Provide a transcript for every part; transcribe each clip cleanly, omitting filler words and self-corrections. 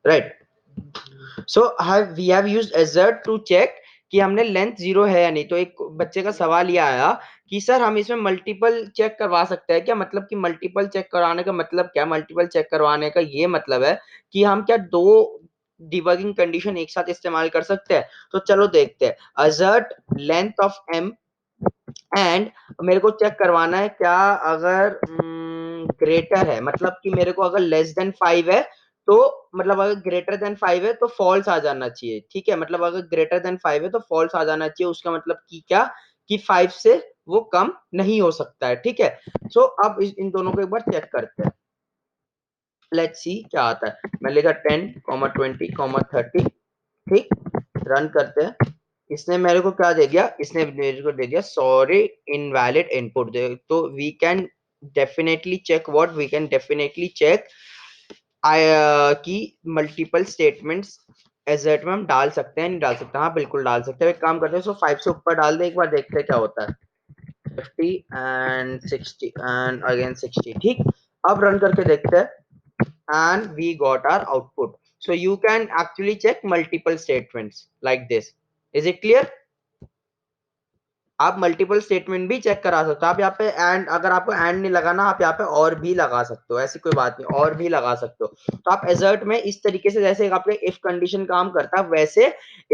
Right. So we have used assert to check कि हमने length zero है या नहीं। तो एक बच्चे का सवाल ये आया कि सर हम इसमें मल्टीपल चेक करवा सकते हैं क्या? मतलब कि मल्टीपल चेक करवाने का मतलब क्या? मल्टीपल चेक करवाने का ये मतलब है कि हम क्या दो डिबगिंग कंडीशन एक साथ इस्तेमाल कर सकते हैं। तो चलो देखते हैं। assert length of m and मेरे को चेक करवाना है क्या अगर ग्रेटर है, मतलब कि मेरे को अगर लेस देन 5 है तो मतलब अगर ग्रेटर देन 5 है तो फॉल्स आ जाना चाहिए। ठीक है, मतलब अगर ग्रेटर देन 5 है तो फॉल्स आ जाना चाहिए। उसका मतलब कि क्या कि 5 से वो कम नहीं हो सकता है। ठीक है, सो अब इन दोनों को एक बार चेक करते हैं। लेट्स सी क्या आता है। मैं लिखा 10, 20, 30। ठीक, रन करते हैं। इसने मेरे को क्या दे दिया? इसने मेरे को दे दिया सॉरी इनवैलिड इनपुट दे। तो we can definitely check what we can definitely check कि मल्टीपल स्टेटमेंट्स एजर्ट में हम डाल सकते हैं नहीं डाल सकते? हाँ बिल्कुल डाल सकते हैं। एक काम करते हैं, सो 5 से ऊपर डाल दे, एक बार देखते हैं क्या होता है। 50 एंड 60 एंड अगेन 60। ठीक, अब रन करके देखते हैं and we got our output. So you can actually check multiple statements like this. Is it clear? आप मल्टीपल स्टेटमेंट भी चेक करा सकते हो। आप यहाँ पे एंड, अगर आपको एंड नहीं लगाना आप यहाँ पे और भी लगा सकते हो, ऐसी कोई बात नहीं, और भी लगा सकते हो। तो आप एजर्ट में इस तरीके से जैसे आपके इफ कंडीशन काम करता है वैसे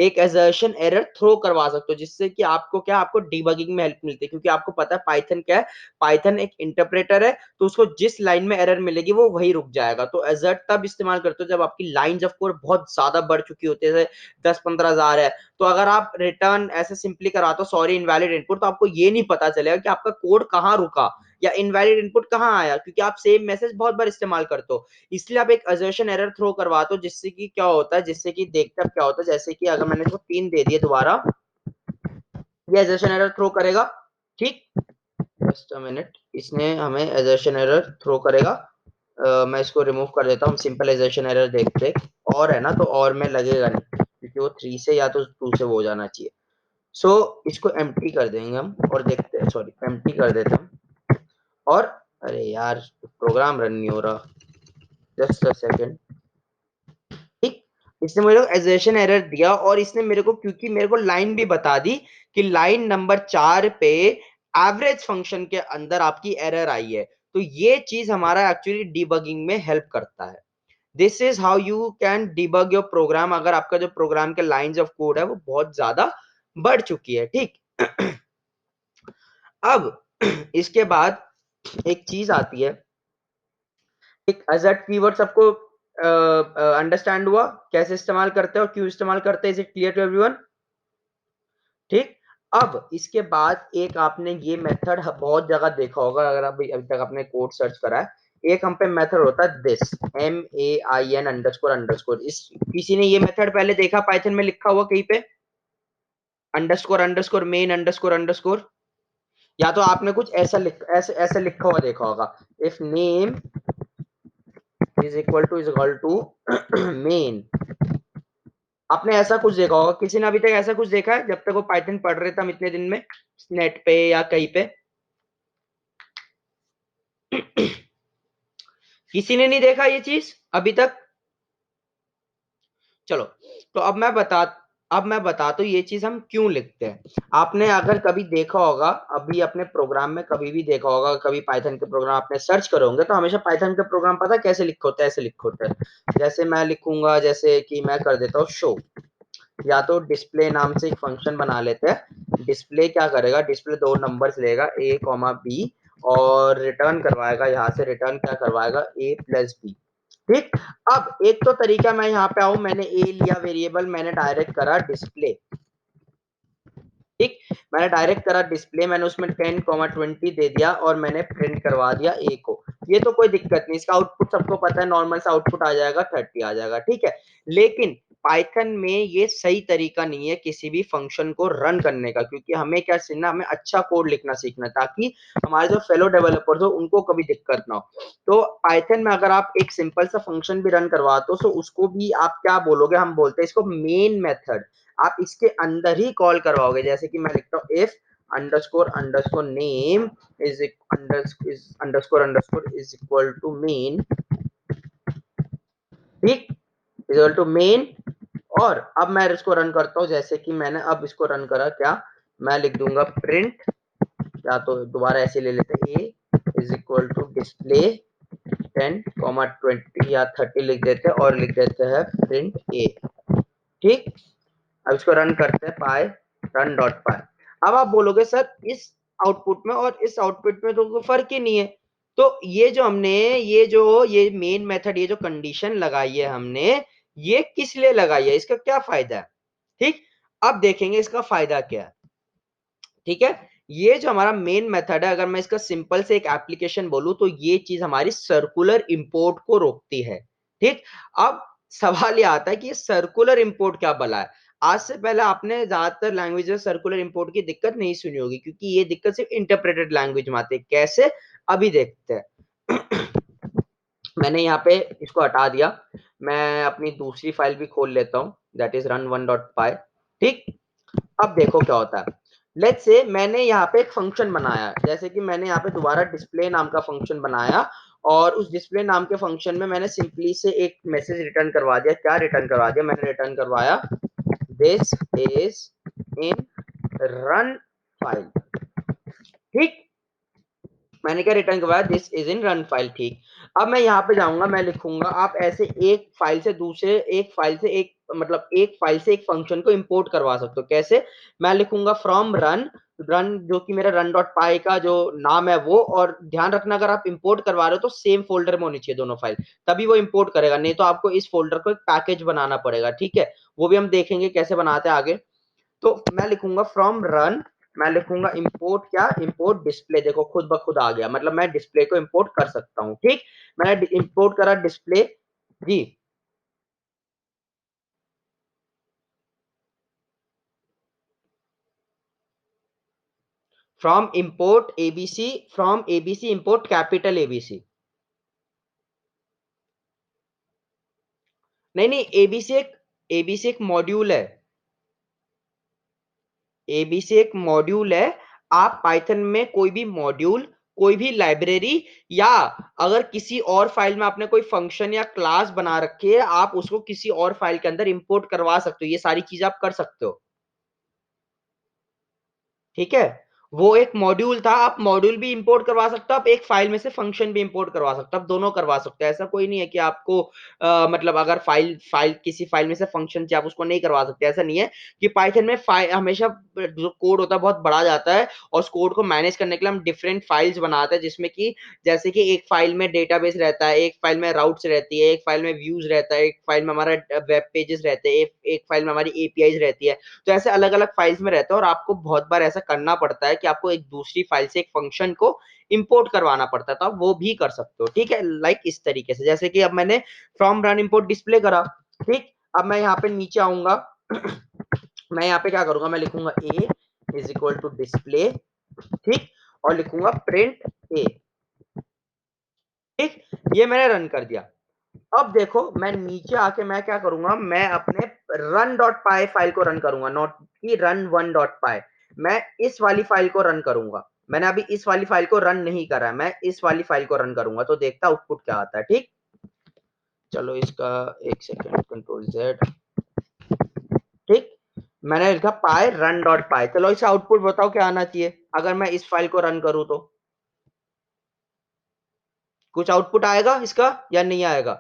एक एजर्शन एरर थ्रो करवा सकते हो, जिससे कि आपको क्या आपको डिबगिंग में हेल्प मिलती है। क्योंकि आपको पता है पाइथन क्या है, पाइथन एक इंटरप्रेटर है, तो उसको जिस लाइन में एरर मिलेगी वो वही रुक जाएगा। तो एजर्ट तब इस्तेमाल करते हो जब आपकी लाइंस ऑफ कोड बहुत ज्यादा बढ़ चुकी होती है, 10-15 हजार है। तो अगर आप रिटर्न ऐसे सिंपली कराते हो सॉरी इनवैलिड इनपुट, तो आपको ये नहीं पता चलेगा कि आपका कोड कहाँ रुका या इनवैलिड इनपुट कहाँ आया, क्योंकि आप सेम मैसेज बहुत बार इस्तेमाल करते हो। इसलिए आप एक असर्शन एरर थ्रो करवाते हो, जिससे कि क्या होता है, जिससे कि देखते क्या होता है। जैसे कि अगर मैंने इसको 3 दे दिए दोबारा, ये असर्शन एरर थ्रो करेगा। ठीक, जस्ट अ मिनट, इसने हमें असर्शन एरर थ्रो करेगा। मैं इसको रिमूव कर देता हूँ, सिंपलाइजेशन एरर देखते। और है ना, तो और में लगेगा नहीं क्योंकि वो 3 से या तो 2 से वो हो जाना चाहिए। सो इसको एम्प्टी कर देंगे हम और देखते हैं, सॉरी एम्प्टी कर देते हैं। और अरे यार प्रोग्राम रन नहीं हो रहा, जस्ट अ सेकंड। ठीक, इसने मेरे को एजर्शन एरर दिया और इसने मेरे को, क्योंकि मेरे को लाइन भी बता दी कि लाइन नंबर 4 पे एवरेज फंक्शन के अंदर आपकी एरर आई है। तो ये चीज हमारा एक्चुअली डिबगिंग में हेल्प करता है। This is how you can debug your program, अगर आपका जो प्रोग्राम के लाइंस ऑफ कोड है वो बहुत ज्यादा बढ़ चुकी है। ठीक, अब इसके बाद एक चीज आती है, एक असर्ट कीवर्ड सबको अंडरस्टैंड हुआ कैसे इस्तेमाल करते हैं और क्यों इस्तेमाल करते हैं? Is it clear to everyone? ठीक, अब इसके बाद एक आपने ये मेथड बहुत जगह देखा होगा, अगर अभी तक आपने कोड सर्च करा है। एक हम पे मेथड होता है दिस MAIN अंडरस्कोर अंडरस्कोर। इस किसी ने ये मेथड पहले देखा पाइथन में लिखा हुआ कहीं पे? Underscore underscore main underscore underscore, या तो आपने कुछ ऐसे ऐसे लिखा हुआ देखा होगा, if name is equal to main. आपने ऐसा कुछ देखा होगा? किसी ने अभी तक ऐसा कुछ देखा है जब तक वो पाइथन पढ़ रहे थे हम इतने दिन में, नेट पे या कहीं पे? किसी ने नहीं देखा ये चीज अभी तक? चलो, तो अब मैं बताता हूँ ये चीज हम क्यों लिखते हैं। आपने अगर कभी देखा होगा, अभी अपने प्रोग्राम में कभी भी देखा होगा, कभी पाइथन के प्रोग्राम आपने सर्च करो होंगे, तो हमेशा पाइथन के प्रोग्राम पता कैसे लिखे होते हैं? ऐसे लिखे होते हैं। जैसे मैं लिखूंगा, जैसे कि मैं कर देता हूँ शो, या तो डिस्प्ले नाम से एक फंक्शन बना लेते हैं। डिस्प्ले क्या करेगा? डिस्प्ले दो नंबर्स लेगा A, B, और रिटर्न करवाएगा, यहाँ से रिटर्न क्या करवाएगा? A+B। ठीक, अब एक तो तरीका, मैं यहाँ पे आऊं, मैंने A लिया वेरिएबल, मैंने डायरेक्ट करा डिस्प्ले। ठीक, मैंने डायरेक्ट करा डिस्प्ले, मैंने उसमें 10, 20 दे दिया और मैंने प्रिंट करवा दिया A को। ये तो कोई दिक्कत नहीं, इसका आउटपुट सबको पता है, नॉर्मल सा आउटपुट आ जाएगा, 30 आ जाएगा। ठीक है, लेकिन पाइथन में ये सही तरीका नहीं है किसी भी फंक्शन को रन करने का, क्योंकि हमें क्या सीखना, हमें अच्छा कोड लिखना सीखना, ताकि हमारे जो फेलो डेवलपर्स हो उनको कभी दिक्कत ना हो। तो पाइथन में अगर आप एक सिंपल सा फंक्शन भी रन करवाते हो तो उसको भी आप क्या बोलोगे? हम बोलते हैं इसको मेन मेथड। आप इसके अंदर ही कॉल करवाओगे, जैसे कि मैं लिखता हूँ if underscore underscore name is underscore underscore is equal to main. ठीक, इक्वल टू मेन, और अब मैं इसको रन करता हूँ, जैसे कि मैंने अब इसको रन करा, क्या मैं लिख दूंगा प्रिंट, या तो दोबारा ऐसे ले लेते हैं, ए इज इक्वल टू डिस्प्ले 10, 20 या 30 लिख देते हैं, और लिख देते हैं प्रिंट ए। ठीक, अब इसको रन करते हैं, पाई रन डॉट पाई। अब आप बोलोगे सर इस आउटपुट में और इस आउटपुट में तो कोई फर्क ही नहीं है। तो ये जो हमने ये मेन मेथड, ये जो कंडीशन लगाई है हमने, ये किस लिए लगाई है, इसका क्या फायदा है? ठीक, अब देखेंगे इसका फायदा क्या है। ठीक है, ये जो हमारा मेन मेथड है, अगर मैं इसका सिंपल से एक एप्लीकेशन बोलूं तो ये चीज हमारी सर्कुलर इंपोर्ट को रोकती है। ठीक, अब सवाल ये आता है कि ये सर्कुलर इंपोर्ट क्या भला है? आज से पहले आपने ज्यादातर लैंग्वेज में सर्कुलर इंपोर्ट की दिक्कत नहीं सुनी होगी, क्योंकि ये दिक्कत सिर्फ इंटरप्रेटेड लैंग्वेज में आती है। कैसे, अभी देखते हैं। मैंने यहाँ पे इसको हटा दिया, मैं अपनी दूसरी फाइल भी खोल लेता हूँ, दैट इज run1.py। ठीक, अब देखो क्या होता है। लेट्स से मैंने यहाँ पे एक फंक्शन बनाया, जैसे कि मैंने यहाँ पे दोबारा डिस्प्ले नाम का फंक्शन बनाया, और उस डिस्प्ले नाम के फंक्शन में मैंने सिंपली से एक मैसेज रिटर्न करवा दिया। क्या रिटर्न करवा दिया? मैंने रिटर्न करवाया this is in run file. ठीक, मैंने क्या रिटर्न करवाया? This is in run file. ठीक, अब मैं यहाँ पे जाऊंगा, मैं लिखूंगा, आप ऐसे एक फाइल से दूसरे, एक फाइल से एक, मतलब एक फाइल से एक फंक्शन को इंपोर्ट करवा सकते हो। कैसे? मैं लिखूंगा फ्रॉम रन, रन जो कि मेरा रन डॉट पाई का जो नाम है वो, और ध्यान रखना अगर आप इंपोर्ट करवा रहे हो तो सेम फोल्डर में होनी चाहिए दोनों फाइल, तभी वो इंपोर्ट करेगा, नहीं तो आपको इस फोल्डर को एक पैकेज बनाना पड़ेगा। ठीक है, वो भी हम देखेंगे कैसे बनाते हैं आगे। तो मैं लिखूंगा फ्रॉम रन, मैं लिखूंगा इंपोर्ट, क्या इंपोर्ट डिस्प्ले। देखो खुद ब खुद आ गया, मतलब मैं डिस्प्ले को इंपोर्ट कर सकता हूँ। ठीक, मैंने इंपोर्ट करा डिस्प्ले। जी, from import ABC, from ABC import capital ABC. नहीं नहीं, एबीसी एक मॉड्यूल है, एबीसी एक मॉड्यूल है। आप पाइथन में कोई भी मॉड्यूल, कोई भी लाइब्रेरी, या अगर किसी और फाइल में आपने कोई फंक्शन या क्लास बना रखी है, आप उसको किसी और फाइल के अंदर इंपोर्ट करवा सकते हो। ये सारी चीजें आप कर सकते हो। ठीक है, वो एक मॉड्यूल था, आप मॉड्यूल भी इंपोर्ट करवा सकते हो, आप एक फाइल में से फंक्शन भी इंपोर्ट करवा सकते हो, आप दोनों करवा सकते हो। ऐसा कोई नहीं है कि आपको मतलब अगर फाइल फाइल किसी फाइल में से फंक्शन चाहिए आप उसको नहीं करवा सकते, ऐसा नहीं है। कि पाइथन में फाइल हमेशा जो कोड होता है बहुत बड़ा जाता है, और उस कोड को मैनेज करने के लिए हम डिफरेंट फाइल्स बनाते हैं, जिसमें कि जैसे कि एक फाइल में डेटाबेस रहता है, एक फाइल में राउट्स रहती है, एक फाइल में व्यूज रहता है, एक फाइल में हमारा वेब पेजेस रहते हैं, एक फाइल में हमारी एपीआईज रहती है। तो ऐसे अलग अलग फाइल्स में रहता है, और आपको बहुत बार ऐसा करना पड़ता है कि आपको एक दूसरी फाइल से एक फंक्शन को इंपोर्ट करवाना पड़ता है, तो आप वो भी कर सकते हो। ठीक है, लाइक इस तरीके से, जैसे कि अब मैंने फ्रॉम रन इंपोर्ट डिस्प्ले करा। ठीक, अब मैं यहाँ पे नीचे आऊंगा। मैं यहाँ पे क्या करूंगा? मैं लिखूंगा ए इज इक्वल टू डिस्प्ले। ठीक, और लिखूंगा प्रिंट ए। ठीक, ये मैंने रन कर दिया। अब देखो मैं नीचे आके मैं क्या करूंगा? मैं अपने रन डॉट पाई फाइल को रन करूंगा, नॉट की रन वन डॉट पाई। मैं इस वाली फाइल को रन करूंगा। मैंने अभी इस वाली फाइल को रन नहीं करा है, मैं इस वाली फाइल को रन करूंगा, तो देखता आउटपुट क्या आता है। ठीक, चलो इसका एक सेकेंड, कंट्रोल जेड। ठीक, मैंने लिखा पाई रन डॉट पाई। चलो इसका आउटपुट बताओ क्या आना चाहिए अगर मैं इस फाइल को रन करूं तो? कुछ आउटपुट आएगा इसका या नहीं आएगा?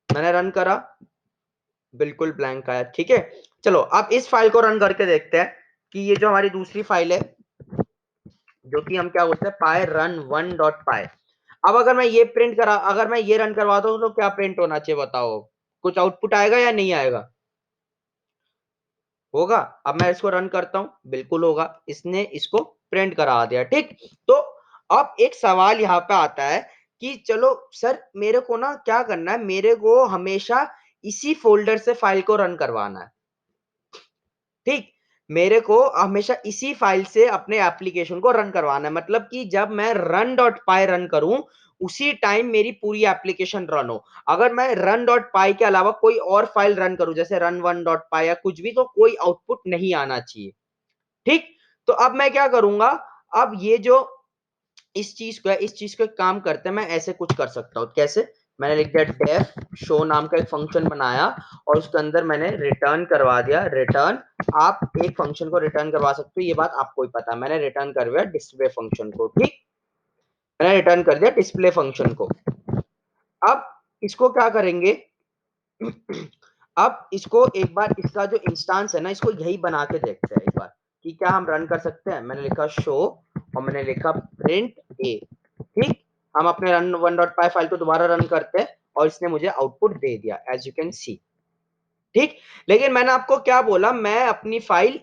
मैंने रन करा, बिल्कुल ब्लैंक आया। ठीक है, चलो अब इस फाइल को रन करके देखते हैं कि ये जो हमारी दूसरी फाइल है, जो कि हम क्या बोलते हैं, पाई रन वन डॉट पाई। अब अगर मैं ये प्रिंट करा, अगर मैं ये रन करवाता हूँ तो क्या प्रिंट होना चाहिए बताओ? कुछ आउटपुट आएगा या नहीं आएगा? होगा। अब मैं इसको रन करता हूँ, बिल्कुल होगा, इसने इसको प्रिंट करा दिया। ठीक, तो अब एक सवाल यहाँ पे आता है कि चलो सर मेरे को ना क्या करना है, मेरे को हमेशा इसी फोल्डर से फाइल को रन करवाना है। ठीक, मेरे को हमेशा इसी फाइल से अपने एप्लीकेशन को रन करवाना है, मतलब कि जब मैं रन डॉट पाई रन करूं उसी टाइम मेरी पूरी एप्लीकेशन रन हो। अगर मैं रन डॉट पाई के अलावा कोई और फाइल रन करूं, जैसे रन वन डॉट पाई या कुछ भी, तो कोई आउटपुट नहीं आना चाहिए। ठीक, तो अब मैं क्या करूंगा? अब ये जो इस चीज को है, इस चीज को एक काम करते हैं, मैं ऐसे कुछ कर सकता हूं। कैसे? मैंने लिख दिया डेफ शो नाम का एक फंक्शन बनाया और उसके अंदर मैंने रिटर्न करवा दिया रिटर्न। आप एक फंक्शन को रिटर्न करवा सकते हो, ये बात आपको ही पता है। मैंने रिटर्न कर दिया डिस्प्ले फंक्शन को, ठीक, मैंने रिटर्न कर दिया डिस्प्ले फंक्शन को। अब इसको क्या करेंगे, अब इसको एक बार इसका जो इंस्टेंस है ना, इसको यही बना के देखते हैं एक बार कि क्या हम रन कर सकते हैं। मैंने लिखा शो और मैंने लिखा प्रिंट ए, ठीक। हम अपने रन 1.py फाइल को दोबारा रन करते हैं और इसने मुझे आउटपुट दे दिया एज यू कैन सी, ठीक। लेकिन मैंने आपको क्या बोला, मैं अपनी फाइल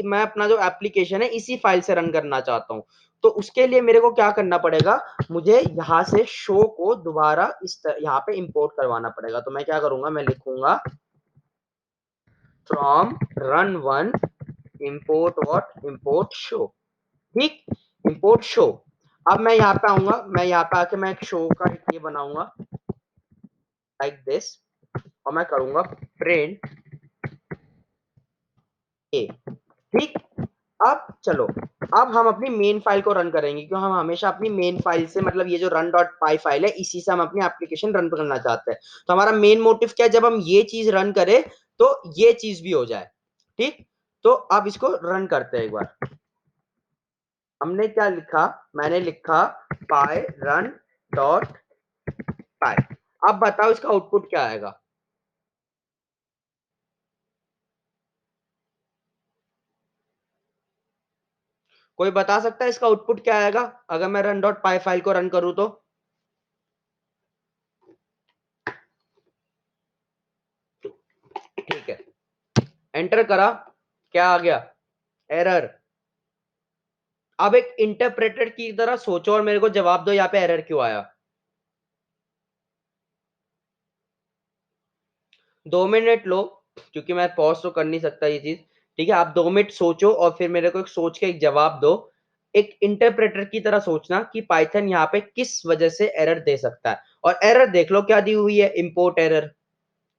मैं अपना जो एप्लीकेशन है इसी फाइल से रन करना चाहता हूं। तो उसके लिए मेरे को क्या करना पड़ेगा, मुझे यहां से शो को दोबारा यहाँ पे इंपोर्ट करवाना पड़ेगा। तो मैं क्या करूंगा, मैं लिखूंगा from run one import what, import show, ठीक, इंपोर्ट शो। अब मैं यहाँ पे आऊंगा, मैं यहाँ पे आके मैं एक शो का ये बनाऊंगा लाइक दिस और मैं करूंगा प्रिंट ए, ठीक। अब चलो, अब हम अपनी मेन फाइल को रन करेंगे, क्यों हम हमेशा अपनी मेन फाइल से, मतलब ये जो रन डॉट पाई फाइल है इसी से हम अपनी एप्लीकेशन रन करना चाहते हैं। तो हमारा मेन मोटिव क्या है, जब हम ये चीज रन करें तो ये चीज भी हो जाए, ठीक। तो अब इसको रन करते हैं एक बार। हमने क्या लिखा, मैंने लिखा पाई रन डॉट पाई। अब बताओ इसका आउटपुट क्या आएगा। कोई बता सकता है इसका आउटपुट क्या आएगा अगर मैं रन डॉट पाई फाइल को रन करूं तो। ठीक है, एंटर करा, क्या आ गया, एरर। अब एक इंटरप्रेटर की तरह सोचो और मेरे को जवाब दो यहाँ पे एरर क्यों आया। 2 मिनट लो, क्योंकि मैं पॉज तो कर नहीं सकता ये चीज, ठीक है। आप 2 मिनट सोचो और फिर मेरे को एक सोच के एक जवाब दो। एक इंटरप्रेटर की तरह सोचना कि पाइथन यहाँ पे किस वजह से एरर दे सकता है। और एरर देख लो क्या दी हुई है, import error,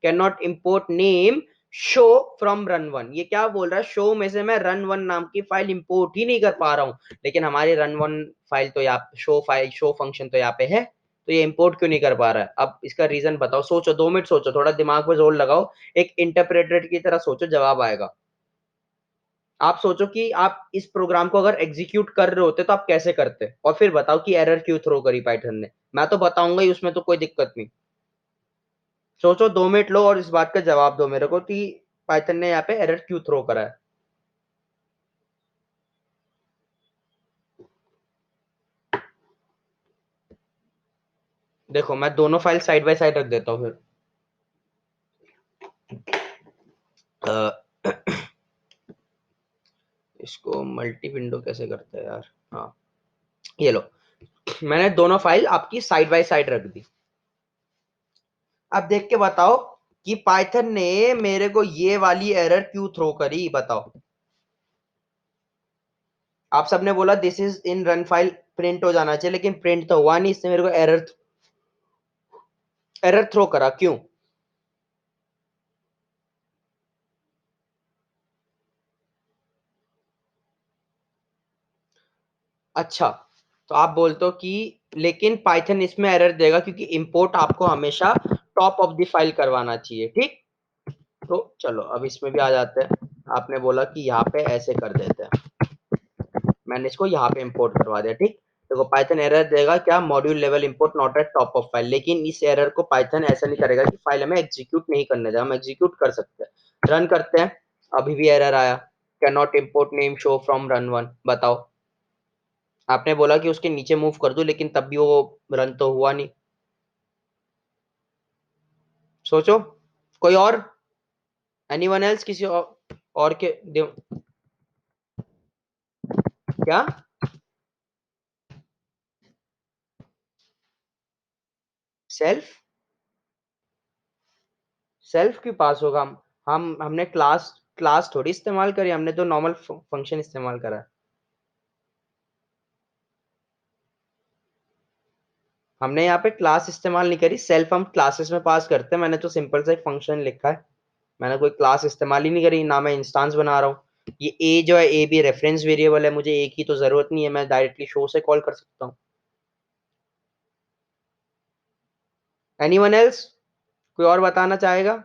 can not import name show from run one. ये क्या बोल रहा है, शो में से मैं रन वन नाम की फाइल इंपोर्ट ही नहीं कर पा रहा हूं, लेकिन हमारी रन वन फाइल तो यहाँ शो फाइल शो फंक्शन तो यहाँ पे है, तो ये इंपोर्ट क्यों नहीं कर पा रहा है। अब इसका रीजन बताओ, सोचो 2 मिनट सोचो, थोड़ा दिमाग पे जोर लगाओ, एक इंटरप्रेटर की तरह सोचो, जवाब आएगा। आप सोचो कि आप इस प्रोग्राम को अगर एग्जीक्यूट कर रहे होते तो आप कैसे करते, और फिर बताओ कि एरर क्यों थ्रो करी पाइथन ने। मैं तो बताऊंगा ही, उसमें तो कोई दिक्कत नहीं। सोचो 2 मिनट लो और इस बात का जवाब दो मेरे को कि पाइथन ने यहाँ पे एरर क्यों थ्रो करा है। देखो मैं दोनों फाइल साइड बाय साइड रख देता हूँ फिर। अ, इसको मल्टी विंडो कैसे करते हैं यार, हाँ, ये लो, मैंने दोनों फाइल आपकी साइड बाय साइड रख दी। अब देख के बताओ कि पाइथन ने मेरे को ये वाली एरर क्यों थ्रो करी, बताओ। आप सबने बोला this is in run file, print हो जाना चाहिए, लेकिन प्रिंट तो हुआ नहीं, इसने मेरे को एरर एरर थ्रो करा, क्यों। अच्छा, तो आप बोलते हो कि लेकिन पाइथन इसमें एरर देगा क्योंकि इंपोर्ट आपको हमेशा टॉप ऑफ द फाइल करवाना चाहिए, ठीक। तो चलो अब इसमें भी आ जाते हैं। आपने बोला कि यहाँ पे ऐसे कर देते हैं, मैंने इसको यहाँ पे इंपोर्ट करवा दिया, ठीक। देखो पाइथन एरर देगा क्या, module level import not at top of file, लेकिन इस एरर को पाइथन ऐसा नहीं करेगा कि फाइल हमें एग्जीक्यूट नहीं करने देगा, हम एग्जीक्यूट कर सकते हैं। रन करते हैं, अभी भी एरर आया, can not import name show from run one. बताओ, आपने बोला कि उसके नीचे मूव कर दो, लेकिन तब भी वो रन तो हुआ नहीं। सोचो, कोई और, एनीवन एल्स, किसी और के क्या, सेल्फ, सेल्फ के पास होगा। हम हमने क्लास क्लास थोड़ी इस्तेमाल करी, हमने तो नॉर्मल फंक्शन इस्तेमाल करा है। हमने यहाँ पे क्लास इस्तेमाल नहीं करी, सेल्फ हम क्लासेस में पास करते हैं। मैंने तो सिंपल सा एक फंक्शन लिखा है, मैंने कोई क्लास इस्तेमाल ही नहीं करी, ना मैं इंस्टांस बना रहा हूँ। ये ए जो है, ए भी रेफरेंस वेरिएबल है, मुझे ए की तो जरूरत नहीं है, मैं डायरेक्टली शो से कॉल कर सकता हूँ। एनीवन एल्स, कोई और बताना चाहेगा?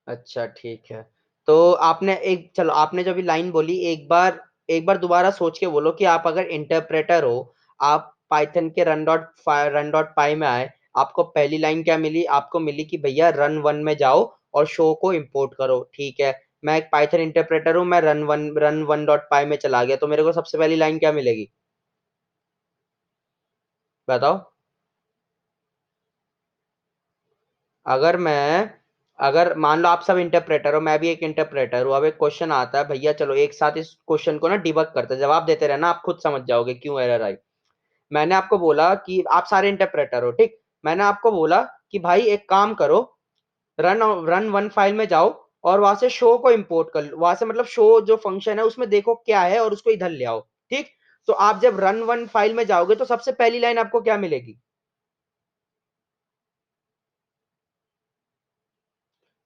अच्छा ठीक है। तो आपने एक, चलो आपने जो भी लाइन बोली, एक बार दोबारा सोच के बोलो कि आप अगर इंटरप्रेटर हो, आप पाइथन के रन डॉट पाई में आए, आपको पहली लाइन क्या मिली? आपको मिली कि भैया रन वन में जाओ और शो को इंपोर्ट करो। ठीक है, मैं एक पाइथन इंटरप्रेटर हूं, मैं रन वन डॉट पाई में चला गया, तो मेरे को सबसे पहली लाइन क्या मिलेगी? बताओ। अगर मैं अगर मान लो आप सब इंटरप्रेटर हो, मैं भी एक इंटरप्रेटर हूँ, अब एक क्वेश्चन आता है भैया, चलो एक साथ इस क्वेश्चन को ना डिबग करते हैं, जवाब देते रहना, आप खुद समझ जाओगे क्यों एरर आई। मैंने आपको बोला कि आप सारे इंटरप्रेटर हो, ठीक? मैंने आपको बोला कि भाई एक काम करो, रन रन वन फाइल में जाओ और वहां से शो को इंपोर्ट कर लो, वहां से मतलब शो जो फंक्शन है उसमें देखो क्या है और उसको इधर ले आओ। ठीक? तो आप जब रन वन फाइल में जाओगे तो सबसे पहली लाइन आपको क्या मिलेगी?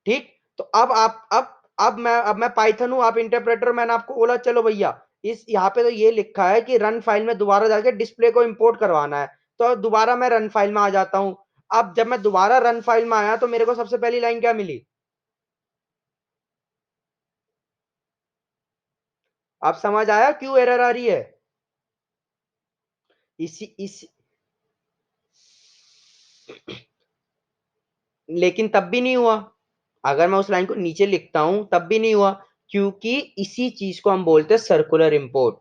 ठीक? तो अब मैं पाइथन हूं, आप इंटरप्रेटर, मैंने आपको बोला चलो भैया, इस यहाँ पे तो ये लिखा है कि रन फाइल में दोबारा जाके डिस्प्ले को इंपोर्ट करवाना है, तो दोबारा मैं रन फाइल में आ जाता हूं। अब जब मैं दोबारा रन फाइल में आया तो मेरे को सबसे पहली लाइन क्या मिली? आप समझ आया क्यों एरर आ रही है? इसी इस लेकिन तब भी नहीं हुआ। अगर मैं उस लाइन को नीचे लिखता हूं तब भी नहीं हुआ, क्योंकि इसी चीज को हम बोलते हैं सर्कुलर इंपोर्ट।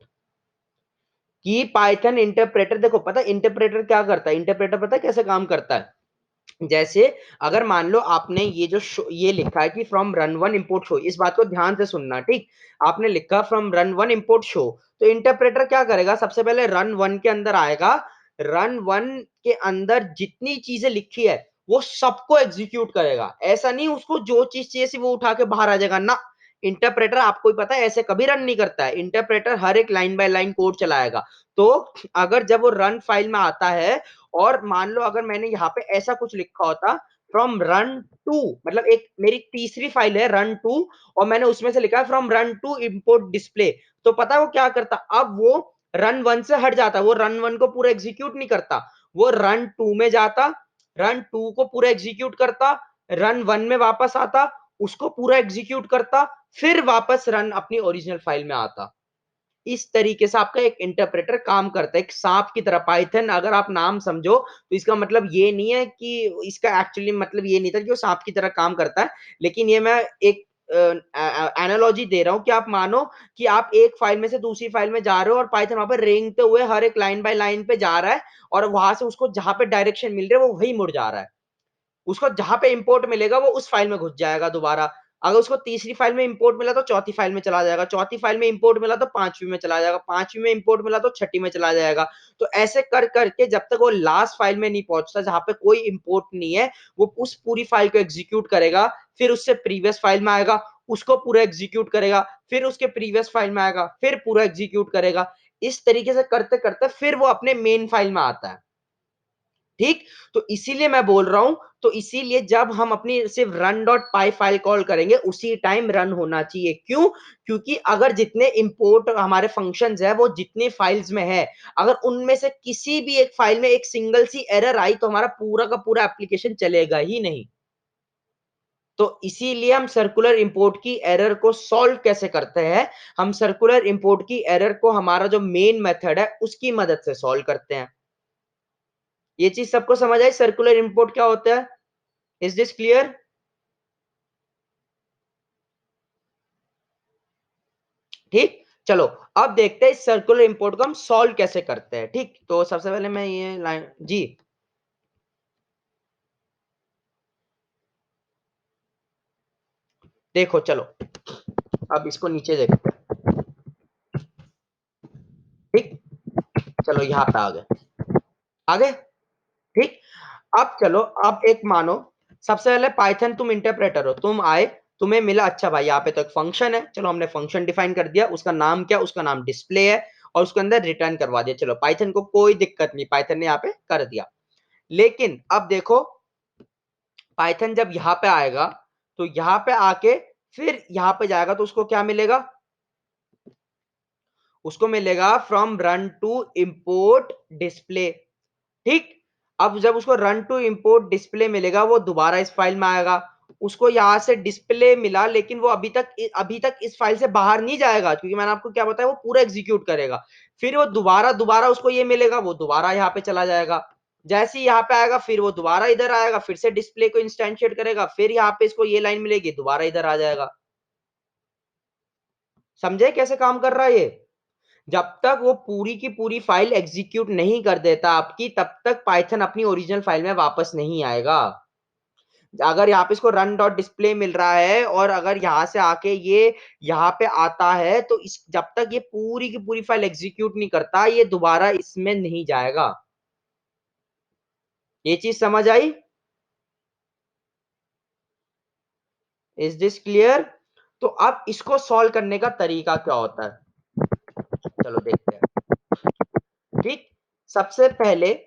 कि पाइथन इंटरप्रेटर, देखो पता इंटरप्रेटर क्या करता है? इंटरप्रेटर पता है कैसे काम करता है? जैसे अगर मान लो आपने ये जो ये लिखा है कि from run one import show, इस बात को ध्यान से सुनना, ठीक? आपने लिखा from run one import show, तो इंटरप्रेटर क्या करेगा? सबसे पहले रन वन के अंदर आएगा, रन वन के अंदर जितनी चीजें लिखी है वो सबको एग्जीक्यूट करेगा। ऐसा नहीं उसको जो चीज चाहिए सी वो उठा के बाहर आ जाएगा ना। इंटरप्रेटर आपको ही पता है ऐसे कभी रन नहीं करता है, इंटरप्रेटर हर एक लाइन बाय लाइन कोड चलाएगा। तो अगर जब वो रन फाइल में आता है और मान लो अगर मैंने यहाँ पे ऐसा कुछ लिखा होता फ्रॉम रन टू, मतलब एक मेरी तीसरी फाइल है रन टू, और मैंने उसमें से लिखा है from run to import display, तो पता है वो क्या करता? अब वो रन वन से हट जाता, वो रन वन को पूरा एग्जीक्यूट नहीं करता, वो रन टू में जाता, रन टू को पूरा एग्जीक्यूट करता, रन वन में वापस आता, उसको पूरा एग्जीक्यूट करता, फिर वापस रन अपनी ओरिजिनल फाइल में आता। इस तरीके से आपका एक इंटरप्रेटर काम करता है, एक सांप की तरह। पाइथन अगर आप नाम समझो तो इसका मतलब ये नहीं है कि इसका एक्चुअली मतलब ये नहीं था कि वो सांप की तरह काम करता है, लेकिन ये मैं एक एनालॉजी दे रहा हूं कि आप मानो कि आप एक फाइल में से दूसरी फाइल में जा रहे हो और पाइथन वहां पर रेंगते हुए हर एक लाइन बाय लाइन पे जा रहा है, और वहां से उसको जहां पे डायरेक्शन मिल रही है वो वही मुड़ जा रहा है। उसको जहां पे इंपोर्ट मिलेगा वो उस फाइल में घुस जाएगा दोबारा। अगर उसको तीसरी फाइल में इंपोर्ट मिला तो चौथी फाइल में चला जाएगा, चौथी फाइल में इंपोर्ट मिला तो पांचवी में चला जाएगा, पांचवी में इंपोर्ट मिला तो छठी में चला जाएगा। तो ऐसे कर करके जब तक वो लास्ट फाइल में नहीं पहुंचता जहां पे कोई इंपोर्ट नहीं है, वो उस पूरी फाइल को एग्जीक्यूट करेगा, फिर उससे प्रीवियस फाइल में आएगा, उसको पूरा एग्जीक्यूट करेगा, फिर उसके प्रीवियस फाइल में आएगा, फिर पूरा एग्जीक्यूट करेगा। इस तरीके से करते करते फिर वो अपने मेन फाइल में आता है। ठीक? तो इसीलिए मैं बोल रहा हूं, तो इसीलिए जब हम अपनी सिर्फ run dot py file call करेंगे उसी टाइम रन होना चाहिए। क्यों? क्योंकि अगर जितने इंपोर्ट हमारे फंक्शंस है वो जितने फाइल्स में है, अगर उनमें से किसी भी एक फाइल में एक सिंगल सी एरर आई तो हमारा पूरा का पूरा एप्लीकेशन चलेगा ही नहीं। तो इसीलिए हम सर्कुलर इंपोर्ट की एरर को सॉल्व कैसे करते हैं? हम सर्कुलर इंपोर्ट की एरर को हमारा जो मेन मेथड है उसकी मदद से सॉल्व करते हैं। ये चीज सबको समझ आई सर्कुलर इंपोर्ट क्या होता है? Is this clear? ठीक, चलो अब देखते हैं इस सर्कुलर इंपोर्ट को हम सॉल्व कैसे करते हैं। ठीक, तो सबसे पहले मैं ये लाइन जी, देखो चलो अब इसको नीचे देखते हैं। ठीक, चलो यहाँ पे आ गए, आ गए। ठीक, अब चलो, अब एक मानो सबसे पहले पाइथन तुम इंटरप्रेटर हो, तुम आए, तुम्हें मिला अच्छा भाई यहाँ पे तो एक फंक्शन है, चलो हमने फंक्शन डिफाइन कर दिया, उसका नाम क्या? उसका नाम डिस्प्ले है, और उसके अंदर रिटर्न करवा दिया। चलो पाइथन को कोई दिक्कत नहीं, पाइथन ने यहाँ पे कर दिया। लेकिन अब देखो पाइथन जब यहाँ पे आएगा तो यहाँ पे आके फिर यहाँ पे जाएगा तो उसको क्या मिलेगा, उसको मिलेगा from run to import display. ठीक, अब जब उसको रन टू इंपोर्ट डिस्प्ले मिलेगा वो दोबारा इस फाइल में आएगा, उसको यहां से डिस्प्ले मिला लेकिन वो अभी तक इस फाइल से बाहर नहीं जाएगा क्योंकि मैंने आपको क्या बताया वो पूरा एग्जीक्यूट करेगा। फिर वो दोबारा दोबारा उसको ये मिलेगा, वो दोबारा यहाँ पे चला जाएगा, जैसे ही यहाँ पे आएगा फिर वो दोबारा इधर आएगा, फिर से डिस्प्ले को इंस्टेंशिएट करेगा, फिर यहाँ पे इसको ये लाइन मिलेगी, दोबारा इधर आ जाएगा। समझे कैसे काम कर रहा है ये? जब तक वो पूरी की पूरी फाइल एग्जीक्यूट नहीं कर देता आपकी, तब तक पाइथन अपनी ओरिजिनल फाइल में वापस नहीं आएगा। अगर यहाँ पे इसको रन डॉट डिस्प्ले मिल रहा है और अगर यहाँ से आके ये यहाँ पे आता है तो इस जब तक ये पूरी की पूरी फाइल एग्जीक्यूट नहीं करता ये दोबारा इसमें नहीं जाएगा। ये चीज समझ आई? Is this clear? तो अब इसको सॉल्व करने का तरीका क्या होता है, चलो देखते हैं। ठीक, सबसे पहले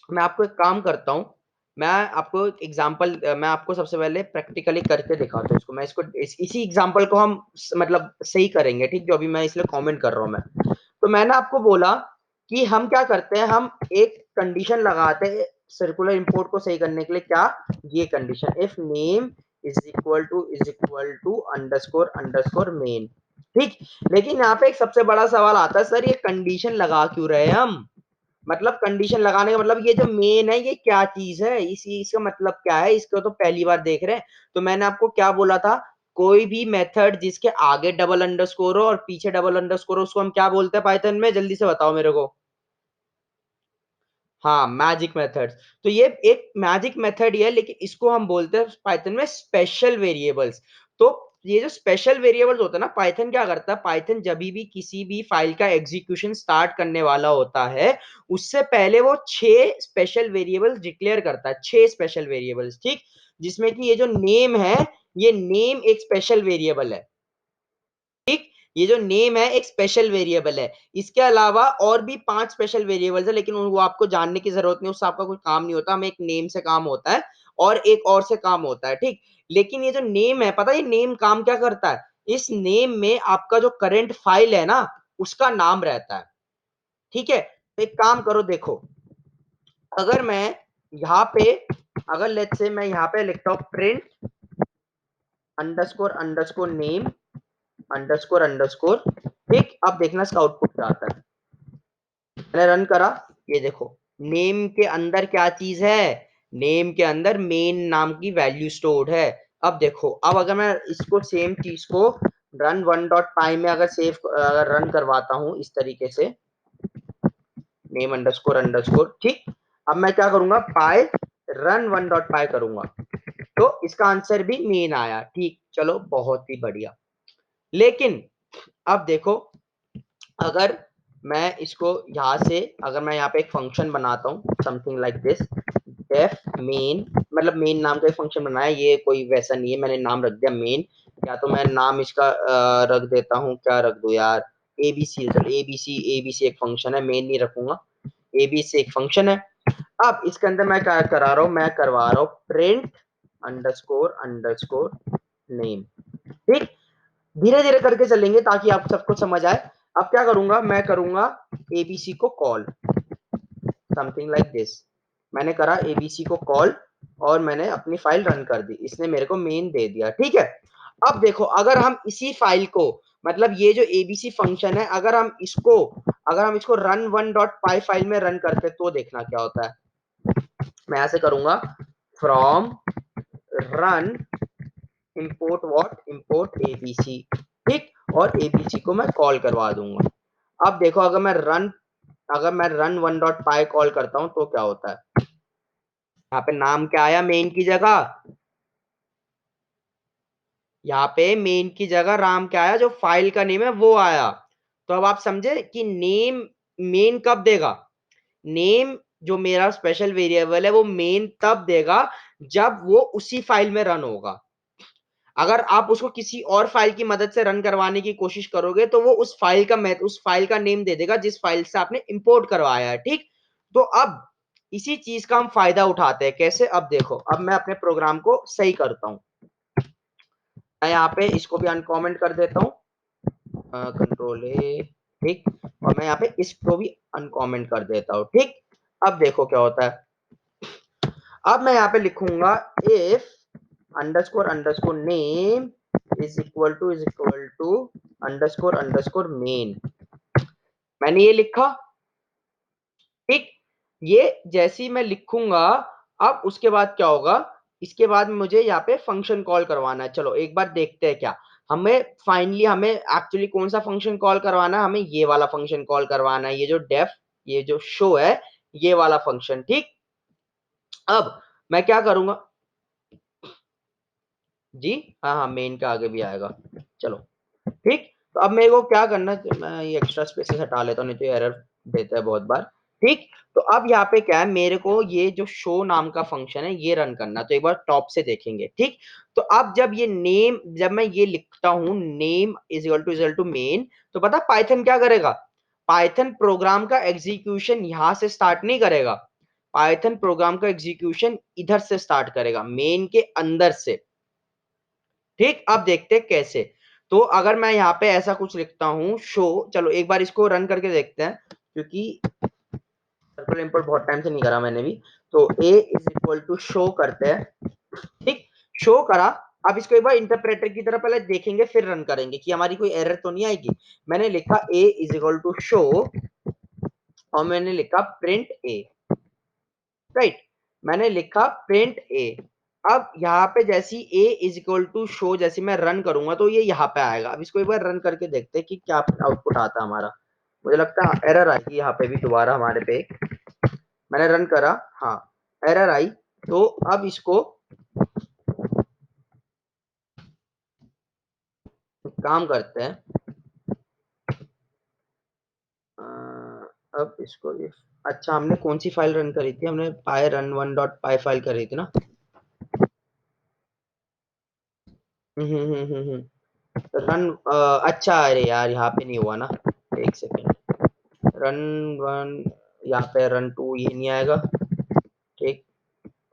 मैं आपको एक काम करता हूं, मैं आपको एक एग्जांपल, मैं आपको सबसे पहले प्रैक्टिकली करके दिखाता हूं इसको। मैं इसको इसी एग्जांपल को हम मतलब सही करेंगे, ठीक, जो अभी मैं इसलिए कमेंट कर रहा हूं मैं। तो मैंने आपको बोला कि हम क्या करते हैं, हम एक कंडीशन लगाते हैं सर्कुलर इंपोर्ट को सही करने के लिए। क्या, ये condition if name is equal to underscore underscore main. ठीक, लेकिन यहाँ पे एक सबसे बड़ा सवाल आता है, सर ये कंडीशन लगा क्यों रहे हम? मतलब कंडीशन लगाने का मतलब ये जो मेन है ये क्या चीज है, इसका मतलब क्या है, इसको तो पहली बार देख रहे हैं। तो मैंने आपको क्या बोला था, कोई भी मेथड जिसके आगे डबल अंडरस्कोर हो और पीछे डबल अंडरस्कोर हो उसको हम क्या बोलते हैं पाइथन में, जल्दी से बताओ मेरे को। हाँ, मैजिक मेथड। तो ये एक मैजिक मेथड ही है लेकिन इसको हम बोलते हैं पाइथन में स्पेशल वेरिएबल्स। तो ये जो स्पेशल वेरिएबल्स होता है ना, पाइथन क्या करता है, पाइथन जब भी किसी भी फाइल का एग्जीक्यूशन स्टार्ट करने वाला होता है उससे पहले वो 6 स्पेशल वेरिएबल्स डिक्लेयर करता है, 6 स्पेशल वेरिएबल्स। ठीक, जिसमें कि ये जो नेम है, ये नेम एक स्पेशल वेरिएबल है। ठीक, ये जो नेम है एक स्पेशल वेरिएबल है। इसके अलावा और भी 5 स्पेशल वेरिएबल्स है लेकिन वो आपको जानने की जरूरत नहीं, उससे आपका कोई काम नहीं होता, हमें एक नेम से काम होता है और एक और से काम होता है। ठीक, लेकिन ये जो नेम है, पता है ये नेम काम क्या करता है, इस नेम में आपका जो करंट फाइल है ना उसका नाम रहता है। ठीक है, तो एक काम करो, देखो अगर मैं यहाँ पे, अगर लेट्स से मैं यहाँ पे लिखता हूँ print underscore underscore name underscore underscore. ठीक, अब देखना इसका आउटपुट क्या आता है। मैंने रन करा, ये देखो नेम के अंदर क्या चीज है, नेम के अंदर मेन नाम की वैल्यू स्टोर्ड है। अब देखो, अब अगर मैं इसको सेम चीज को रन वन डॉट पाई में अगर सेव अगर रन करवाता हूं इस तरीके से, नेम अंडरस्कोर अंडरस्कोर। ठीक, अब मैं क्या करूंगा, पाई रन वन डॉट पाई करूंगा तो इसका आंसर भी मेन आया। ठीक, चलो बहुत ही बढ़िया। लेकिन अब देखो, अगर मैं इसको यहाँ से, अगर मैं यहाँ पे एक फंक्शन बनाता हूँ something like this, def main, मतलब मेन नाम का एक फंक्शन बनाया, ये कोई वैसा नहीं है, मैंने नाम रख दिया मेन। या तो मैं नाम इसका रख देता हूँ, क्या रख दो यार, एबीसी, चलो एबीसी एक फंक्शन है, मेन नहीं रखूंगा, एबीसी एक फंक्शन है। अब इसके अंदर मैं क्या करा रहा हूँ, मैं करवा रहा हूँ प्रिंट अंडरस्कोर अंडरस्कोर नेम। ठीक, धीरे धीरे करके चलेंगे ताकि आप सबको समझ आए। अब क्या करूंगा, मैं करूंगा एबीसी को कॉल समथिंग लाइक दिस। मैंने करा एबीसी को कॉल और मैंने अपनी फाइल रन कर दी, इसने मेरे को मेन दे दिया। ठीक है, अब देखो अगर हम इसी फाइल को, मतलब ये जो एबीसी फंक्शन है, अगर हम इसको run one dot py file में रन करते तो देखना क्या होता है। मैं ऐसे करूंगा from run import what, import ABC. ठीक, और एबीसी को मैं कॉल करवा दूंगा। अब देखो अगर मैं रन वन डॉट पाई कॉल करता हूं तो क्या होता है, यहाँ पे नाम क्या आया मेन की जगह, यहाँ पे मेन की जगह राम क्या आया, जो फाइल का नेम है वो आया। तो अब आप समझे कि नेम मेन कब देगा, नेम जो मेरा स्पेशल वेरिएबल है वो मेन तब देगा जब वो उसी फाइल में रन होगा। अगर आप उसको किसी और फाइल की मदद से रन करवाने की कोशिश करोगे तो वो उस फाइल का नेम दे देगा जिस फाइल से आपने इंपोर्ट करवाया है। ठीक, तो अब इसी चीज का हम फायदा उठाते हैं कैसे, अब देखो, अब मैं अपने प्रोग्राम को सही करता हूं। मैं यहाँ पे इसको भी अनकॉमेंट कर देता हूँ, कंट्रोल ए, ठीक, और मैं यहाँ पे इसको भी अनकॉमेंट कर देता हूँ, ठीक। अब देखो क्या होता है, अब मैं यहाँ पे लिखूंगा if underscore underscore name is equal to underscore underscore main. मैंने ये लिखा, ठीक। ये जैसे ही मैं लिखूंगा, अब उसके बाद क्या होगा, इसके बाद मुझे यहाँ पे फंक्शन कॉल करवाना है। चलो एक बार देखते हैं क्या हमें फाइनली, हमें एक्चुअली कौन सा फंक्शन कॉल करवाना है, हमें ये वाला फंक्शन कॉल करवाना है, ये जो डेफ, ये जो शो है, ये वाला फंक्शन, ठीक। अब मैं क्या करूंगा जी, हाँ हाँ, मेन के आगे भी आएगा, चलो, ठीक। तो अब मेरे को क्या करना है, मैं ये एक्स्ट्रा स्पेसेस हटा लेता हूँ, नहीं तो एरर देता है बहुत बार, ठीक। तो अब यहाँ पे क्या है, मेरे को ये जो शो नाम का फंक्शन है ये रन करना, तो एक बार टॉप से देखेंगे, ठीक। तो अब जब ये नेम, जब मैं ये लिखता हूँ name is equal to main, तो पता पाइथन क्या करेगा, पाइथन प्रोग्राम का एग्जीक्यूशन यहां से स्टार्ट नहीं करेगा, पाइथन प्रोग्राम का एग्जीक्यूशन इधर से स्टार्ट करेगा, मेन के अंदर से, ठीक। अब देखते हैं कैसे। तो अगर मैं यहाँ पे ऐसा कुछ लिखता हूँ शो, चलो एक बार इसको रन करके देखते हैं, क्योंकि सर्कुलर इंपोर्ट बहुत टाइम से नहीं करा मैंने भी। तो a is equal to show करते हैं, ठीक, शो करा। अब इसको एक बार इंटरप्रेटर की तरह पहले देखेंगे, फिर रन करेंगे कि हमारी कोई एरर तो नहीं आएगी। मैंने लिखा a is equal to show, और मैंने लिखा प्रिंट a, राइट, मैंने लिखा प्रिंट ए। अब यहाँ पे जैसी a is equal to show, जैसे मैं रन करूंगा तो ये यहाँ पे आएगा। अब इसको एक बार रन करके देखते हैं कि क्या आउटपुट आता है हमारा। मुझे लगता है एरर आएगी यहाँ पे भी दोबारा हमारे पे, मैंने रन करा, हाँ एरर आई। तो अब इसको काम करते हैं, अब इसको अच्छा, हमने कौन सी फाइल रन करी थी, हमने py run one dot py file करी थी ना। रन, अच्छा, अरे यार यहाँ पे नहीं हुआ ना, एक सेकेंड, रन वन, यहाँ पे रन टू ये नहीं आएगा, ठीक,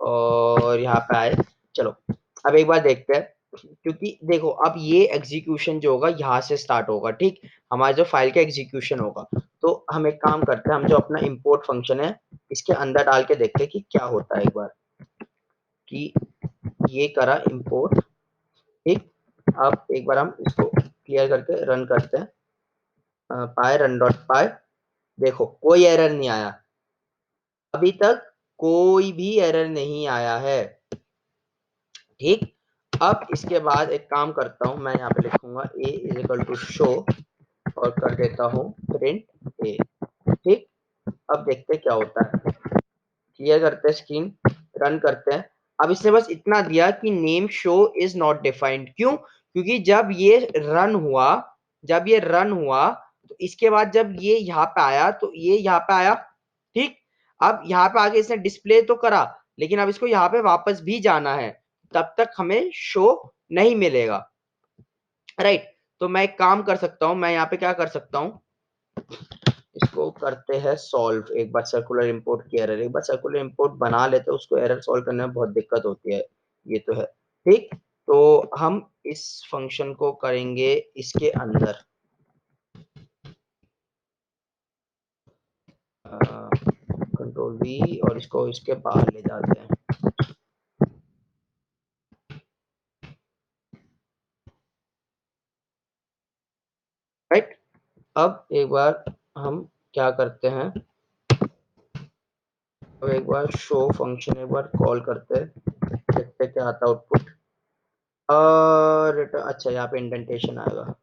और यहाँ पे आए। चलो अब एक बार देखते हैं, क्योंकि देखो अब ये एग्जीक्यूशन जो होगा यहाँ से स्टार्ट होगा, ठीक, हमारा जो फाइल का एग्जीक्यूशन होगा। तो हम एक काम करते हैं, हम जो अपना इंपोर्ट फंक्शन है इसके अंदर डाल के देखते हैं कि क्या होता है एक बार, कि ये करा इंपोर्ट, ठीक। अब एक बार हम इसको क्लियर करके रन करते हैं, पाई रन डॉट पाई, देखो कोई एरर नहीं आया, अभी तक कोई भी एरर नहीं आया है, ठीक। अब इसके बाद एक काम करता हूं, मैं यहाँ पे लिखूंगा a is equal to show, और कर देता हूँ प्रिंट a, ठीक। अब देखते हैं क्या होता है, क्लियर करते हैं स्क्रीन, रन करते हैं। अब इसने बस इतना दिया कि name show is not defined, क्यों, क्योंकि जब ये रन हुआ, जब ये रन हुआ तो इसके बाद जब ये यहाँ पे आया तो ये यहाँ पे आया, ठीक। अब यहाँ पे आके इसने डिस्प्ले तो करा, लेकिन अब इसको यहाँ पे वापस भी जाना है, तब तक हमें शो नहीं मिलेगा, राइट। तो मैं एक काम कर सकता हूँ, मैं यहाँ पे क्या कर सकता हूँ, इसको करते हैं सॉल्व, एक बार सर्कुलर इंपोर्ट की एरर, एक बार सर्कुलर इंपोर्ट बना लेते हैं, उसको एरर सॉल्व करने में बहुत दिक्कत होती है, ये तो है, ठीक। तो हम इस फंक्शन को करेंगे इसके अंदर, कंट्रोल वी, और इसको इसके बाहर ले जाते हैं, राइट। अब एक बार हम क्या करते हैं, अब एक बार शो फंक्शन एक बार कॉल करते हैं, देखते हैं क्या आता है आउटपुट, और अच्छा यहाँ पे इंडेंटेशन आएगा,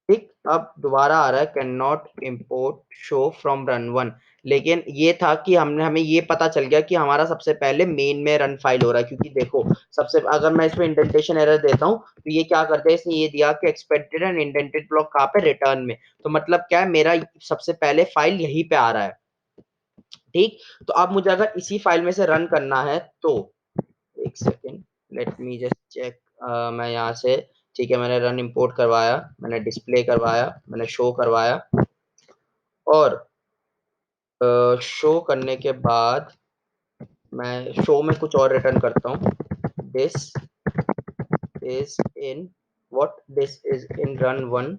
ठीक। अब दोबारा आ रहा है can not import show from run one, लेकिन ये था कि हमें ये पता चल गया कि हमारा सबसे पहले मेन में रन फाइल हो रहा है, क्योंकि देखो सबसे, अगर मैं इसमें इंडेंटेशन एरर देता हूँ तो ये क्या करते हैं, इसने ये दिया कि एक्सपेक्टेड एंड इंडेंटेड ब्लॉक कहाँ पे, रिटर्न में, तो मतलब क्या है, मेरा सबसे पहले फाइल यहीं पे आ रहा है, ठीक। तो अब मुझे अगर इसी फाइल में से रन करना है तो एक second, let me just check, मैं यहाँ से, ठीक है, मैंने रन इंपोर्ट करवाया, मैंने डिस्प्ले करवाया, मैंने शो करवाया, और शो करने के बाद मैं शो में कुछ और रिटर्न करता हूँ, this is in run one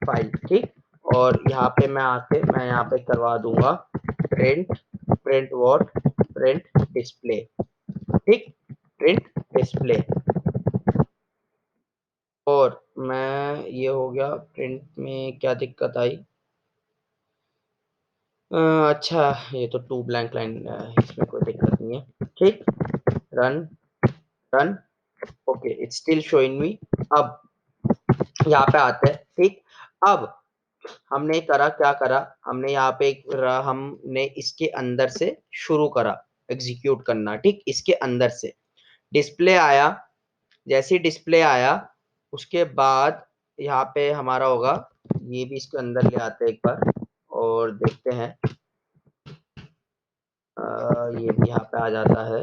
file, ठीक। और यहाँ पे मैं यहाँ पे करवा दूंगा प्रिंट व्हाट, प्रिंट डिस्प्ले, ठीक, प्रिंट डिस्प्ले। और मैं ये हो गया, प्रिंट में क्या दिक्कत आई? अच्छा, ये तो टू ब्लैंक लाइन है, इसमें कोई दिक्कत नहीं है, ठीक। Run run, okay, it's still showing me. अब यहाँ पे आते हैं, ठीक। अब हमने क्या करा, हमने यहाँ पे हमने इसके अंदर से शुरू करा एग्जीक्यूट करना, ठीक। इसके अंदर से डिस्प्ले आया, जैसे डिस्प्ले आया उसके बाद यहाँ पे हमारा होगा, ये भी इसके अंदर ले आते हैं एक बार और देखते हैं। ये भी यहाँ पे आ जाता है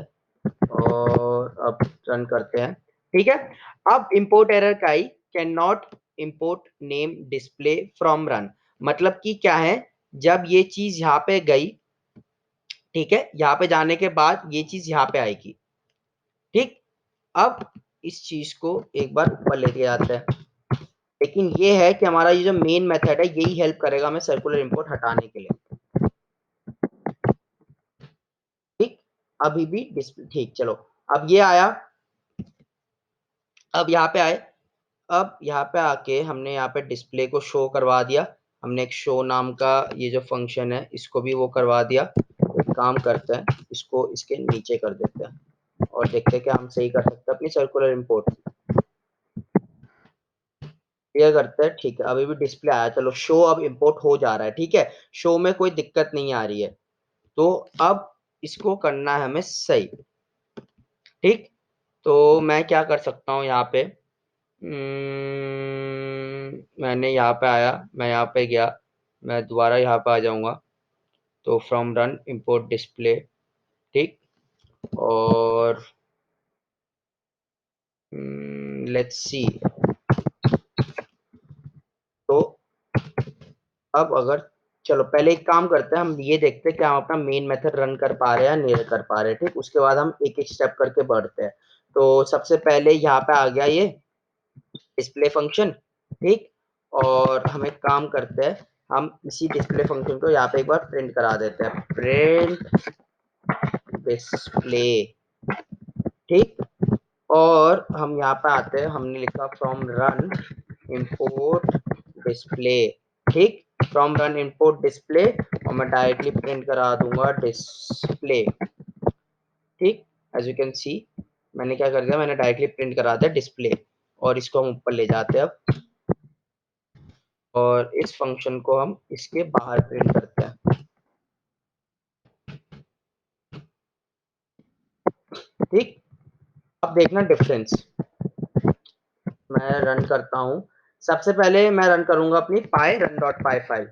और अब रन करते हैं, ठीक है। अब इंपोर्ट एरर का I, can not import name display from run. मतलब कि क्या है, जब ये चीज यहाँ पे गई, ठीक है, यहाँ पे जाने के बाद ये चीज यहाँ पे आएगी, ठीक। अब इस चीज को एक बार ऊपर लेके जाते हैं, लेकिन ये है कि हमारा ये जो मेन मेथड है यही हेल्प करेगा हमें सर्कुलर इंपोर्ट हटाने के लिए, ठीक। अभी भी डिस्प्ले, ठीक, चलो। अब ये आया, अब यहाँ पे आए, अब यहाँ पे आके हमने यहाँ पे डिस्प्ले को शो करवा दिया, हमने एक शो नाम का ये जो फंक्शन है इसको भी वो करवा दिया। एक काम करते हैं, इसको इसके नीचे कर देते हैं और देखते हैं कि हम सही कर सकते हैं अपनी सर्कुलर इंपोर्ट। क्लियर करते हैं, ठीक है। अभी भी डिस्प्ले आया, चलो शो अब इंपोर्ट हो जा रहा है, ठीक है, शो में कोई दिक्कत नहीं आ रही है। तो अब इसको करना है हमें सही, ठीक। तो मैं क्या कर सकता हूँ यहाँ पे, मैंने यहाँ पे आया, मैं यहाँ पे गया, मैं दोबारा यहाँ पे आ जाऊंगा, तो फ्रॉम रन इंपोर्ट डिस्प्ले, ठीक। और लेट्स सी, तो अब अगर, चलो पहले एक काम करते हैं, हम ये देखते हैं कि हम अपना मेन मेथड रन कर पा रहे हैं या नहीं कर पा रहे हैं, ठीक। उसके बाद हम एक एक स्टेप करके बढ़ते हैं। तो सबसे पहले यहाँ पे आ गया ये डिस्प्ले फंक्शन, ठीक। और हम एक काम करते हैं, हम इसी डिस्प्ले फंक्शन को यहाँ पे एक बार प्रिंट करा देते हैं, प्रिंट डिस्प्ले, ठीक। और हम यहाँ पे आते हैं, हमने लिखा फ्रॉम रन इंपोर्ट डिस्प्ले, ठीक। फ्रॉम रन इंपोर्ट डिस्प्ले, और मैं डायरेक्टली प्रिंट करा दूंगा डिस्प्ले, ठीक। एज यू कैन सी, मैंने क्या कर दिया, मैंने डायरेक्टली प्रिंट करा दिया डिस्प्ले। और इसको हम ऊपर ले जाते हैं अब, और इस फंक्शन को हम इसके बाहर प्रिंट करते हैं, ठीक। अब देखना डिफरेंस, मैं रन करता हूँ, सबसे पहले मैं रन करूंगा अपनी पाई रन डॉट पाई फाइल,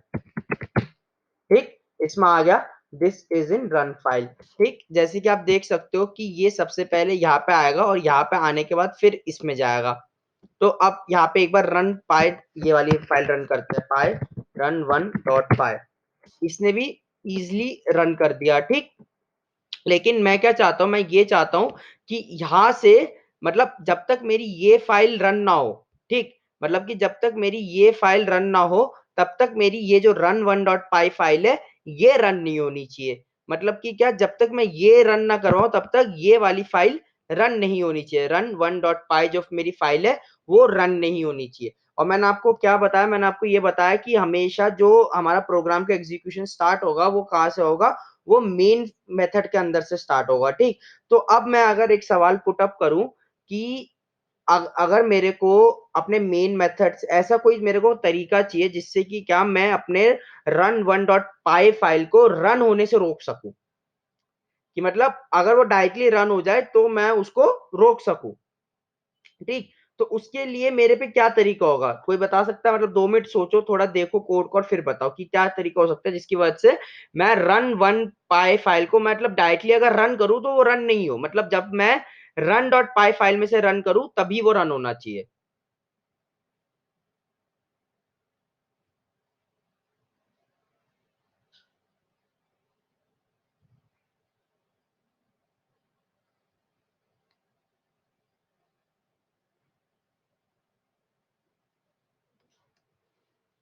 ठीक। इसमें आ गया this is in run file, ठीक। जैसे कि आप देख सकते हो कि ये सबसे पहले यहाँ पे आएगा और यहाँ पे आने के बाद फिर इसमें जाएगा। तो अब यहाँ पे एक बार रन पाई, ये वाली फाइल रन करते हैं, पाई रन वन डॉट पाई, इसने भी इजिली रन कर दिया, ठीक। लेकिन मैं क्या चाहता हूं, मैं ये चाहता हूं कि यहां से, मतलब जब तक मेरी ये फाइल रन ना हो, ठीक, मतलब कि जब तक मेरी ये फाइल रन ना हो तब तक मेरी ये जो run one dot py file है ये रन नहीं होनी चाहिए। मतलब कि क्या, जब तक मैं ये रन ना करवाऊं तब तक ये वाली फाइल रन नहीं होनी चाहिए, रन वन डॉट पाई जो मेरी फाइल है वो रन नहीं होनी चाहिए। और मैंने आपको क्या बताया, मैंने आपको ये बताया कि हमेशा जो हमारा प्रोग्राम का एग्जीक्यूशन स्टार्ट होगा वो कहाँ से होगा, वो मेन मेथड के अंदर से स्टार्ट होगा, ठीक। तो अब मैं अगर एक सवाल पुट अप करूं कि अगर मेरे को अपने मेन मेथड से ऐसा कोई मेरे को तरीका चाहिए जिससे कि क्या मैं अपने run one dot py file को रन होने से रोक सकूं, कि मतलब अगर वो डायरेक्टली रन हो जाए तो मैं उसको रोक सकूं, ठीक। तो उसके लिए मेरे पे क्या तरीका होगा, कोई बता सकता है? मतलब 2 मिनट सोचो, थोड़ा देखो कोड को और फिर बताओ कि क्या तरीका हो सकता है जिसकी वजह से मैं रन वन पाई फाइल को, मतलब डायरेक्टली अगर रन करूं तो वो रन नहीं हो, मतलब जब मैं रन डॉट पाई फाइल में से रन करूं तभी वो रन होना चाहिए।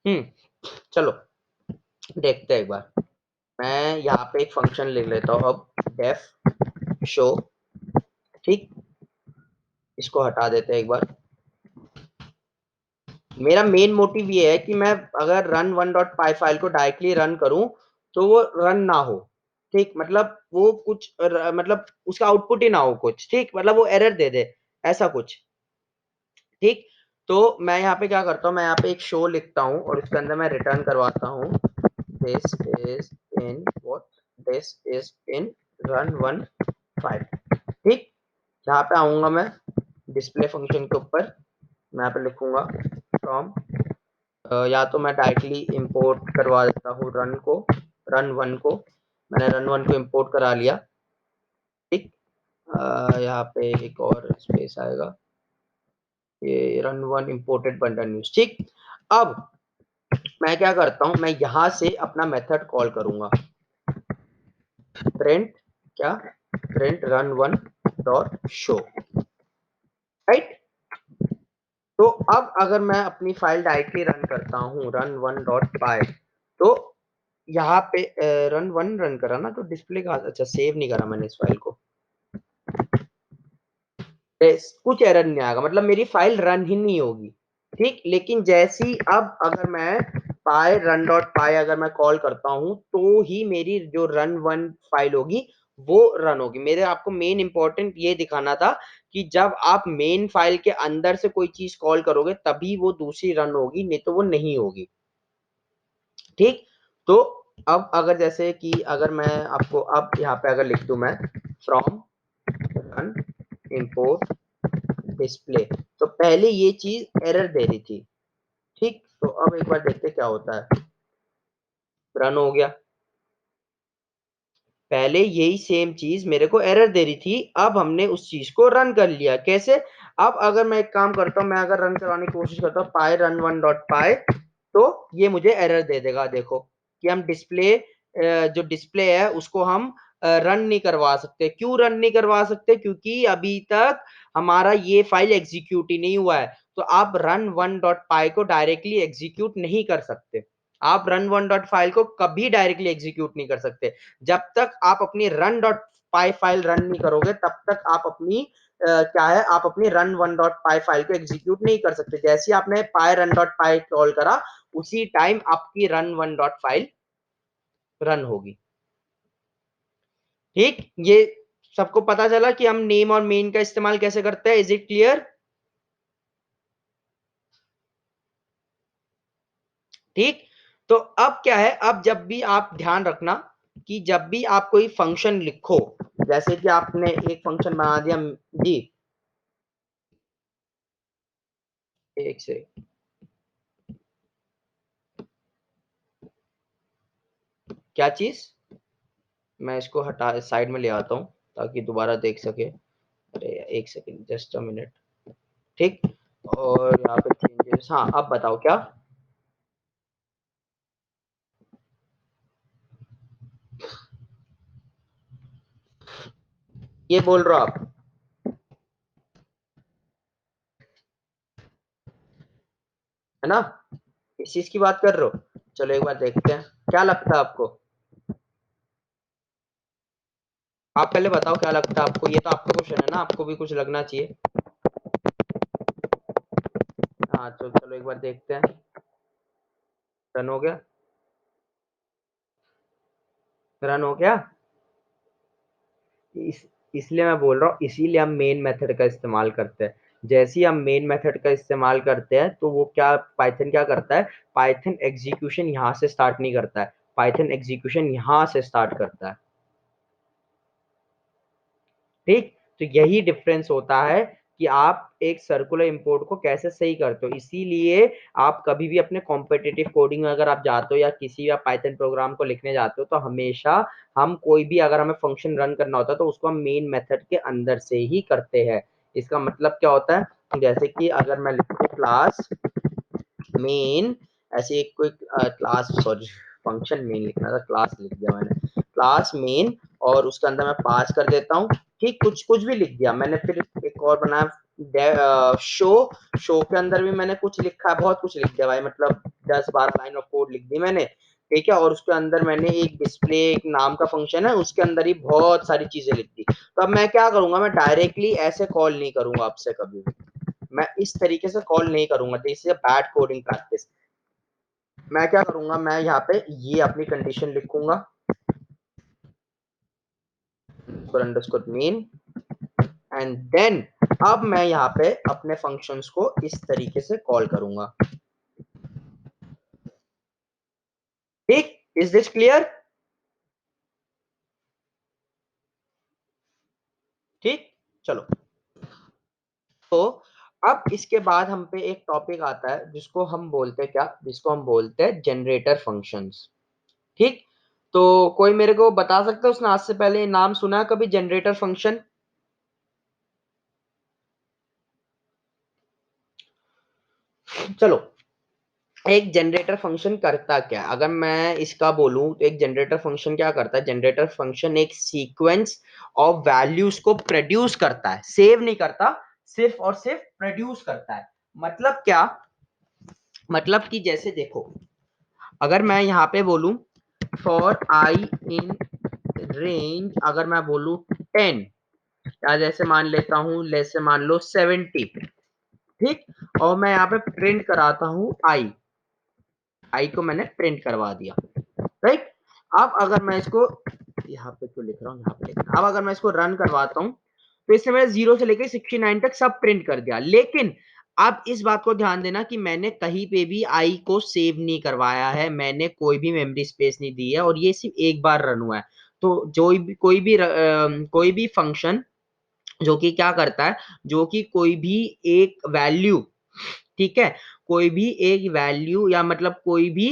चलो देखते हैं एक बार। मैं यहाँ पे एक फंक्शन लिख लेता हूँ अब, डेफ शो। ठीक, इसको हटा देते हैं एक बार। मेरा मेन मोटिव ये है कि मैं अगर run one dot py file को डायरेक्टली रन करूं तो वो रन ना हो। ठीक, मतलब वो कुछ मतलब उसका आउटपुट ही ना हो कुछ। ठीक, मतलब वो एरर दे दे, ऐसा कुछ। ठीक, तो मैं यहाँ पे क्या करता हूँ, मैं यहाँ पे एक शो लिखता हूँ और उसके अंदर मैं रिटर्न करवाता हूँ this is in what, this is in run one file. ठीक, यहाँ पे आऊंगा मैं डिस्प्ले फंक्शन के ऊपर, मैं यहाँ पे लिखूंगा फ्रॉम, या तो मैं डायरेक्टली इंपोर्ट करवा देता हूँ रन वन को। मैंने रन वन को इंपोर्ट करा लिया। ठीक, यहाँ पे एक और स्पेस आएगा, ये run one imported bundle news. ठीक, अब मैं क्या करता हूँ, मैं यहाँ से अपना मेथड कॉल करूंगा, प्रिंट क्या, print run one dot show. Right, तो अब अगर मैं अपनी फाइल डायरेक्टली रन करता हूँ रन वन डॉट पाई, तो यहाँ पे रन वन रन करा ना, तो डिस्प्ले का, अच्छा सेव नहीं करा मैंने इस फाइल को, कुछ एरर नहीं आएगा, मतलब मेरी फाइल रन ही नहीं होगी। ठीक, लेकिन जैसी अब अगर मैं पाई रन डॉट पाई अगर मैं कॉल करता हूं तो ही मेरी जो रन वन फाइल होगी वो रन होगी। मेरे आपको मेन इंपॉर्टेंट ये दिखाना था कि जब आप मेन फाइल के अंदर से कोई चीज कॉल करोगे तभी वो दूसरी रन होगी, नहीं तो वो नहीं होगी। ठीक, तो अब अगर जैसे कि अगर मैं आपको अब यहाँ पे अगर लिख दूं मैं फ्रॉम रन इंपोर्ट डिस्प्ले, तो पहले ये चीज एरर दे रही थी। ठीक, तो अब एक बार देखते क्या होता है, रन हो गया। पहले यही सेम चीज मेरे को एरर दे रही थी, अब हमने उस चीज को रन कर लिया। कैसे, अब अगर मैं एक काम करता हूँ, मैं अगर रन करवाने की कोशिश करता हूँ पाई रन वन डॉट पाई, तो ये मुझे एरर दे देगा। देखो कि हम डिस्प्ले, जो डिस्प्ले है उसको हम रन नहीं करवा सकते। क्यों रन नहीं करवा सकते, क्योंकि अभी तक हमारा ये फाइल एग्जीक्यूट ही नहीं हुआ है। तो आप रन वन डॉट पाई को डायरेक्टली एग्जीक्यूट नहीं कर सकते। आप रन वन डॉट फाइल को कभी डायरेक्टली एग्जीक्यूट नहीं कर सकते। जब तक आप अपनी run dot py file run नहीं करोगे तब तक आप अपनी क्या है, आप अपनी run one dot py file को एग्जीक्यूट नहीं कर सकते। जैसे ही आपने पाई रन डॉट पाई कॉल करा उसी टाइम आपकी run one dot file run होगी। ठीक, ये सबको पता चला कि हम नेम और मेन का इस्तेमाल कैसे करते हैं। Is it clear? ठीक, तो अब क्या है, अब जब भी आप ध्यान रखना कि जब भी आप कोई फंक्शन लिखो, जैसे कि आपने एक फंक्शन बना दिया जी, एक से क्या चीज, मैं इसको हटा साइड में ले आता हूँ ताकि दोबारा देख सके। अरे एक सेकंड, जस्ट अ मिनट। ठीक, और यहाँ पे चेंजेस, हाँ अब बताओ क्या। ये बोल रहे हो आप, है ना, इस चीज की बात कर रहे हो। चलो एक बार देखते हैं क्या लगता है आपको। आप पहले बताओ क्या लगता है आपको, ये तो आपका क्वेश्चन है ना, आपको भी कुछ लगना चाहिए। हाँ तो चलो एक बार देखते हैं। रन हो गया, रन हो गया। इस इसलिए मैं बोल रहा हूँ, इसीलिए हम मेन मेथड का इस्तेमाल करते हैं। जैसे ही हम मेन मेथड का इस्तेमाल करते हैं तो वो क्या, पाइथन क्या करता है, पाइथन एग्जीक्यूशन यहाँ से स्टार्ट नहीं करता है, पाइथन एग्जीक्यूशन यहाँ से स्टार्ट करता है। ठीक, तो यही डिफरेंस होता है कि आप एक सर्कुलर इंपोर्ट को कैसे सही करते हो। इसीलिए आप कभी भी अपने कॉम्पिटिटिव कोडिंग में अगर आप जाते हो या किसी या पाइथन प्रोग्राम को लिखने जाते हो तो हमेशा हम कोई भी अगर हमें फंक्शन रन करना होता है तो उसको हम मेन मेथड के अंदर से ही करते हैं। इसका मतलब क्या होता है, जैसे कि अगर मैं लिखूं क्लास मेन, ऐसे एक कोई क्लास, सॉरी फंक्शन मेन लिखना था, क्लास लिख दिया मैंने, क्लास मेन, और उसके अंदर मैं पास कर देता हूँ। ठीक, कुछ कुछ भी लिख दिया मैंने, फिर एक और बनाया शो के अंदर भी मैंने कुछ लिखा है, बहुत कुछ लिख दिया भाई, मतलब 10-12 लाइन ऑफ कोड लिख दी मैंने, ठीक है। और उसके अंदर मैंने एक डिस्प्ले एक नाम का फंक्शन है, उसके अंदर ही बहुत सारी चीजें लिख दी। तो अब मैं क्या करूंगा, मैं डायरेक्टली ऐसे कॉल नहीं करूंगा आपसे कभी भी, मैं इस तरीके से कॉल नहीं करूंगा, this is a bad coding practice. मैं क्या करूंगा, मैं यहाँ पे ये अपनी कंडीशन लिखूंगा for underscore main, and then अब मैं यहाँ पे अपने फंक्शंस को इस तरीके से कॉल करूंगा, ठीक। Is this clear? ठीक, चलो। तो अब इसके बाद हम पे एक टॉपिक आता है जिसको हम बोलते हैं क्या, जिसको हम बोलते हैं जनरेटर फंक्शंस, ठीक। तो कोई मेरे को बता सकता है उसने आज से पहले नाम सुना है कभी जनरेटर फंक्शन? चलो, एक जनरेटर फंक्शन करता क्या है? अगर मैं इसका बोलूं तो एक जनरेटर फंक्शन क्या करता है, जनरेटर फंक्शन एक सीक्वेंस ऑफ वैल्यूज को प्रोड्यूस करता है, सेव नहीं करता, सिर्फ और सिर्फ प्रोड्यूस करता है। मतलब क्या, मतलब कि जैसे देखो, अगर मैं यहाँ पे बोलूं फॉर आई इन रेंज, अगर मैं बोलूं 10, या जैसे मान लेता हूं, जैसे मान लो 70, ठीक। और मैं यहाँ पे प्रिंट कराता हूं आई, आई को मैंने प्रिंट करवा दिया, राइट। अब अगर मैं इसको यहाँ पे क्यों लिख रहा हूँ, यहाँ पे लिख रहा हूँ। अब अगर मैं इसको रन करवाता हूँ तो इससे मैंने 0 से लेकर 69 तक सब प्रिंट कर दिया, लेकिन अब इस बात को ध्यान देना कि मैंने कहीं पे भी आई को सेव नहीं करवाया है, मैंने कोई भी मेमोरी स्पेस नहीं दी है, और ये सिर्फ एक बार रन हुआ है। तो जो भी कोई भी फंक्शन जो कि क्या करता है, जो कि कोई भी एक वैल्यू, ठीक है, कोई भी एक वैल्यू या मतलब कोई भी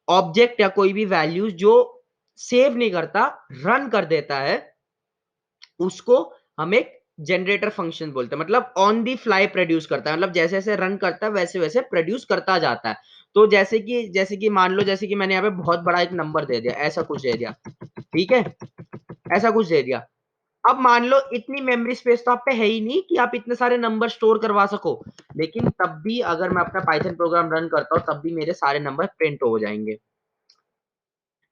ऑब्जेक्ट या कोई भी वैल्यूज जो सेव नहीं करता, रन कर देता है, उसको हम एक जनरेटर फंक्शन बोलते हैं। मतलब ऑन दी फ्लाई प्रोड्यूस करता है, मतलब जैसे जैसे रन करता है वैसे वैसे प्रोड्यूस करता जाता है। तो जैसे कि मान लो, जैसे कि मैंने यहाँ पे बहुत बड़ा एक नंबर दे दिया, ऐसा कुछ दे दिया, ठीक है, ऐसा कुछ दे दिया। अब मान लो इतनी मेमोरी स्पेस तो आप पे है ही नहीं कि आप इतने सारे नंबर स्टोर करवा सको, लेकिन तब भी अगर मैं अपना पाइथन प्रोग्राम रन करता हूँ तब भी मेरे सारे नंबर प्रिंट हो जाएंगे।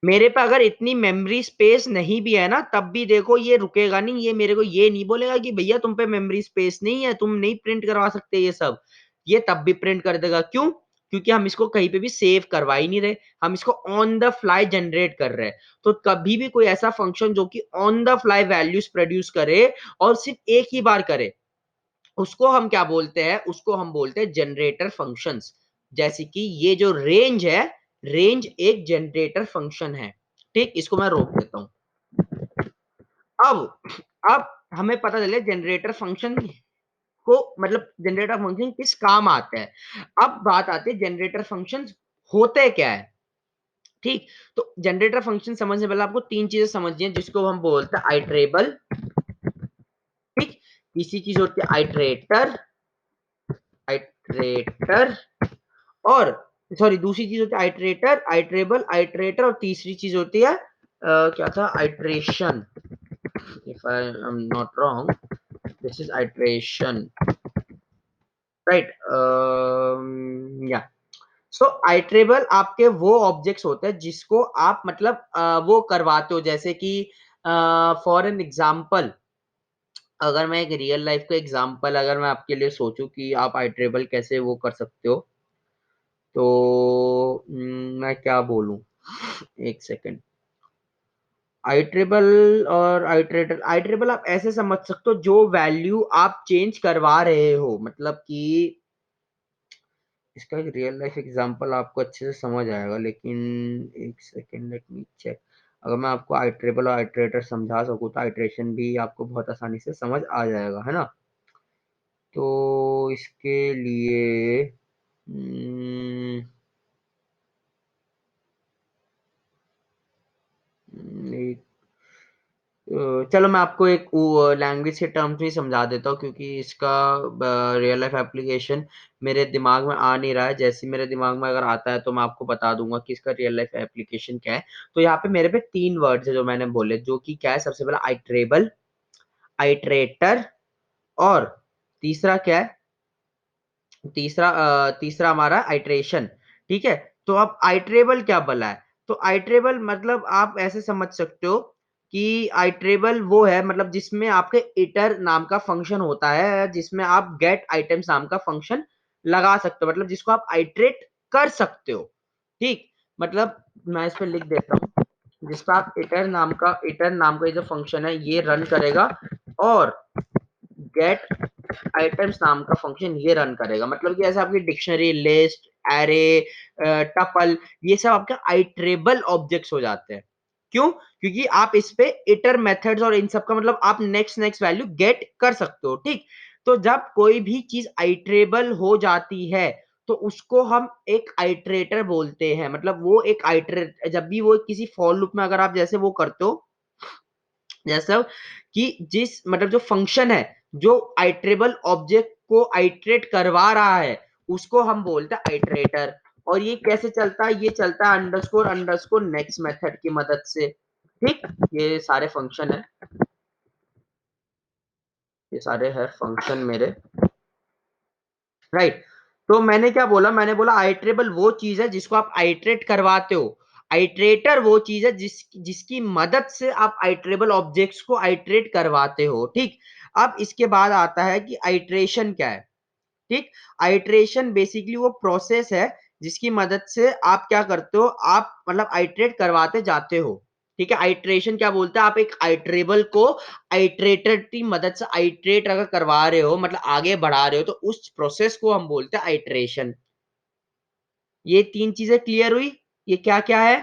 मेरे पे अगर इतनी मेमोरी स्पेस नहीं भी है ना, तब भी देखो ये रुकेगा नहीं, ये मेरे को ये नहीं बोलेगा कि भैया तुम पे मेमोरी स्पेस नहीं है, तुम नहीं प्रिंट करवा सकते ये सब। ये तब भी प्रिंट कर देगा, क्यों? क्योंकि हम इसको कहीं पे भी सेव करवा ही नहीं रहे, हम इसको ऑन द फ्लाई जनरेट कर रहे हैं। तो कभी भी कोई ऐसा फंक्शन जो कि on the fly values produce करे और सिर्फ एक ही बार करे, उसको हम क्या बोलते हैं, उसको हम बोलते हैं जनरेटर फंक्शंस। जैसे कि ये जो रेंज है, रेंज एक जनरेटर फंक्शन है, ठीक। इसको मैं रोक देता हूं। अब अब हमें पता चले जनरेटर फंक्शन को, मतलब जनरेटर फंक्शन किस काम आता है। अब बात आती है जनरेटर फंक्शन होते क्या है, ठीक। तो जनरेटर फंक्शन समझने से पहले आपको तीन चीजें समझनी है, जिसको हम बोलते हैं आइट्रेबल, ठीक। तीसरी चीज होती है आइट्रेटर, आइट्रेटर, और सॉरी दूसरी चीज होती है आइट्रेटर, आइट्रेबल, आइट्रेटर, और तीसरी चीज होती है क्या था, iteration, if I am not wrong, this is iteration, right. या सो आइट्रेबल आपके वो ऑब्जेक्ट्स होते हैं जिसको आप मतलब वो करवाते हो, जैसे कि फॉर एन एग्जांपल, अगर मैं एक रियल लाइफ का एग्जांपल अगर मैं आपके लिए सोचूं कि आप आइट्रेबल कैसे वो कर सकते हो, तो मैं क्या बोलूं, एक सेकेंड। आइट्रेबल और आइट्रेटर, आइट्रेबल आप ऐसे समझ सकते हो जो वैल्यू आप चेंज करवा रहे हो, मतलब कि इसका एक रियल लाइफ एग्जांपल आपको अच्छे से समझ आएगा, लेकिन एक सेकेंड लेट मी चेक। अगर मैं आपको आइट्रेबल और आइट्रेटर समझा सकूँ तो आइट्रेशन भी आपको बहुत आसानी से समझ आ जाएगा, है ना। तो इसके लिए एक चलो मैं आपको एक लैंग्वेज के टर्म्स में समझा देता हूँ, क्योंकि इसका रियल लाइफ एप्लीकेशन मेरे दिमाग में आ नहीं रहा है। जैसे मेरे दिमाग में अगर आता है तो मैं आपको बता दूंगा कि इसका रियल लाइफ एप्लीकेशन क्या है। तो यहाँ पे मेरे पे तीन वर्ड्स है जो मैंने बोले, जो कि क्या है, सबसे पहला आइट्रेबल, आइट्रेटर, और तीसरा क्या है, तीसरा हमारा आइट्रेशन। ठीक है, तो अब आइट्रेबल क्या भला है? तो आइट्रेबल मतलब आप ऐसे समझ सकते हो कि आइट्रेबल वो है मतलब जिसमें आपके इटर नाम का फंक्शन होता है, जिसमें आप गेट आइटम्स नाम का फंक्शन लगा सकते हो, मतलब जिसको आप आइट्रेट कर सकते हो। ठीक, मतलब मैं इस पे लिख देता हूँ, जिसका आप इटर नाम का ये जो फंक्शन है ये रन करेगा, और गेट आइटम्स नाम का फंक्शन ये रन करेगा। मतलब कि ऐसे आपकी डिक्शनरी, लिस्ट, एरे, टपल, ये सब आपके आइट्रेबल ऑब्जेक्ट्स हो जाते हैं। क्यों? क्योंकि आप इस पे इटर मेथड्स और इन सब का मतलब आप नेक्स्ट नेक्स्ट वैल्यू गेट कर सकते हो। ठीक, तो जब कोई भी चीज आइट्रेबल हो जाती है तो उसको हम एक आइट्रेटर बोलते हैं। मतलब वो एक आइट्रेट, जब भी वो किसी फॉर लूप में अगर आप जैसे वो करते हो, जैसा कि जिस मतलब जो फंक्शन है जो आइट्रेबल ऑब्जेक्ट को आइट्रेट करवा रहा है उसको हम बोलते हैं आइट्रेटर। और ये कैसे चलता है? ये चलता है अंडरस्कोर अंडरस्कोर नेक्स्ट मेथड की मदद से। ठीक, ये सारे फंक्शन है, ये सारे है फंक्शन मेरे, राइट। तो मैंने क्या बोला? मैंने बोला आइट्रेबल वो चीज है जिसको आप आइट्रेट करवाते हो, आइट्रेटर वो चीज है जिसकी मदद से आप आइट्रेबल ऑब्जेक्ट्स को आइट्रेट करवाते हो। ठीक, अब इसके बाद आता है कि आइट्रेशन क्या है। ठीक, आइट्रेशन बेसिकली वो प्रोसेस है जिसकी मदद से आप क्या करते हो, आप मतलब आइट्रेट करवाते जाते हो। ठीक है, आइट्रेशन क्या बोलते हैं? आप एक आइट्रेबल को आइट्रेटर की मदद से आइट्रेट अगर करवा रहे हो, मतलब आगे बढ़ा रहे हो, तो उस प्रोसेस को हम बोलते हैं आइट्रेशन। ये तीन चीजें क्लियर हुई? ये क्या क्या है?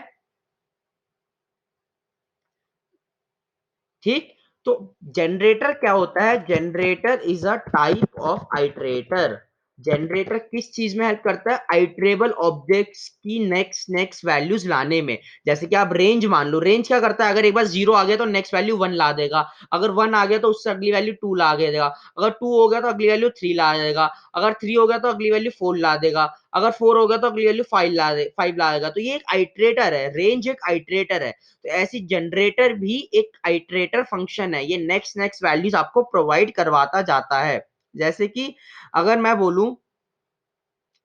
ठीक, तो जनरेटर क्या होता है? Generator is a type of iterator. Generator किस चीज में हेल्प करता है? आइट्रेबल ऑब्जेक्ट्स की नेक्स्ट नेक्स्ट वैल्यूज लाने में। जैसे कि आप रेंज मान लो, रेंज क्या करता है? अगर एक बार जीरो आ गया तो नेक्स्ट वैल्यू वन ला देगा, अगर वन आ गया तो उससे अगली वैल्यू टू ला देगा, अगर टू हो गया तो अगली वैल्यू थ्री ला देगा, अगर थ्री हो गया तो अगली वैल्यू फोर ला देगा, अगर फोर हो गया तो अगली वैल्यू फाइव ला देगा। तो ये एक आइट्रेटर है, रेंज एक आइट्रेटर है। तो ऐसी जनरेटर भी एक आइट्रेटर फंक्शन है, ये नेक्स्ट नेक्स्ट वैल्यूज आपको प्रोवाइड करवाता जाता है। जैसे कि अगर मैं बोलूं,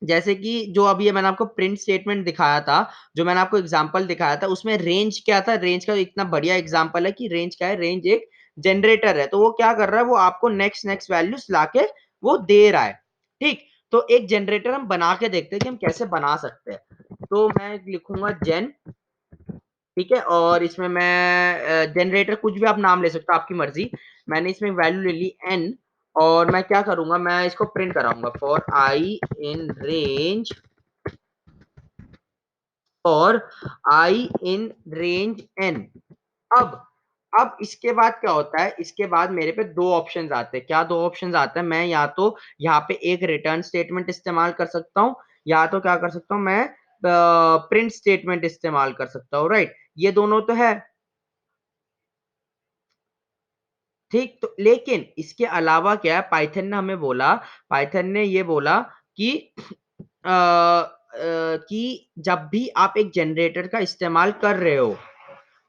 जैसे कि जो अभी ये मैंने आपको प्रिंट स्टेटमेंट दिखाया था, जो मैंने आपको एग्जांपल दिखाया था, उसमें रेंज क्या था? रेंज का इतना बढ़िया एग्जांपल है कि रेंज क्या है? रेंज एक जनरेटर है। तो वो क्या कर रहा है? वो आपको नेक्स्ट नेक्स्ट वैल्यूज लाके वो दे रहा है। ठीक, तो एक जनरेटर हम बना के देखते हैं कि हम कैसे बना सकते हैं। तो मैं लिखूंगा जेन, ठीक है, और इसमें मैं जनरेटर कुछ भी आप नाम ले सकते हो, आपकी मर्जी। मैंने इसमें वैल्यू ले ली n, और मैं क्या करूंगा? मैं इसको प्रिंट कराऊंगा फॉर आई इन रेंज, और आई इन रेंज n। अब अब इसके बाद क्या होता है? इसके बाद मेरे पे दो ऑप्शंस आते हैं। क्या दो ऑप्शंस आते हैं? मैं या तो यहाँ पे एक रिटर्न स्टेटमेंट इस्तेमाल कर सकता हूँ, या तो क्या कर सकता हूँ मैं, प्रिंट स्टेटमेंट इस्तेमाल कर सकता हूँ, राइट। ये दोनों तो है। ठीक, तो लेकिन इसके अलावा क्या है, पाइथन ने हमें बोला, पाइथन ने ये बोला कि कि जब भी आप एक जनरेटर का इस्तेमाल कर रहे हो,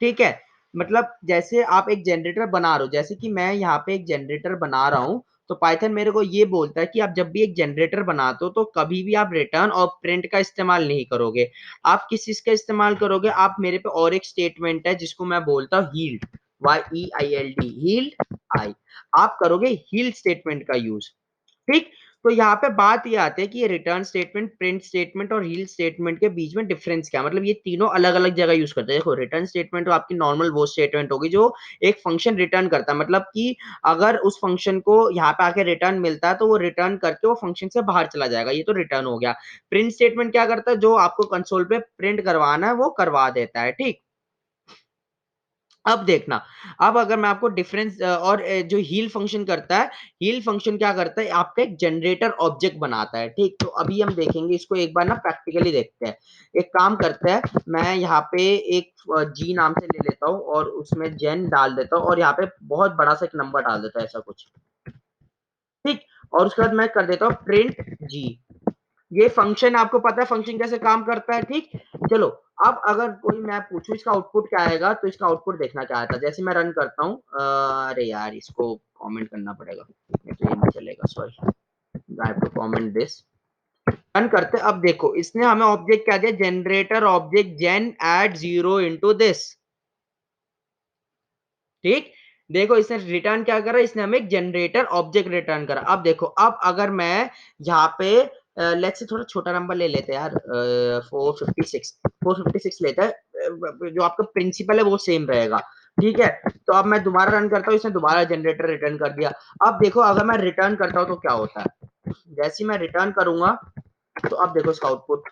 ठीक है, मतलब जैसे आप एक जनरेटर बना रहे हो, जैसे कि मैं यहाँ पे एक जनरेटर बना रहा हूँ, तो पाइथन मेरे को ये बोलता है कि आप जब भी एक जनरेटर बनाते हो तो कभी भी आप रिटर्न और प्रिंट का इस्तेमाल नहीं करोगे। आप किस चीज का इस्तेमाल करोगे? आप मेरे पे और एक स्टेटमेंट है जिसको मैं बोलता हूँ हील्ड, YEILD, हील्ड आई, आप करोगे हील्ड स्टेटमेंट का यूज। ठीक, तो यहाँ पे बात ये आती है कि ये रिटर्न स्टेटमेंट, प्रिंट स्टेटमेंट और हील स्टेटमेंट के बीच में डिफरेंस क्या है? मतलब ये तीनों अलग अलग जगह यूज करते हैं। देखो, रिटर्न स्टेटमेंट तो आपकी नॉर्मल वो स्टेटमेंट होगी जो एक फंक्शन रिटर्न करता है, मतलब कि अगर उस फंक्शन को यहाँ पे आके रिटर्न मिलता है तो वो रिटर्न करके वो फंक्शन से बाहर चला जाएगा, ये तो रिटर्न हो गया। प्रिंट स्टेटमेंट क्या करता है? जो आपको कंसोल पे प्रिंट करवाना है वो करवा देता है। ठीक, अब देखना, अब अगर मैं आपको डिफरेंस और जो हील फंक्शन करता है, हील फंक्शन क्या करता है? आपका एक जनरेटर ऑब्जेक्ट बनाता है। ठीक, तो अभी हम देखेंगे इसको एक बार ना प्रैक्टिकली देखते हैं। एक काम करते हैं, मैं यहाँ पे एक जी नाम से ले लेता हूँ और उसमें जेन डाल देता हूँ, और यहाँ पे बहुत बड़ा सा एक नंबर डाल देता हूँ, ऐसा कुछ। ठीक, और उसके बाद मैं कर देता हूँ प्रिंट जी। ये फंक्शन आपको पता है फंक्शन कैसे काम करता है। ठीक, चलो, अब अगर कोई मैं पूछूं इसका आउटपुट क्या आएगा, तो इसका आउटपुट देखना क्या आता है। जैसे मैं रन करता हूँ, अरे यार इसको कमेंट करना पड़ेगा, नहीं तो ये नहीं चलेगा, sorry, I have to comment this. Run करते, अब देखो इसने हमें ऑब्जेक्ट क्या दिया, generator object gen add 0 into this, ठीक। देखो इसने रिटर्न क्या करा, इसने हमें एक जनरेटर ऑब्जेक्ट रिटर्न करा। अब देखो, अब अगर मैं यहाँ पे लेट्स से थोड़ा छोटा नंबर ले लेते हैं यार, 456 लेते हैं, जो आपका प्रिंसिपल है वो सेम रहेगा, ठीक है। तो अब मैं दोबारा रन करता हूँ, इसने दोबारा जनरेटर रिटर्न कर दिया। अब देखो अगर मैं रिटर्न करता हूँ तो क्या होता है, जैसे मैं रिटर्न करूंगा तो अब देखो इसका आउटपुट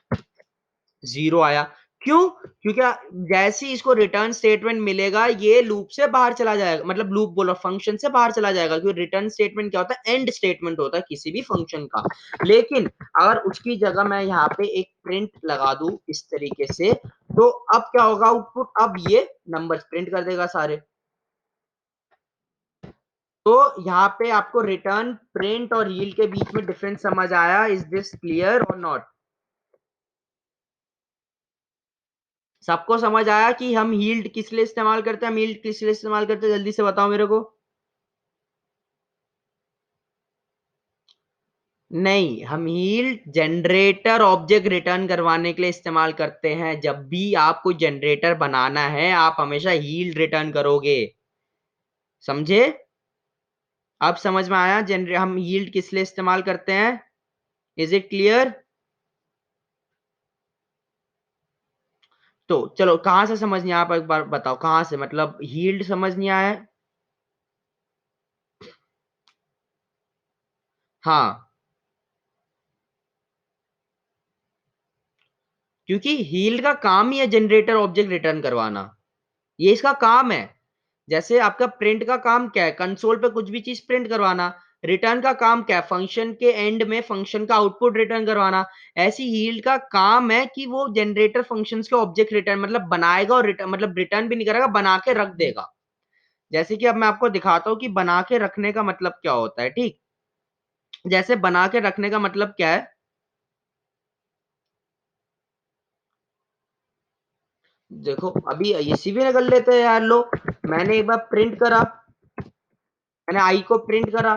0 आया। क्यों? क्योंकि जैसे ही इसको रिटर्न स्टेटमेंट मिलेगा ये लूप से बाहर चला जाएगा, मतलब लूप बोलो फंक्शन से बाहर चला जाएगा, क्योंकि रिटर्न स्टेटमेंट क्या होता है, एंड स्टेटमेंट होता है किसी भी फंक्शन का। लेकिन अगर उसकी जगह मैं यहाँ पे एक प्रिंट लगा दूं इस तरीके से, तो अब क्या होगा आउटपुट, अब ये नंबर प्रिंट कर देगा सारे। तो यहाँ पे आपको रिटर्न, प्रिंट और यील्ड के बीच में डिफरेंस समझ आया? इज दिस क्लियर और नॉट? सबको समझ आया कि हम यील्ड किस लिए इस्तेमाल करते हैं, हम यील्ड किस लिए इस्तेमाल करते हैं, जल्दी से बताओ मेरे को। नहीं, हम यील्ड जनरेटर ऑब्जेक्ट रिटर्न करवाने के लिए इस्तेमाल करते हैं। जब भी आपको जनरेटर बनाना है आप हमेशा यील्ड रिटर्न करोगे, समझे? अब समझ में आया हम यील्ड किस लिए इस्तेमाल करते हैं? Is it clear? तो चलो कहां से समझ नहीं आया, आप एक बार बताओ कहां से, मतलब यील्ड समझ नहीं आया? हाँ, क्योंकि हील्ड का काम ही है जनरेटर ऑब्जेक्ट रिटर्न करवाना, ये इसका काम है। जैसे आपका प्रिंट का काम क्या है, कंसोल पे कुछ भी चीज प्रिंट करवाना। रिटर्न का काम क्या है, फंक्शन के एंड में फंक्शन का आउटपुट रिटर्न करवाना। ऐसी यील्ड का काम है कि वो जनरेटर फंक्शंस के ऑब्जेक्ट रिटर्न मतलब बनाएगा, और रिटर्न मतलब रिटर्न भी नहीं करेगा, बना के रख देगा। जैसे कि अब मैं आपको दिखाता हूँ कि बना के रखने का मतलब क्या होता है, ठीक। जैसे बना के रखने का मतलब क्या है, देखो अभी इसी भी कर लेते हैं यार, लो मैंने एक बार प्रिंट करा, मैंने आई को प्रिंट करा।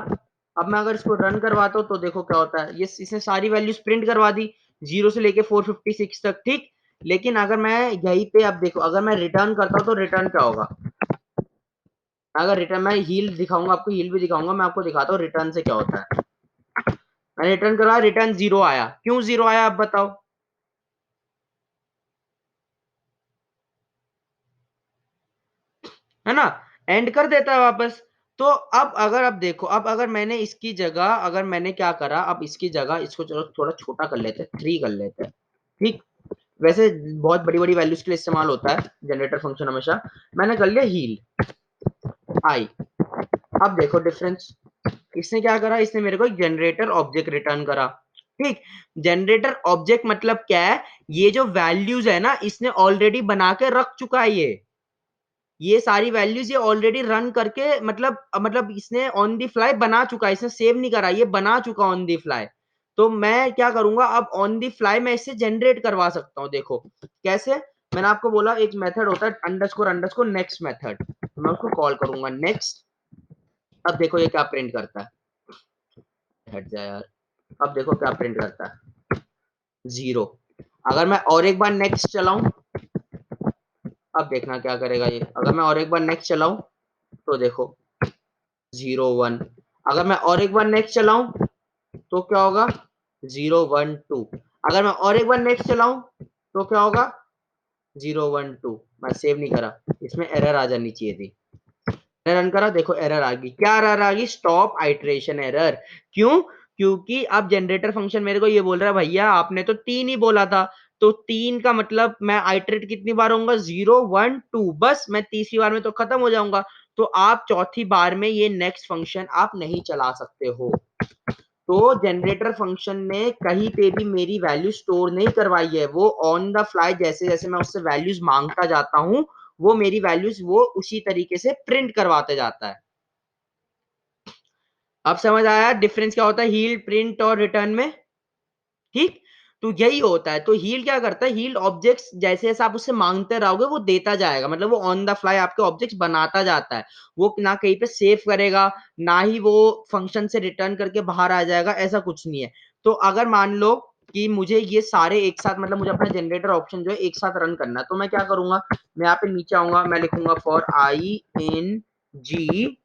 अब मैं अगर इसको रन करवाता हूँ तो देखो क्या होता है, ये इसने सारी वैल्यूज प्रिंट करवा दी 0 से लेके 456 तक, ठीक। लेकिन अगर मैं यहीं पे, अब देखो अगर मैं रिटर्न करता हूँ तो रिटर्न क्या होगा, अगर रिटर्न मैं हील दिखाऊंगा आपको, हील भी दिखाऊंगा, मैं आपको दिखाता हूँ रिटर्न से क्या होता है। मैंने रिटर्न करवाया, रिटर्न 0 आया। क्यों 0 आया अब बताओ? है ना, एंड कर देता है वापस। तो अब अगर, अब देखो, अब अगर मैंने इसकी जगह, अगर मैंने क्या करा, अब इसकी जगह इसको चलो थोड़ा छोटा कर लेते हैं, 3 कर लेते हैं, ठीक। वैसे बहुत बड़ी बड़ी वैल्यूज के लिए इस्तेमाल होता है जनरेटर फंक्शन हमेशा। मैंने कर लिया हील आई। अब देखो डिफरेंस, इसने क्या करा, इसने मेरे को एक जनरेटर ऑब्जेक्ट रिटर्न करा, ठीक। जनरेटर ऑब्जेक्ट मतलब क्या है, ये जो वैल्यूज है ना इसने ऑलरेडी बना के रख चुका है, ये सारी वैल्यूज ये ऑलरेडी रन करके, मतलब इसने ऑन दी फ्लाई बना चुका है, इसने सेव नहीं करा, ये बना चुका ऑन दी फ्लाई। तो मैं क्या करूंगा, अब ऑन दी फ्लाई मैं इससे जनरेट करवा सकता हूँ। देखो कैसे, मैंने आपको बोला एक मेथड होता है अंडरस्कोर अंडरस्कोर नेक्स्ट मेथड, तो मैं उसको कॉल करूंगा नेक्स्ट। अब देखो ये क्या प्रिंट करता है, हट जाए यार। अब देखो क्या प्रिंट करता है, 0। अगर मैं और एक बार नेक्स्ट चलाऊं, अब देखना क्या करेगा ये, अगर मैं और एक बार नेक्स्ट चलाऊं तो देखो 0 1। अगर मैं और एक बार नेक्स्ट चलाऊं तो क्या होगा, 0 1 2। अगर मैं और एक बार नेक्स्ट चलाऊं तो क्या होगा, 0 1 2। मैं सेव नहीं करा, इसमें एरर आ जानी चाहिए थी, रन करा, देखो एरर आ गई। क्या एरर आ गई, स्टॉप आइट्रेशन एरर। क्यों? क्योंकि अब जनरेटर फंक्शन मेरे को ये बोल रहा है, भैया आपने तो 3 ही बोला था, तो 3 का मतलब मैं आइट्रेट कितनी बार होऊंगा, 0 1 2, बस मैं तीसरी बार में तो खत्म हो जाऊंगा। तो आप चौथी बार में ये नेक्स्ट फंक्शन आप नहीं चला सकते हो। तो जनरेटर फंक्शन ने कहीं पे भी मेरी वैल्यू स्टोर नहीं करवाई है, वो ऑन द फ्लाई जैसे जैसे मैं उससे वैल्यूज मांगता जाता हूं, वो मेरी वैल्यूज वो उसी तरीके से प्रिंट करवाते जाता है। अब समझ आया डिफरेंस क्या होता है हील्ड, प्रिंट और रिटर्न में, ठीक। तो यही होता है। तो हील क्या करता है, हील ऑब्जेक्ट्स जैसे जैसे आप उससे मांगते रहोगे वो देता जाएगा, मतलब वो ऑन द फ्लाई आपके ऑब्जेक्ट्स बनाता जाता है। वो ना कहीं पे सेव करेगा, ना ही वो फंक्शन से रिटर्न करके बाहर आ जाएगा, ऐसा कुछ नहीं है। तो अगर मान लो कि मुझे ये सारे एक साथ, मतलब मुझे अपना जनरेटर ऑप्शन जो है एक साथ रन करना है, तो मैं क्या करूंगा, मैं यहाँ पे नीचे आऊंगा, मैं लिखूंगा फॉर आई इन जी,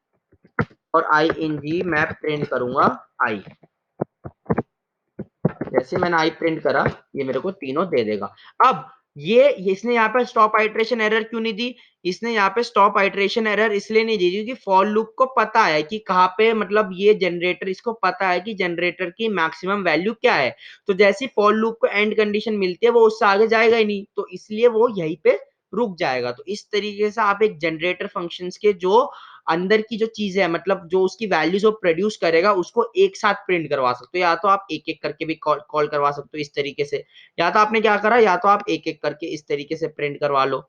और आई इन जी मैं प्रिंट करूंगा आई। जैसे मैंने आई प्रिंट करा, ये मेरे को तीनों दे देगा। अब ये इसने यहाँ पे स्टॉप आइट्रेशन एरर क्यों नहीं दी, इसने यहाँ पे स्टॉप आइट्रेशन एरर इसलिए नहीं दी क्योंकि फॉर लूप को पता है कि कहाँ पे, मतलब ये जनरेटर, इसको पता है कि जनरेटर की मैक्सिमम वैल्यू क्या है। तो जैसी फॉर लूप को एंड कंडीशन मिलती है वो उससे आगे जाएगा ही नहीं, तो इसलिए वो यहीं पे रुक जाएगा। तो इस तरीके से आप एक जनरेटर फंक्शंस के जो अंदर की जो चीज है, मतलब जो उसकी वैल्यूज वो प्रोड्यूस करेगा, उसको एक साथ प्रिंट करवा सकते हो, या तो आप एक एक करके भी कॉल करवा सकते हो इस तरीके से, या तो आपने क्या करा, या तो आप एक एक करके इस तरीके से प्रिंट करवा लो।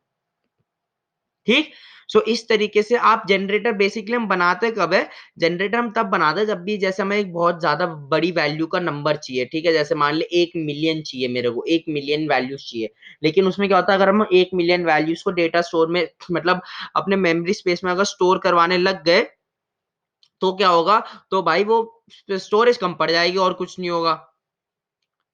ठीक। सो इस तरीके से आप जनरेटर बेसिकली हम बनाते कब है, जनरेटर हम तब बनाते हैं जब भी जैसे हमें एक बहुत ज्यादा बड़ी वैल्यू का नंबर चाहिए, ठीक है, जैसे मान ले 1 मिलियन चाहिए मेरे को, 1 मिलियन वैल्यूज चाहिए। लेकिन उसमें क्या होता है, अगर हम 1 मिलियन वैल्यूज को डेटा स्टोर में, मतलब अपने मेमोरी स्पेस में अगर स्टोर करवाने लग गए, तो क्या होगा, तो भाई वो स्टोरेज कम पड़ जाएगी और कुछ नहीं होगा।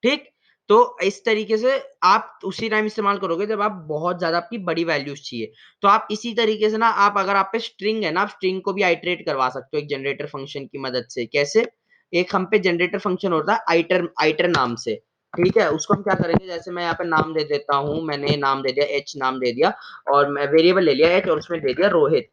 ठीक। तो इस तरीके से आप उसी टाइम इस्तेमाल करोगे जब आप बहुत ज्यादा आपकी बड़ी वैल्यूज चाहिए। तो आप इसी तरीके से ना, आप अगर आप पे स्ट्रिंग है ना, आप स्ट्रिंग को भी आइटरेट करवा सकते हो एक जनरेटर फंक्शन की मदद से। कैसे, एक हम पे जनरेटर फंक्शन होता है आइटर, आइटर नाम से। ठीक है, उसको हम क्या करेंगे, जैसे मैं यहाँ पे नाम दे देता हूँ, मैंने नाम दे दिया एच, नाम दे दिया, और मैं वेरिएबल ले लिया एच, और उसमें दे दिया रोहित।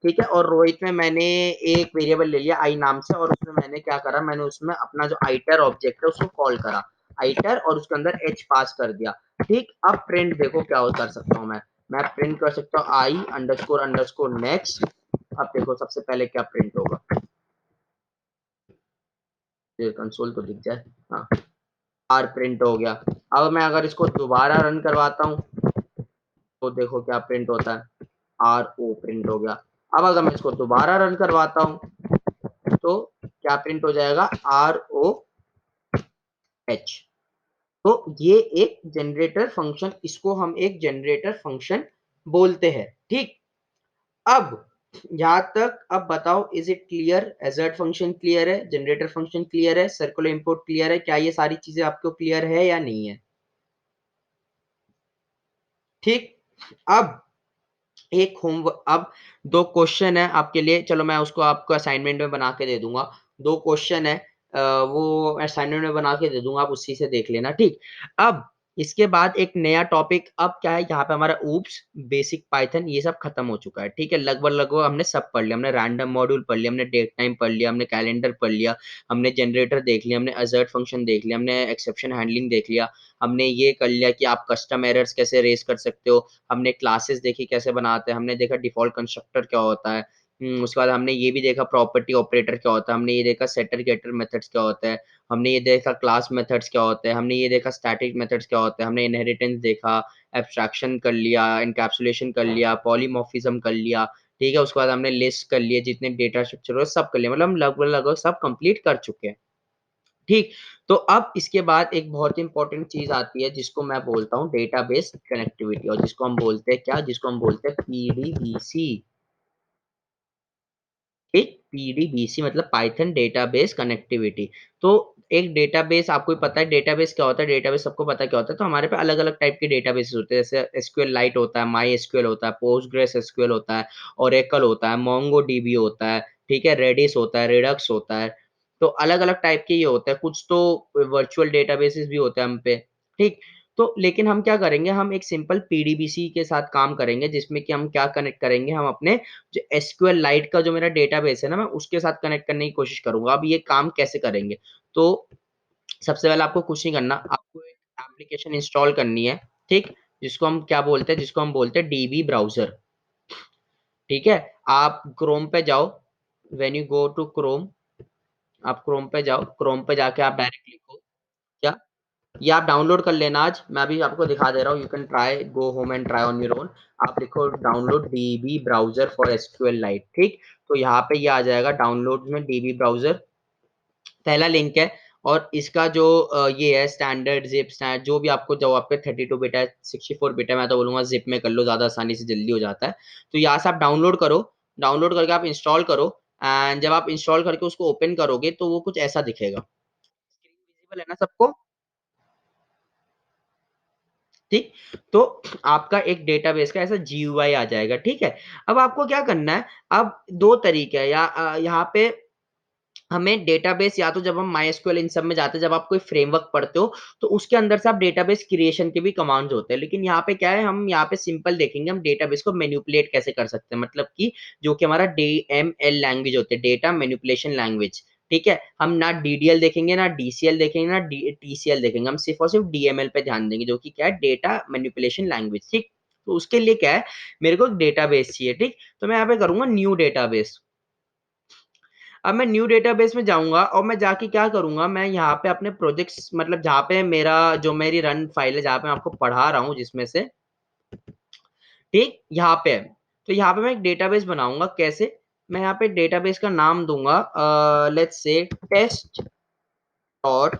ठीक है, और रोहित में मैंने एक वेरिएबल ले लिया आई नाम से, और उसमें मैंने क्या करा, मैंने उसमें अपना जो आइटर ऑब्जेक्ट है उसको कॉल करा आइटर, और उसके अंदर एच पास कर दिया। ठीक। अब प्रिंट देखो क्या कर सकता हूँ मैं प्रिंट कर सकता हूँ आई अंडरस्कोर अंडरस्कोर नेक्स्ट। अब देखो सबसे पहले क्या प्रिंट होगा, ये कंसोल तो दिख जाए। हाँ, आर प्रिंट हो गया। अब मैं अगर इसको दोबारा रन करवाता हूँ, तो देखो क्या प्रिंट होता है, आर ओ प्रिंट हो गया। अब अगर मैं इसको दोबारा रन करवाता हूँ, तो क्या प्रिंट हो जाएगा, आर ओ एच। तो ये एक जनरेटर फंक्शन, इसको हम एक जनरेटर फंक्शन बोलते हैं। ठीक। अब यहां तक अब बताओ, is it clear, assert function clear है, जनरेटर फंक्शन क्लियर है, सर्कुलर इंपोर्ट क्लियर है, क्या ये सारी चीजें आपको क्लियर है या नहीं है? ठीक। अब एक होम, अब दो क्वेश्चन है आपके लिए, चलो मैं उसको आपको असाइनमेंट में बना के दे दूंगा। दो क्वेश्चन है, वो असाइनमेंट में बना के दे दूंगा, आप उसी से देख लेना। ठीक। अब इसके बाद एक नया टॉपिक अब क्या है, यहाँ पे हमारा ऊप्स, बेसिक पाइथन, ये सब खत्म हो चुका है। ठीक है, लगभग लगभग हमने सब पढ़ लिया, हमने रैंडम मॉड्यूल पढ़ लिया, हमने डेट टाइम पढ़ लिया, हमने कैलेंडर पढ़ लिया, हमने जनरेटर देख लिया, हमने अजर्ट फंक्शन देख लिया, हमने एक्सेप्शन हैंडलिंग देख लिया, हमने ये कर लिया कि आप कस्टम एरर्स कैसे रेज कर सकते हो, हमने क्लासेस देखी कैसे बनाते हैं, हमने देखा डिफॉल्ट कंस्ट्रक्टर क्या होता है। उसके बाद हमने ये भी देखा प्रॉपर्टी ऑपरेटर क्या होता है, हमने ये देखा सेटर गेटर मेथड्स क्या होता है, हमने ये देखा क्लास मेथड्स क्या होते हैं, हमने ये देखा स्टैटिक मेथड्स क्या होते हैं, हमने इनहेरिटेंस देखा, एब्स्ट्रैक्शन कर लिया, एनकैप्सुलेशन कर लिया, पॉलीमॉर्फिज्म कर लिया। ठीक है, उसके बाद हमने लिस्ट कर लिया, जितने डेटा स्ट्रक्चर हो सब कर लिया, मतलब हम लगभग लगभग सब कंप्लीट कर चुके हैं। ठीक। तो अब इसके बाद एक बहुत इंपॉर्टेंट चीज आती है जिसको मैं बोलता हूँ डेटाबेस कनेक्टिविटी, और जिसको हम बोलते हैं क्या, जिसको हम बोलते हैं पीडीबीसी। ठीक, पीडीबीसी मतलब पाइथन डेटाबेस कनेक्टिविटी। तो एक डेटाबेस, आपको पता है डेटाबेस क्या होता है, डेटाबेस सबको पता है क्या होता है। तो हमारे पे अलग अलग टाइप के डेटाबेस होते हैं, जैसे एसक्यूएल लाइट होता है, माई एसक्यूएल होता है, पोस्टग्रेस एसक्यूएल होता है, ओरेकल होता है, मोंगो डीबी होता है, ठीक है, रेडिस होता है, रेडक्स होता है। तो अलग अलग टाइप के ये होते हैं, कुछ तो वर्चुअल डेटाबेसेस भी होते हैं हम पे। ठीक। तो लेकिन हम क्या करेंगे, हम एक सिंपल पीडीबीसी के साथ काम करेंगे, जिसमें कि हम क्या कनेक्ट करेंगे, हम अपने जो एसक्यूएल लाइट का जो मेरा डेटाबेस है ना, मैं उसके साथ कनेक्ट करने की कोशिश करूंगा। अब ये काम कैसे करेंगे, तो सबसे पहले आपको कुछ नहीं करना, आपको एक एप्लीकेशन इंस्टॉल करनी है। ठीक। जिसको हम क्या बोलते हैं, जिसको हम बोलते हैं डीबी ब्राउजर। ठीक है, आप क्रोम पे जाओ, when you go to Chrome, आप क्रोम पे जाओ, क्रोम पे जाके आप डायरेक्ट लिखो क्या, ये आप डाउनलोड कर लेना, आज मैं अभी आपको दिखा दे रहा हूँ, you can try, go home and try on your own. आप लिखो download dB browser for SQL light. ठीक। तो यहाँ पे ये आ जाएगा डाउनलोड में डीबी ब्राउजर, पहला लिंक है। और इसका जो ये है स्टैंडर्ड जिप जो भी आपको जो आपके 32 बिट है 64 बिट है, मैं तो बोलूंगा जिप में कर लो, ज्यादा आसानी से जल्दी हो जाता है। तो यहाँ से आप डाउनलोड करो, डाउनलोड करके आप इंस्टॉल करो, एंड जब आप इंस्टॉल करके उसको ओपन करोगे तो वो कुछ ऐसा दिखेगा। स्क्रीन विजिबल है ना सबको? ठीक। तो आपका एक डेटाबेस का ऐसा जीयूआई आ जाएगा, ठीक है। अब आपको क्या करना है, अब दो तरीके हैं, या यहाँ पे हमें डेटाबेस, या तो जब हम माईएसक्यूएल इन सब में जाते हैं, जब आप कोई फ्रेमवर्क पढ़ते हो तो उसके अंदर से आप डेटाबेस क्रिएशन के भी कमांड्स होते हैं, लेकिन यहाँ पे क्या है, हम यहाँ पे सिंपल देखेंगे हम डेटाबेस को मैनिपुलेट कैसे कर सकते हैं, मतलब कि जो कि हमारा डीएमएल लैंग्वेज होते हैं, डेटा मैनिपुलेशन लैंग्वेज। ठीक है, हम ना डीडीएल देखेंगे, ना डीसीएल देखेंगे, ना टीसीएल देखेंगे, हम सिर्फ और सिर्फ डीएमएल पे ध्यान देंगे, जो कि क्या है, डेटा मैनिपुलेशन लैंग्वेज। ठीक। तो उसके लिए क्या है, मेरे को एक डेटाबेस चाहिए। ठीक। तो मैं यहाँ पे करूंगा न्यू डेटाबेस। अब मैं न्यू डेटाबेस में जाऊँगा और मैं जाके क्या करूँगा, मैं यहाँ पे अपने प्रोजेक्ट्स, मतलब जहाँ पे मेरा जो मेरी रन फाइल है, जहाँ पे मैं आपको पढ़ा रहा हूँ जिसमें से, ठीक, यहाँ पे है। तो यहाँ पे मैं एक डेटाबेस बनाऊँगा, कैसे? मैं यहाँ पे डेटाबेस का नाम दूँगा let's say test dot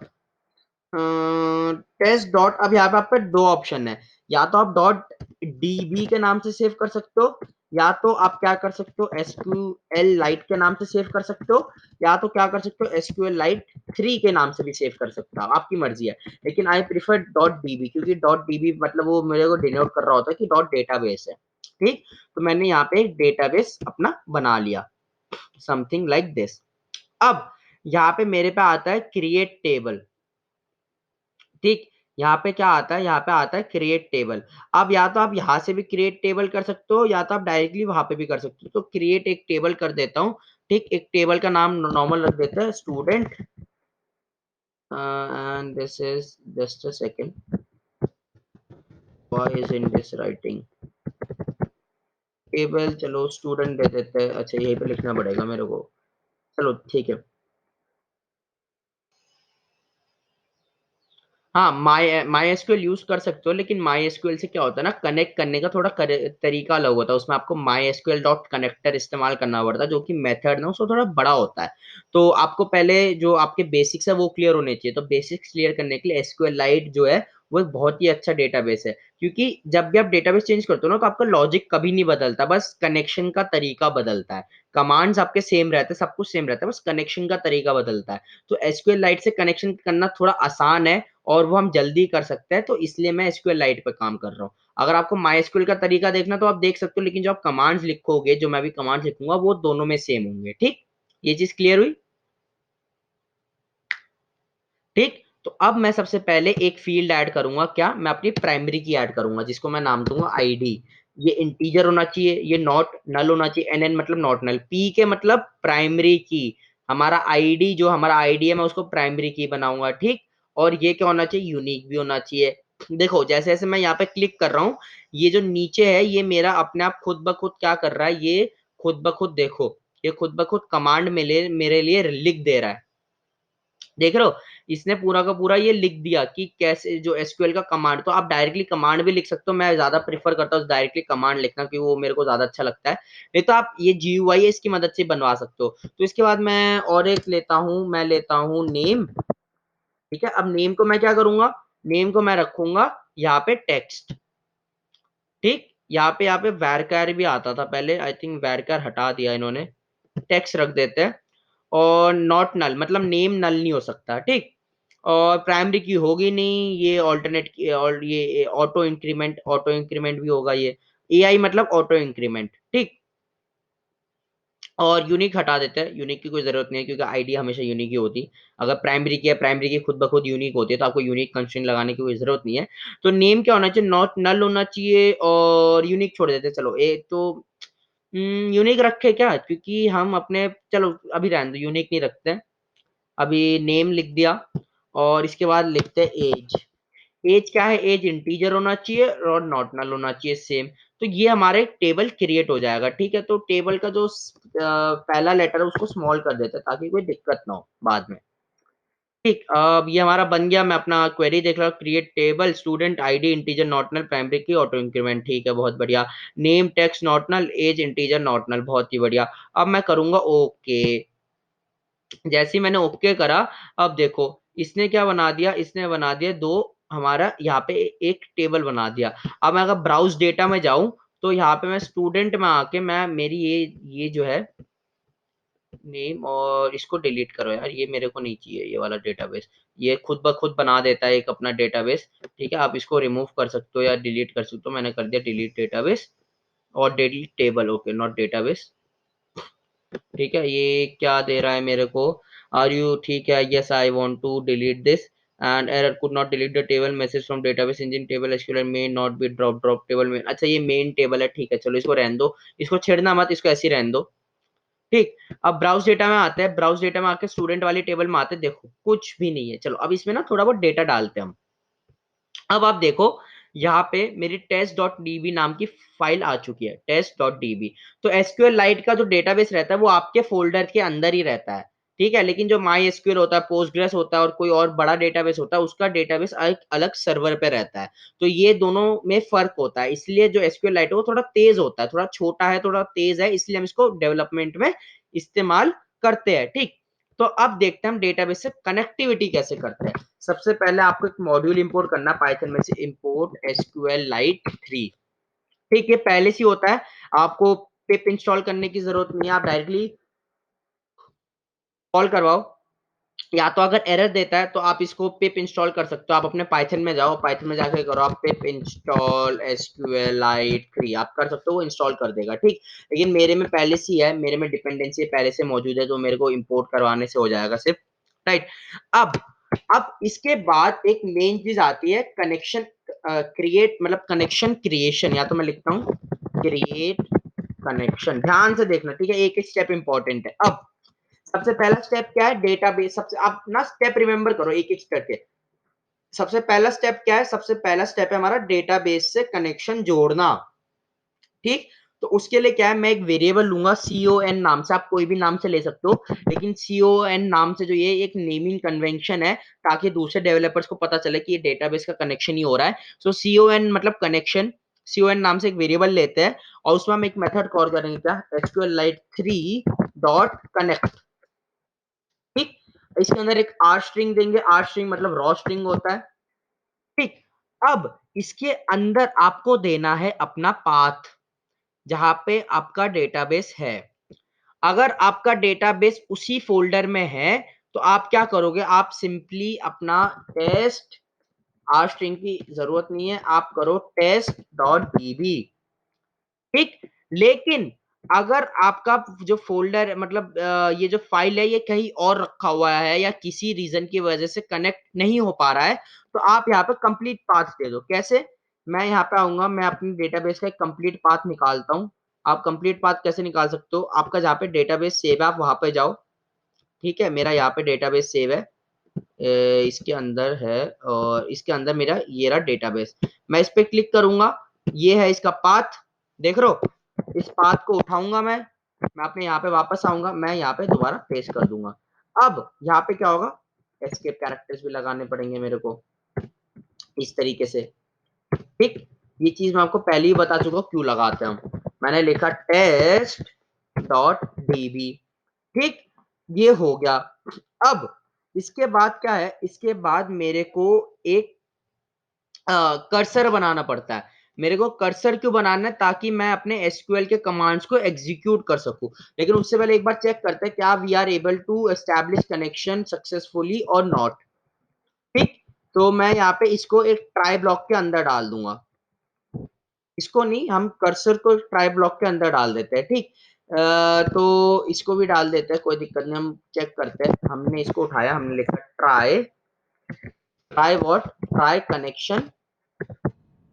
test dot. अब यहाँ पे आपके दो ऑप्शन है, या तो आप डॉट डीबी के नाम से सेव कर सकते हो, या तो आप क्या कर सकते हो, एसक्यूएल लाइट के नाम से सेव कर सकते हो, या तो क्या कर सकते हो, एसक्यूएल लाइट 3 के नाम से भी सेव कर सकते हो, आपकी मर्जी है। लेकिन आई प्रीफर डॉट डीबी, क्योंकि डॉट डीबी मतलब वो मेरे को डिनोट कर रहा होता है कि डॉट डेटाबेस है। ठीक। तो मैंने यहाँ पे एक डेटाबेस अपना बना लिया, समथिंग लाइक दिस। अब यहाँ पे मेरे पे आता है क्रिएट टेबल। ठीक। यहाँ पे क्या आता है, यहाँ पे आता है क्रिएट टेबल। अब या तो आप यहाँ से भी क्रिएट टेबल कर सकते हो, या तो आप डायरेक्टली वहां पे भी कर सकते हो। तो क्रिएट एक टेबल कर देता हूँ। ठीक। एक टेबल का नाम नॉर्मल रख देते हैं, student, and this is just a second, why is in this writing table, चलो स्टूडेंट दे देते हैं। अच्छा, यहीं पे लिखना पड़ेगा मेरे को, चलो ठीक है। हाँ, माई एसक्यूएल यूज कर सकते हो, लेकिन माई एसक्यूएल से क्या होता है ना, कनेक्ट करने का थोड़ा तरीका अलग होता है। उसमें आपको माई एसक्यूएल डॉट कनेक्टर इस्तेमाल करना पड़ता है, जो कि मेथड ना उसको थोड़ा बड़ा होता है। तो आपको पहले जो आपके बेसिक्स है वो क्लियर होने चाहिए। तो बेसिक्स क्लियर करने के लिए एसक्यूएल लाइट जो है वो एक बहुत ही अच्छा डेटाबेस है, क्योंकि जब भी आप डेटाबेस चेंज करते हो ना, तो आपका लॉजिक कभी नहीं बदलता, बस कनेक्शन का तरीका बदलता है। कमांड्स आपके सेम रहते हैं, सब कुछ सेम रहता है, बस कनेक्शन का तरीका बदलता है। तो एसक्यूएल लाइट से कनेक्शन करना थोड़ा आसान है, और वो हम जल्दी कर सकते हैं, तो इसलिए मैं एसक्यूएल लाइट पे काम कर रहा हूँ। अगर आपको माई का तरीका देखना तो आप देख सकते हो, लेकिन जो आप कमांड्स लिखोगे, जो मैं भी कमांड्स लिखूंगा, वो दोनों में सेम होंगे। ठीक। ये चीज क्लियर हुई? ठीक। तो अब मैं सबसे पहले एक फील्ड ऐड करूंगा, क्या, मैं अपनी प्राइमरी की ऐड करूंगा, जिसको मैं नाम दूंगा आईडी। ये इंटीजर होना चाहिए, ये नॉट नल होना चाहिए, एनएन मतलब नॉट नल, पी के मतलब प्राइमरी की। हमारा आईडी, जो हमारा आईडी है, मैं उसको प्राइमरी की बनाऊंगा। ठीक। और ये क्या होना चाहिए, यूनिक भी होना चाहिए। देखो, जैसे जैसे मैं यहाँ पे क्लिक कर रहा हूँ, ये जो नीचे है, ये मेरा अपने आप खुद ब खुद क्या कर रहा है, ये खुद ब खुद, देखो, ये खुद ब खुद कमांड मेरे लिए लिख दे रहा है। देख रहे हो, इसने पूरा का पूरा ये लिख दिया कि कैसे जो एसक्यूएल का कमांड। तो आप डायरेक्टली कमांड भी लिख सकते हो, मैं ज्यादा प्रेफर करता हूँ डायरेक्टली कमांड लिखना, क्योंकि वो मेरे को ज्यादा अच्छा लगता है। नहीं तो आप ये जीयूआई है, इसकी मदद से बनवा सकते हो। तो इसके बाद मैं और एक लेता हूँ, मैं लेता हूँ नेम। ठीक है। अब नेम को मैं क्या करूंगा, नेम को मैं रखूंगा यहाँ पे टेक्स्ट। ठीक। यहाँ पे वैरकर भी आता था पहले, आई थिंक वैरकर हटा दिया इन्होंने, टेक्स्ट रख देते हैं। और नॉट नल मतलब नेम नल नहीं हो सकता। ठीक। और प्राइमरी की होगी नहीं, ये ऑल्टरनेट की, और ये ऑटो इंक्रीमेंट भी होगा ये। एआई मतलब ऑटो इंक्रीमेंट। ठीक। और यूनिक हटा देते हैं, यूनिक की कोई जरूरत नहीं है, क्योंकि आईडी हमेशा यूनिक ही होती। अगर प्राइमरी की है, प्राइमरी की खुद ब खुद यूनिक होती है, तो आपको यूनिक कंस्ट्रेंट लगाने की कोई जरूरत नहीं है। तो नेम क्या होना चाहिए, नॉट नल होना चाहिए, और यूनिक छोड़ देते हैं। चलो, एक तो यूनिक रखे क्या, क्योंकि हम अपने, चलो अभी रहने दो, यूनिक नहीं रखते हैं। अभी नेम लिख दिया, और इसके बाद लिखते हैं एज। एज क्या है, एज इंटीजर होना चाहिए और नॉट नल होना चाहिए, सेम। तो ये हमारे टेबल क्रिएट हो जाएगा। ठीक है। तो टेबल का जो पहला लेटर है उसको स्मॉल कर देते हैं, ताकि कोई दिक्कत ना हो बाद में। ठीक। अब ये हमारा बन गया, मैं अपना क्वेरी देख रहा हूँ, create table student ID integer not null primary key auto increment. ठीक है, बहुत बढ़िया। Name text not null, age integer not null, बहुत ही बढ़िया। अब मैं करूंगा ओके। जैसे ही मैंने ओके करा, अब देखो, इसने क्या बना दिया, इसने बना दिया दो, हमारा यहाँ पे एक टेबल बना दिया। अब मैं अगर ब्राउज डेटा में जाऊं तो यहाँ पे मैं स्टूडेंट में आके मैं मेरी ये जो है नेम, और इसको डिलीट करो यार, ये मेरे को नहीं चाहिए ये वाला डेटाबेस। ये खुद ब खुद बना देता है एक अपना डेटाबेस। ठीक है, आप इसको रिमूव कर सकते हो या डिलीट कर सकते हो। मैंने कर दिया डिलीट डेटाबेस और delete table, okay not database. ठीक है, ये क्या दे रहा है मेरे को, आर यू, ठीक है, yes I want to delete this and error could not delete the table message from database engine table SQL may not be drop table में। अच्छा ये मेन टेबल है, ठीक है चलो इसको रहने दो, इसको छेड़ना मत, इसको ऐसे ही रहने दो। ठीक, अब ब्राउज डेटा में आते हैं, ब्राउज डेटा में आके स्टूडेंट वाली टेबल में आते हैं, देखो कुछ भी नहीं है। चलो अब इसमें ना थोड़ा बहुत डेटा डालते हैं हम। अब आप देखो यहाँ पे मेरी test.db नाम की फाइल आ चुकी है, test.db। तो एसक्यूएल लाइट का जो डेटाबेस रहता है वो आपके फोल्डर के अंदर ही रहता है। ठीक है, लेकिन जो माई एसक्यूएल होता है, पोस्टग्रेस होता है और कोई और बड़ा डेटाबेस होता है, उसका डेटाबेस एक अलग सर्वर पे रहता है। तो ये दोनों में फर्क होता है, इसलिए जो एसक्यूएल लाइट है वो थोड़ा तेज होता है, थोड़ा छोटा है, थोड़ा तेज है, इसलिए हम इसको डेवलपमेंट में इस्तेमाल करते हैं। ठीक, तो अब देखते हैं हम डेटाबेस से कनेक्टिविटी कैसे करते हैं। सबसे पहले आपको एक मॉड्यूल इंपोर्ट करना पाइथन में से, इंपोर्ट SQLite 3। ठीक, ये पहले से होता है, आपको पिप इंस्टॉल करने की जरूरत नहीं है, आप डायरेक्टली कॉल करवाओ। या तो अगर एरर देता है तो आप इसको पिप इंस्टॉल कर सकते हो, आप अपने पाइथन में जाओ, पाइथन में जाके करो आप पिप इंस्टॉल SQLite 3, आप कर सकते हो, वो इंस्टॉल कर देगा। ठीक, लेकिन मेरे में पहले से ही है, मेरे में डिपेंडेंसी पहले से मौजूद है, तो मेरे को इंपोर्ट करवाने से हो जाएगा सिर्फ। राइट, अब इसके बाद एक मेन चीज आती है कनेक्शन क्रिएट, मतलब कनेक्शन क्रिएशन, या तो मैं लिखता हूँ क्रिएट कनेक्शन। ध्यान से देखना, ठीक है, एक एक स्टेप इंपॉर्टेंट है। अब सबसे पहला स्टेप क्या है, डेटाबेस। सबसे आप ना स्टेप रिमेंबर करो एक एक करके। सबसे पहला स्टेप क्या है, सबसे पहला स्टेप है हमारा डेटाबेस से कनेक्शन जोड़ना। ठीक, तो उसके लिए क्या है, मैं एक वेरिएबल लूंगा CON नाम से, आप कोई भी नाम से ले सकते हो, लेकिन CON नाम से जो ये एक नेमिंग कन्वेंशन है, ताकि दूसरे डेवलपर्स को पता चले कि ये डेटाबेस का कनेक्शन ही हो रहा है। सो CON मतलब कनेक्शन, CON नाम से एक वेरिएबल लेते हैं और उसमें हम एक मेथड कॉल करेंगे, क्या, SQLite 3 डॉट कनेक्ट। ठीक, इसके अंदर एक आर स्ट्रिंग देंगे, आर स्ट्रिंग मतलब रॉ स्ट्रिंग होता है। ठीक, अब इसके अंदर आपको देना है अपना पाथ, जहां पे आपका डेटाबेस है। अगर आपका डेटाबेस उसी फोल्डर में है तो आप क्या करोगे, आप सिंपली अपना टेस्ट, आर स्ट्रिंग की जरूरत नहीं है, आप करो test.db। ठीक, लेकिन अगर आपका जो फोल्डर मतलब ये जो फाइल है ये कहीं और रखा हुआ है या किसी रीजन की वजह से कनेक्ट नहीं हो पा रहा है, तो आप यहाँ पे कंप्लीट पाथ दे दो। कैसे, मैं यहाँ पे आऊंगा, मैं अपनी डेटाबेस का एक कंप्लीट पाथ निकालता हूँ। आप कंप्लीट पाथ कैसे निकाल सकते हो, आपका जहाँ पे डेटाबेस सेव है आप वहां पे जाओ। ठीक है, मेरा यहाँ पे डेटाबेस सेव है, इसके अंदर है, और इसके अंदर मेरा ये रहा डेटाबेस। मैं इस पे क्लिक करूंगा, ये है इसका पाथ, देख रहे हो, इस पाथ को उठाऊंगा मैं अपने यहाँ पे वापस आऊंगा, मैं यहाँ पे दोबारा पेस्ट कर दूंगा। अब यहाँ पे क्या होगा, एस्केप कैरेक्टर्स भी लगाने पड़ेंगे मेरे को इस तरीके से। ठीक, ये चीज मैं आपको पहले ही बता चुका हूँ क्यों लगाते हैं हम। मैंने लिखा test.db। ठीक, ये हो गया। अब इसके बाद क्या है, इसके बाद मेरे को एक कर्सर बनाना पड़ता है। मेरे को कर्सर क्यों बनाना है, ताकि मैं अपने एसक्यूएल के कमांड्स को एग्जीक्यूट कर सकूं। लेकिन उससे पहले एक बार चेक करते हैं क्या we are able to establish connection successfully और नॉट। ठीक, तो मैं यहाँ पे इसको एक ट्राई ब्लॉक के अंदर डाल दूंगा, इसको नहीं, हम कर्सर को ट्राई ब्लॉक के अंदर डाल देते हैं। ठीक, तो इसको भी डाल देते हैं, कोई दिक्कत नहीं, हम चेक करते हैं। हमने इसको उठाया, हमने लिखा try, try what, try connection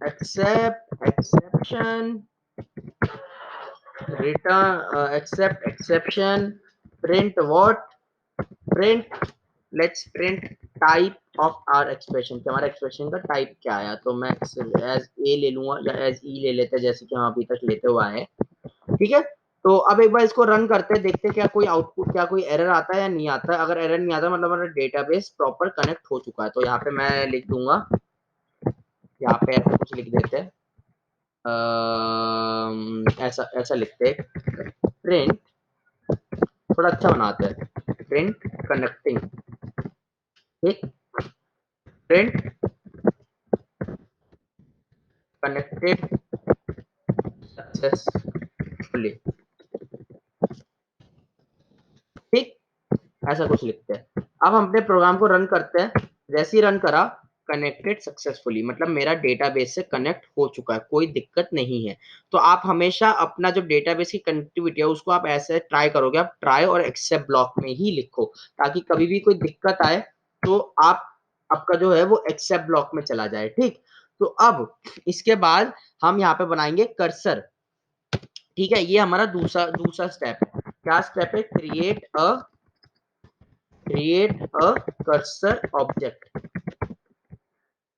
except exception return accept exception, print what, print, let's print type of our expression, कि हमारा expression का type क्या आया। तो मैं as a ले लूंगा या as e ले लेते हैं, जैसे कि हम अभी तक लेते हुए आए। ठीक है, तो अब एक बार इसको रन करते हैं, देखते हैं क्या कोई आउटपुट, क्या कोई एरर आता है या नहीं आता है। अगर एरर नहीं आता मतलब हमारा डेटाबेस प्रॉपर कनेक्ट हो चुका है। तो यहाँ पे मैं लिख दूंगा, यहाँ पे ऐसा कुछ लिख देते हैं, ऐसा ऐसा लिखते हैं, प्रिंट, थोड़ा अच्छा बनाते हैं, प्रिंट कनेक्टिंग। ठीक, प्रिंट कनेक्टेड सक्सेसफुली, ठीक, ऐसा कुछ लिखते हैं। अब हम अपने प्रोग्राम को रन करते हैं, जैसे ही रन करा कनेक्टेड सक्सेसफुली, मतलब मेरा डेटाबेस से कनेक्ट हो चुका है, कोई दिक्कत नहीं है। तो आप हमेशा अपना जो डेटाबेस की कनेक्टिविटी है उसको आप ऐसे ट्राई करोगे, आप ट्राई और एक्सेप्ट ब्लॉक में ही लिखो, ताकि कभी भी कोई दिक्कत आए तो आप आपका जो है वो एक्सेप्ट ब्लॉक में चला जाए, ठीक। तो अब इसके बाद हम यहाँ पे बनाएंगे कर्सर, ठीक है, ये हमारा दूसरा दूसरा स्टेप है। क्या स्टेप है? क्रिएट अ कर्सर ऑब्जेक्ट,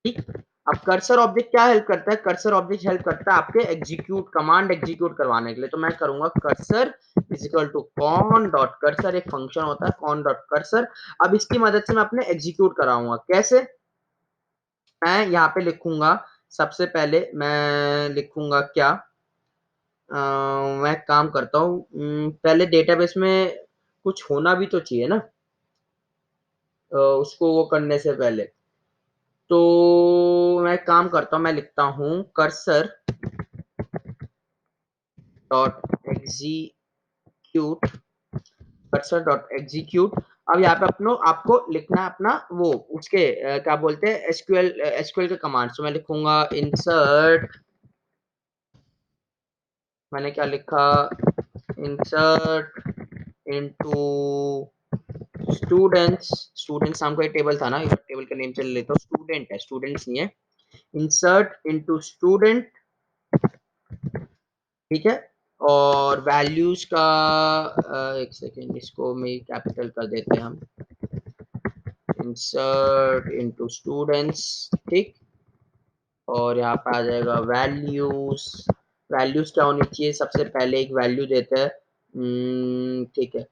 ठीक। अब कर्सर ऑब्जेक्ट क्या हेल्प करता है? कर्सर ऑब्जेक्ट हेल्प करता है आपके एग्जीक्यूट कमांड एग्जीक्यूट करवाने के लिए। तो मैं करूंगा cursor is equal to con dot cursor, एक फंक्शन होता है कॉन डॉट कर्सर। अब इसकी मदद से मैं अपने एग्जीक्यूट कराऊंगा। कैसे? मैं यहाँ पे लिखूंगा, सबसे पहले मैं लिखूंगा क्या, मैं काम करता हूँ, पहले डेटाबेस में कुछ होना भी तो चाहिए ना, उसको वो करने से पहले। तो मैं काम करता हूँ, मैं लिखता हूँ cursor dot execute, cursor dot execute. अब यहाँ पे अपनो आपको लिखना है अपना वो उसके क्या बोलते हैं एसक्यूएल के कमांड। तो मैं लिखूंगा इंसर्ट, मैंने क्या लिखा, इंसर्ट इनटू स्टूडेंट्स, स्टूडेंट्स नाम का एक टेबल था ना, इस टेबल का नेम चल लेता हूँ, स्टूडेंट है, स्टूडेंट्स नहीं है। इंसर्ट इनटू स्टूडेंट, ठीक है। और वैल्यूज का एक सेकेंड, इसको मैं कैपिटल कर देते हैं हम, इंसर्ट इनटू स्टूडेंट्स, ठीक। और यहाँ पे आ जाएगा वैल्यूज, वैल्यूज क्या होनी चाहिए, सबसे पहले एक वैल्यू देते हैं, ठीक है,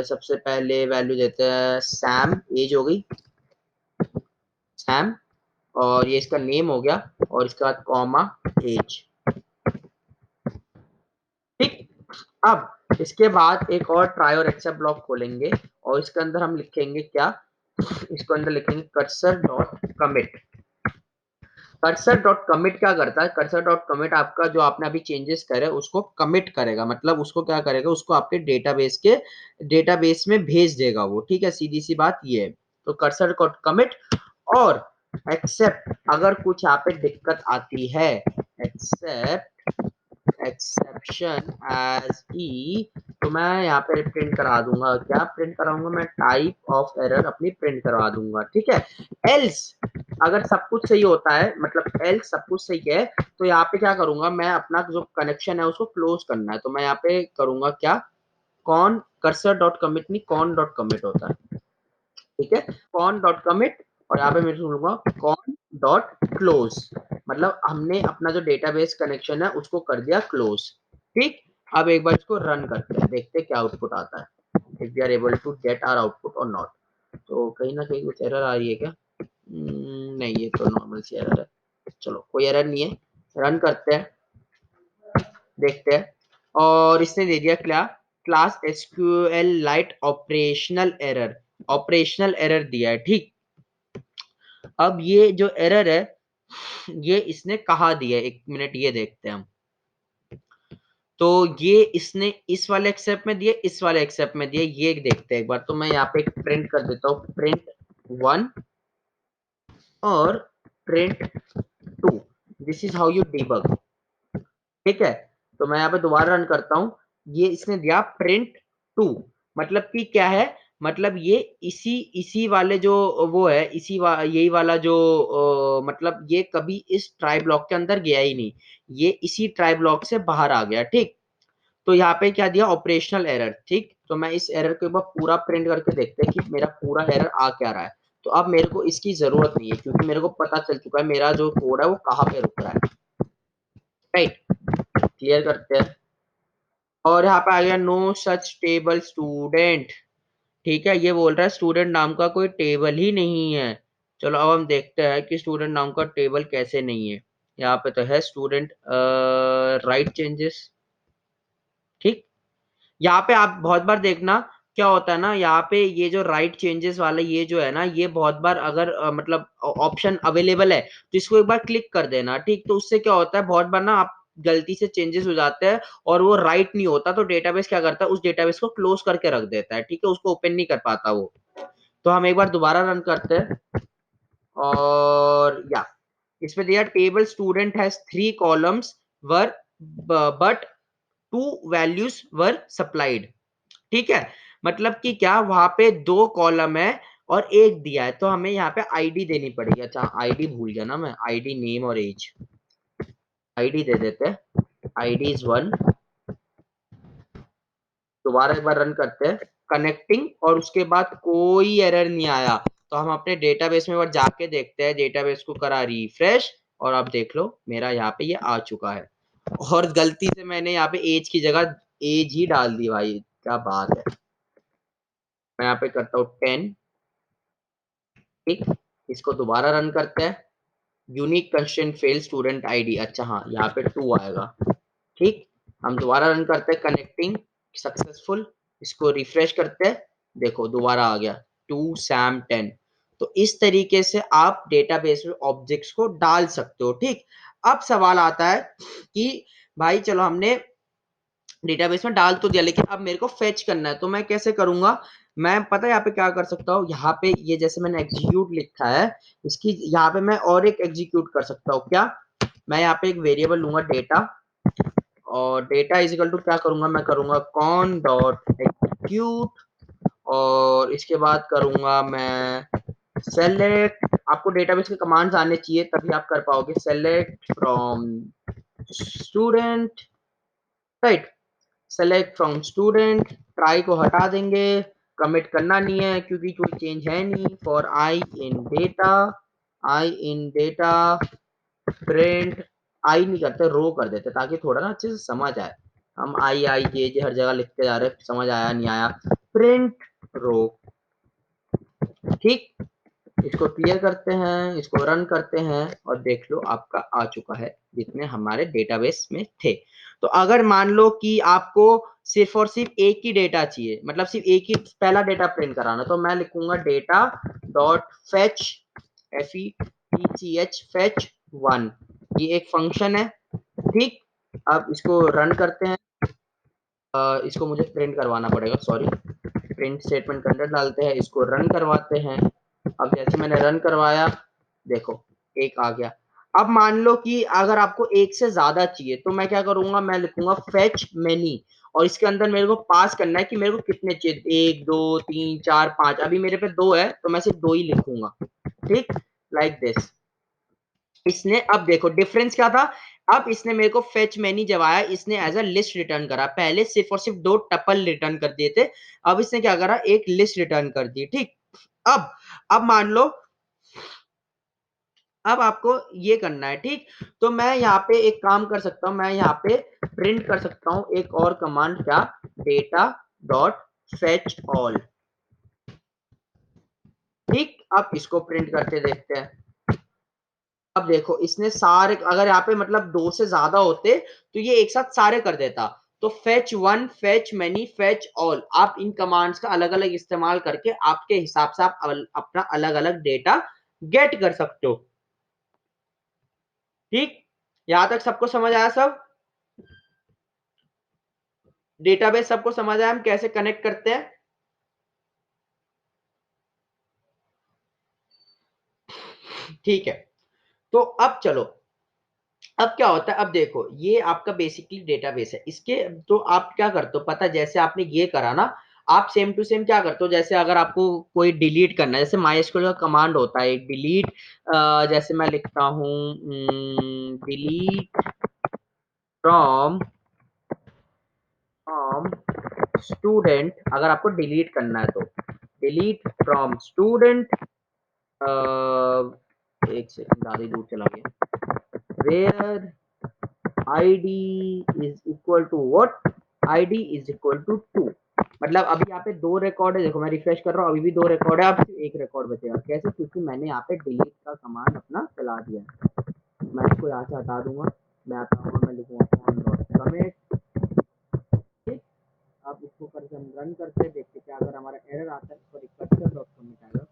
सबसे पहले वैल्यू देते हैं सैम, एज हो गई सैम, और ये इसका नेम हो गया, और इसके बाद कॉमा एज, ठीक। अब इसके बाद एक और ट्राई और एक्सेप्ट ब्लॉक खोलेंगे, और इसके अंदर हम लिखेंगे क्या, इसको अंदर लिखेंगे cursor dot commit. Cursor dot commit क्या करता है? कर्सर डॉट कमिट आपका जो आपने अभी चेंजेस करे उसको कमिट करेगा, मतलब उसको क्या करेगा, उसको आपके डेटाबेस में भेज देगा वो, ठीक है, सीधी सी बात ये है। तो कर्सर डॉट कमिट और एक्सेप्ट, अगर कुछ यहाँ पे दिक्कत आती है, एक्सेप्ट एक्सेप्शन एज ई, तो मैं यहाँ पे प्रिंट करा दूंगा, क्या प्रिंट कराऊंगा मैं, टाइप ऑफ एरर अपनी प्रिंट करवा दूंगा, ठीक है। एल्स, अगर सब कुछ सही होता है, मतलब एल्स सब कुछ सही है, तो यहाँ पे क्या करूंगा मैं, अपना जो कनेक्शन है उसको क्लोज करना है, तो मैं यहाँ पे करूंगा क्या, कॉन कर्सर डॉट कमिट नहीं कॉन डॉट कमिट होता है, ठीक है, कॉन डॉट कमिट, और यहाँ पे मैं बोलूंगा कॉन डॉट क्लोज, मतलब हमने अपना जो डेटाबेस कनेक्शन है उसको कर दिया क्लोज, ठीक। अब एक बार इसको रन करते हैं, देखते हैं क्या आउटपुट आता है, if we are able to get our output और नॉट। तो कहीं ना कहीं कुछ एरर आ रही है क्या? नहीं, ये तो नॉर्मल सी एरर है, चलो कोई एरर नहीं है, रन करते हैं, देखते हैं। और इसने दे दिया क्या, class SQL light operational error दिया है, ठीक। अब ये जो एरर है ये इसने कहा दिया है, एक मिनट ये देखते हैं हम। तो ये इसने इस वाले एक्सेप्ट में दिया, इस वाले एक्सेप्ट में दिया, ये देखते हैं एक बार। तो मैं यहाँ पे प्रिंट कर देता हूँ, प्रिंट 1 और print 2, this is how you debug, ठीक है। तो मैं यहाँ पे दोबारा रन करता हूँ, ये इसने दिया प्रिंट 2, मतलब कि क्या है, मतलब ये इसी इसी वाले जो वो है, यही वाला जो मतलब ये कभी इस ट्राई ब्लॉक के अंदर गया ही नहीं, ये इसी ट्राई ब्लॉक से बाहर आ गया, ठीक। तो यहाँ पे क्या दिया, ऑपरेशनल एरर, ठीक। तो मैं इस एरर के ऊपर पूरा प्रिंट करके देखते हैं कि मेरा पूरा एरर आ क्या रहा है। तो अब मेरे को इसकी जरूरत नहीं है, क्योंकि मेरे को पता चल चुका है मेरा जो कोड है वो कहाँ पे रुक रहा है, राइट। क्लियर करते हैं। और यहाँ पे आ गया नो सच टेबल स्टूडेंट, ठीक है, ये बोल रहा है स्टूडेंट नाम का कोई टेबल ही नहीं है। चलो अब हम देखते हैं कि स्टूडेंट नाम का टेबल कैसे नहीं है। यहाँ पे तो है स्टूडेंट राइट चेंजेस, ठीक। यहाँ पे आप बहुत बार देखना क्या होता है ना, यहाँ पे ये जो राइट चेंजेस वाला ये जो है ना, ये बहुत बार अगर मतलब ऑप्शन अवेलेबल है तो इसको एक बार क्लिक कर देना, ठीक। तो उससे क्या होता है, बहुत बार ना आप गलती से चेंजेस हो जाते हैं और वो राइट नहीं होता, तो डेटाबेस क्या करता है, उस डेटाबेस को क्लोज करके रख देता है, ठीक है, उसको ओपन नहीं कर पाता वो। तो हम एक बार दोबारा रन करते हैं और या इसमें दिया table student has 3 columns were but 2 values were supplied, ठीक है। मतलब कि क्या वहां पे 2 कॉलम है और एक दिया है, तो हमें यहाँ पे आईडी देनी पड़ेगी। अच्छा आईडी भूल गया ना मैं, आईडी नेम और एज, आईडी दे देते हैं, आईडी इज 1। दोबारा एक बार रन करते हैं कनेक्टिंग, और उसके बाद कोई एरर नहीं आया, तो हम अपने डेटाबेस में एक बार जाके देखते हैं, डेटाबेस को करा रिफ्रेश और अब देख लो मेरा यहाँ पे ये आ चुका है। और गलती से मैंने यहाँ पे एज की जगह एज ही डाल दी भाई, क्या बात है। मैं यहाँ पे करता हूँ 10, ठीक। इसको दोबारा रन करते हैं, unique constraint fail student ID, अच्छा हाँ यहाँ पे 2 आएगा, ठीक। हम दोबारा रन करते हैं कनेक्टिंग सक्सेसफुल, इसको रिफ्रेश करते हैं, देखो दोबारा आ गया 2 सैम 10। तो इस तरीके से आप डेटाबेस में ऑब्जेक्ट्स को डाल सकते हो, ठीक। अब सवाल आता है कि भाई चलो हमने डेटाबेस में डाल तो दिया, लेकिन अब मेरे को फेच करना है, तो मैं कैसे करूंगा। मैं पता है यहाँ पे क्या कर सकता हूँ, यहाँ पे ये जैसे मैंने एग्जीक्यूट लिखा है, इसकी यहाँ पे मैं और एक एग्जीक्यूट कर सकता हूँ क्या। मैं यहाँ पे एक वेरिएबल लूंगा डेटा, और डेटा इज इक्वल टू क्या करूंगा, मैं करूंगा कॉन डॉट एग्जीक्यूट, और इसके बाद करूंगा मैं सेलेक्ट। आपको डेटाबेस के कमांड्स आने चाहिए तभी आप कर पाओगे, select from student, right. Select from student, try को हटा देंगे, कमिट करना नहीं है क्योंकि कोई चेंज है नहीं। For I in data, I in data print, I नहीं करते रो कर देते ताकि थोड़ा ना अच्छे से समझ आए। हम आई आई जे हर जगह लिखते जा रहे, समझ आया नहीं आया, प्रिंट रो, ठीक। इसको क्लियर करते हैं, इसको रन करते हैं और देख लो आपका आ चुका है जितने हमारे डेटाबेस में थे। तो अगर मान लो कि आपको सिर्फ और सिर्फ एक ही डेटा चाहिए, मतलब सिर्फ एक ही पहला डेटा प्रिंट कराना, तो मैं लिखूंगा data dot fetch, F E T C H fetch 1, ये एक फंक्शन है, ठीक। अब इसको रन करते हैं, इसको मुझे प्रिंट करवाना पड़ेगा, सॉरी, प्रिंट स्टेटमेंट के अंदर डालते हैं, इसको रन करवाते हैं। अब जैसे मैंने रन करवाया, देखो एक आ गया। अब मान लो कि अगर आपको एक से ज्यादा चाहिए, तो मैं क्या करूंगा, मैं लिखूंगा फेच मेनी, और इसके अंदर मेरे को पास करना है कि मेरे को कितने चाहिए, 1 2 3 4 5, अभी मेरे पे 2 है तो मैं सिर्फ 2 ही लिखूंगा, ठीक, लाइक दिस। इसने अब देखो डिफरेंस क्या था, अब इसने मेरे को फेच मैनी जब आया, इसने एज अ लिस्ट रिटर्न करा, पहले सिर्फ और सिर्फ 2 टपल रिटर्न कर दिए थे, अब इसने क्या करा, एक लिस्ट रिटर्न कर दी, ठीक। अब मान लो, अब आपको ये करना है, ठीक। तो मैं यहाँ पे एक काम कर सकता हूँ, मैं यहाँ पे प्रिंट कर सकता हूँ एक और कमांड, क्या, डेटा डॉट फेच ऑल, ठीक। अब इसको प्रिंट करके देखते हैं। अब देखो इसने सारे, अगर यहाँ पे मतलब 2 से ज्यादा होते तो ये एक साथ सारे कर देता। तो fetch one, fetch many, fetch all, आप इन कमांड्स का अलग अलग इस्तेमाल करके आपके हिसाब से आप अपना अलग अलग डेटा गेट कर सकते हो, ठीक। यहां तक सबको समझ आया सब, डेटाबेस सबको समझ आया हम कैसे कनेक्ट करते हैं। ठीक है, तो अब चलो, अब क्या होता है, अब देखो ये आपका बेसिकली डेटाबेस है, इसके तो आप क्या करते हो पता है, जैसे आपने ये करा ना, आप सेम टू सेम क्या करते हो, जैसे अगर आपको कोई डिलीट करना है, जैसे माइस्क्यूएल का कमांड होता है एक डिलीट, जैसे मैं लिखता हूँ डिलीट फ्रॉम फ्रॉम स्टूडेंट, अगर आपको डिलीट करना है तो डिलीट फ्रॉम स्टूडेंट, एक सेकंड ज्यादा दूर चला गया, where id is equal to what, id is equal to 2। मतलब अभी यहाँ पे 2 रिकॉर्ड है, देखो मैं रिफ्रेश कर रहा हूँ, अभी भी 2 रिकॉर्ड है, अब सिर्फ एक रिकॉर्ड बचेगा, कैसे, क्योंकि मैंने यहाँ पे डिलीट का कमांड अपना चला दिया है। मैं इसको यहाँ से हटा दूंगा, मैं आता हूँ, मैं लिखूंगा कमेट, ठीक। अब इसको करके हम रन करते हैं, देखते क्या अगर हमारा एरर आता है तो कर्सर डॉट कमिट आएगा,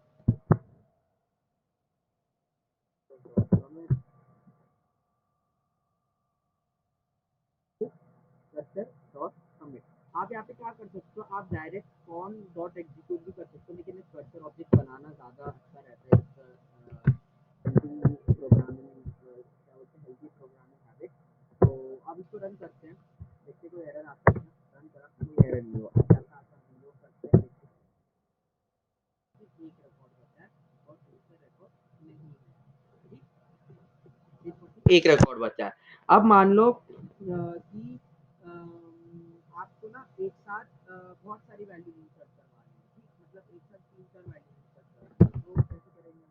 कर्सर डॉट कमिट। आप यहाँ पे क्या कर सकते हो, आप डायरेक्ट कॉन डॉट एग्जीक्यूट भी कर सकते हो, लेकिन इस कर्सर ऑब्जेक्ट बनाना ज़्यादा अच्छा रहता है प्रोग्रामिंग, क्या बोलते हैं, हेल्दी प्रोग्रामिंग हैबिट। तो आप इसको रन करते हैं, देखते कोई एरर आता है, रन करा कोई एरर नहीं हुआ, अच्छा आता हम लोग करते हैं, एक रिकॉर्ड होता है और दूसरा रिकॉर्ड नहीं है, एक रिकॉर्ड बचा है। अब मान लो कि आपको ना एक साथ बहुत सारी वैल्यू इंसर्ट करवानी है, ठीक, मतलब एक साथ 3-4 वैल्यू इंसर्ट करवानी है, तो कैसे करेंगे?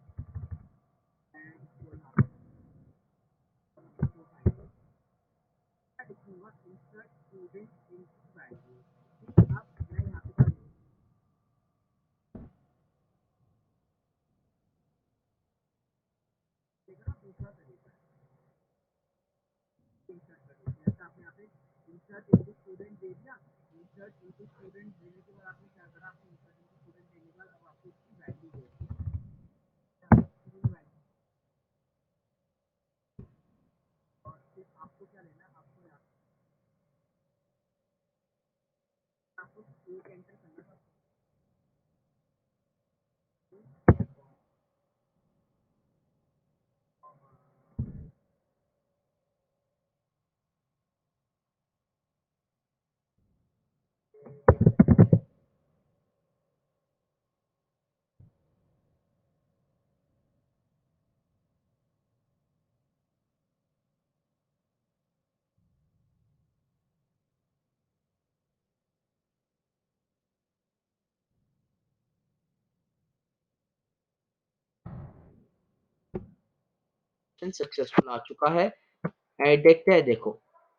लिखूंगा इंसर्ट स्टूडेंट इनटू वैल्यू, ठीक। अब मैं यहाँ पे दूसरा तरीका इंसर्ट करने का, जैसे आपने यहाँ पे इंसर्ट इनटू स्टूडेंट दे दिया, इंसर्ट इनटू स्टूडेंट देने के बाद आपने क्या करा, आपने इंसर्ट इनटू स्टूडेंट देने के बाद अब आपको इसकी वैल्यू दे दी, और फिर आपको क्या लेना है, आपको यहाँ आपको एक एंटर करना है, सक्सेसफुल आ चुका है, देखते हैं, देखो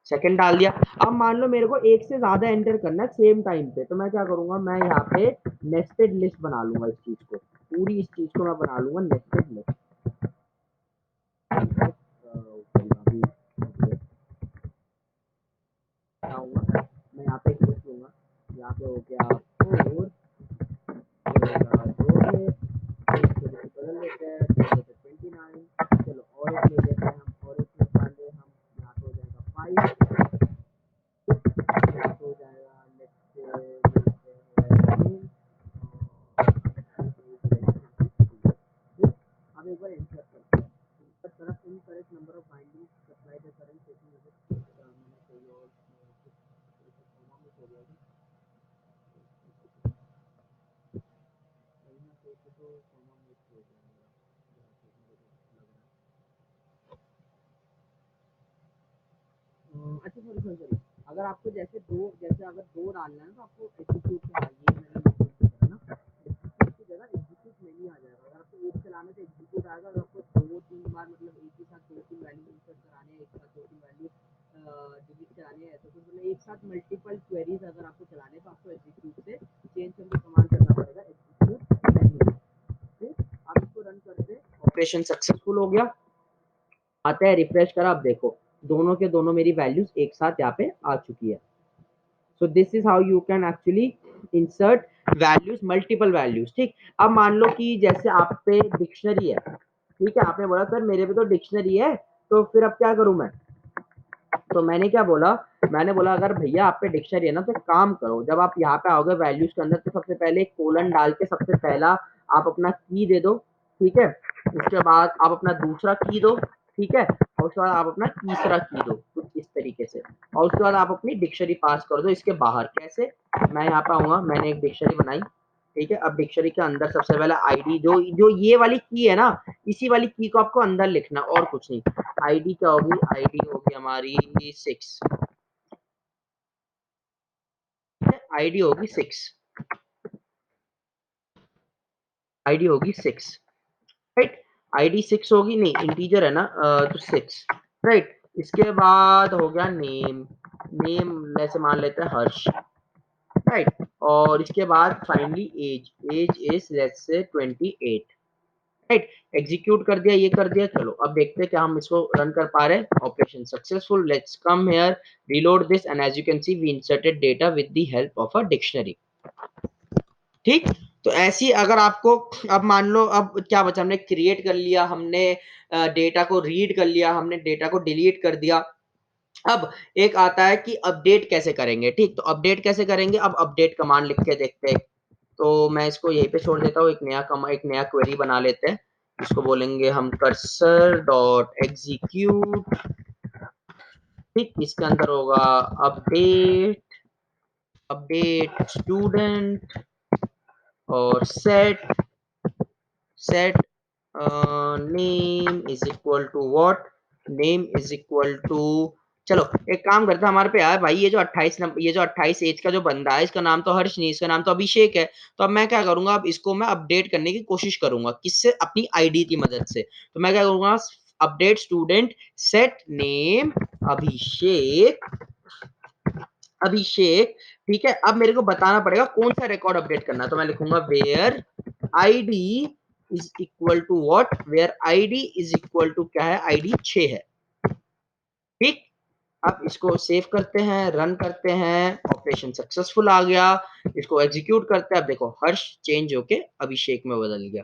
सेकंड डाल दिया। अब मान लो मेरे को एक से ज्यादा एंटर करना है सेम टाइम पे, तो मैं क्या करूंगा, मैं यहाँ पे नेस्टेड लिस्ट बना लूंगा, इस चीज को, पूरी इस चीज को मैं बना लूंगा नेस्टेड लिस्ट। मैं यहाँ पे लिख लूंगा, यहाँ पे हो गया फोर, बदल लेते हैं 29, चलो और एक ले लेते हैं हम, और एक निकाल ले हम, यहाँ पे हो जाएगा 5, यहाँ पे हो जाएगा नेक्स्ट, अब एक बार एंटर करते हैं, तरफ incorrect number of binding supply the current session with मैंने कोई और कॉमा मिस हो गया था, कहीं ना कहीं पे तो कॉमा मिस हो गया मेरा, लग रहा है। अच्छा सॉरी सॉरी सॉरी, अगर आपको जैसे अगर दो डालना है तो आपको एग्जीक्यूट के, हाँ ये मैंने मिस्टेक किया ना, एग्जीक्यूट की जगह एग्जीक्यूट नहीं आ जाएगा, अगर आपको एक चलाने से एग्जीक्यूट आएगा, अगर आपको 2-3 बार मतलब एक ही साथ 2-3 वैल्यू इंसर्ट कराने हैं, एक साथ 2-3 वैल्यू डिलीट करानी है, तो मतलब एक साथ मल्टीपल क्वेरीज अगर आपको चलाने हैं तो आपको एग्जीक्यूट से चेंज करके कमांड करना पड़ेगा, एग्जीक्यूट नहीं, ठीक। आप इसको रन करते, ऑपरेशन सक्सेसफुल हो गया, आता है, रिफ्रेश करा, आप देखो दोनों के दोनों मेरी वैल्यूज एक साथ यहाँ पे आ चुकी है। So this is how you can actually insert values, multiple values, ठीक। अब मान लो कि जैसे आप पे डिक्शनरी है, ठीक है, आपने बोला सर मेरे पे तो डिक्शनरी है, तो फिर अब क्या करूं मैं, तो मैंने क्या बोला, मैंने बोला अगर भैया आप पे डिक्शनरी है ना, तो एक काम करो, जब आप यहाँ पे आओगे वैल्यूज के अंदर, तो सबसे पहले एक कोलन डाल के सबसे पहला आप अपना की दे दो, ठीक है, उसके बाद आप अपना दूसरा की दो, ठीक है, और उसके बाद आप अपना तीसरा की दो, कुछ इस तरीके से, और उसके बाद आप अपनी डिक्शनरी पास कर दो इसके बाहर। कैसे, मैं यहाँ पे आऊंगा, मैंने एक डिक्शनरी बनाई, ठीक है, अब डिक्शनरी के अंदर सबसे पहले आईडी, जो जो ये वाली की है ना, इसी वाली की को आपको अंदर लिखना, और कुछ नहीं। आईडी क्या होगी, आईडी होगी हमारी 6, आईडी होगी 6, आईडी होगी 6, राइट, आईडी 6 होगी, नहीं इंटीजर है ना, तो 6, राइट। इसके बाद हो गया नेम, नेम जैसे मान लेते हैं हर्ष, राइट, और इसके बाद finally age, age is let's say 28, right. Execute कर दिया, ये कर दिया, चलो अब देखते हैं क्या हम इसको रन कर पा रहे हैं। Operation successful, let's come here, reload this, and as you can see we inserted data with the help of a dictionary. ठीक। तो ऐसी अगर आपको अब मान लो अब क्या बचा, हमने क्रिएट कर लिया, हमने डेटा को रीड कर लिया, हमने डेटा को डिलीट कर दिया। अब एक आता है कि अपडेट कैसे करेंगे, ठीक। तो अपडेट कैसे करेंगे, अब अपडेट कमांड लिख के देखते हैं। तो मैं इसको यहीं पे छोड़ देता हूँ, एक नया क्वेरी बना लेते हैं। इसको बोलेंगे हम कर्सर डॉट एग्जीक्यूट, ठीक। इसके अंदर होगा अपडेट, अपडेट स्टूडेंट और set, set name is equal to what, name is equal to, चलो एक काम करते हैं, हमारे पे यार भाई ये जो 28 नंबर, ये जो 28 एज का जो बंदा है, इसका नाम तो हर्ष नहीं, इसका नाम तो अभिषेक है। तो अब मैं क्या करूंगा, अब इसको मैं अपडेट करने की कोशिश करूंगा, किससे, अपनी आईडी की मदद से। तो मैं क्या करूंगा, अपडेट स्टूडेंट सेट नेम अभिषेक, अभिषेक, ठीक है। अब मेरे को बताना पड़ेगा कौन सा रिकॉर्ड अपडेट करना है। तो मैं लिखूंगा where ID is equal to what, where ID is equal to क्या है, आईडी 6 है, ठीक। अब इसको सेव करते हैं, रन करते हैं, ऑपरेशन सक्सेसफुल आ गया। इसको एग्जीक्यूट करते हैं, अब देखो हर्ष चेंज होके अभिषेक में बदल गया,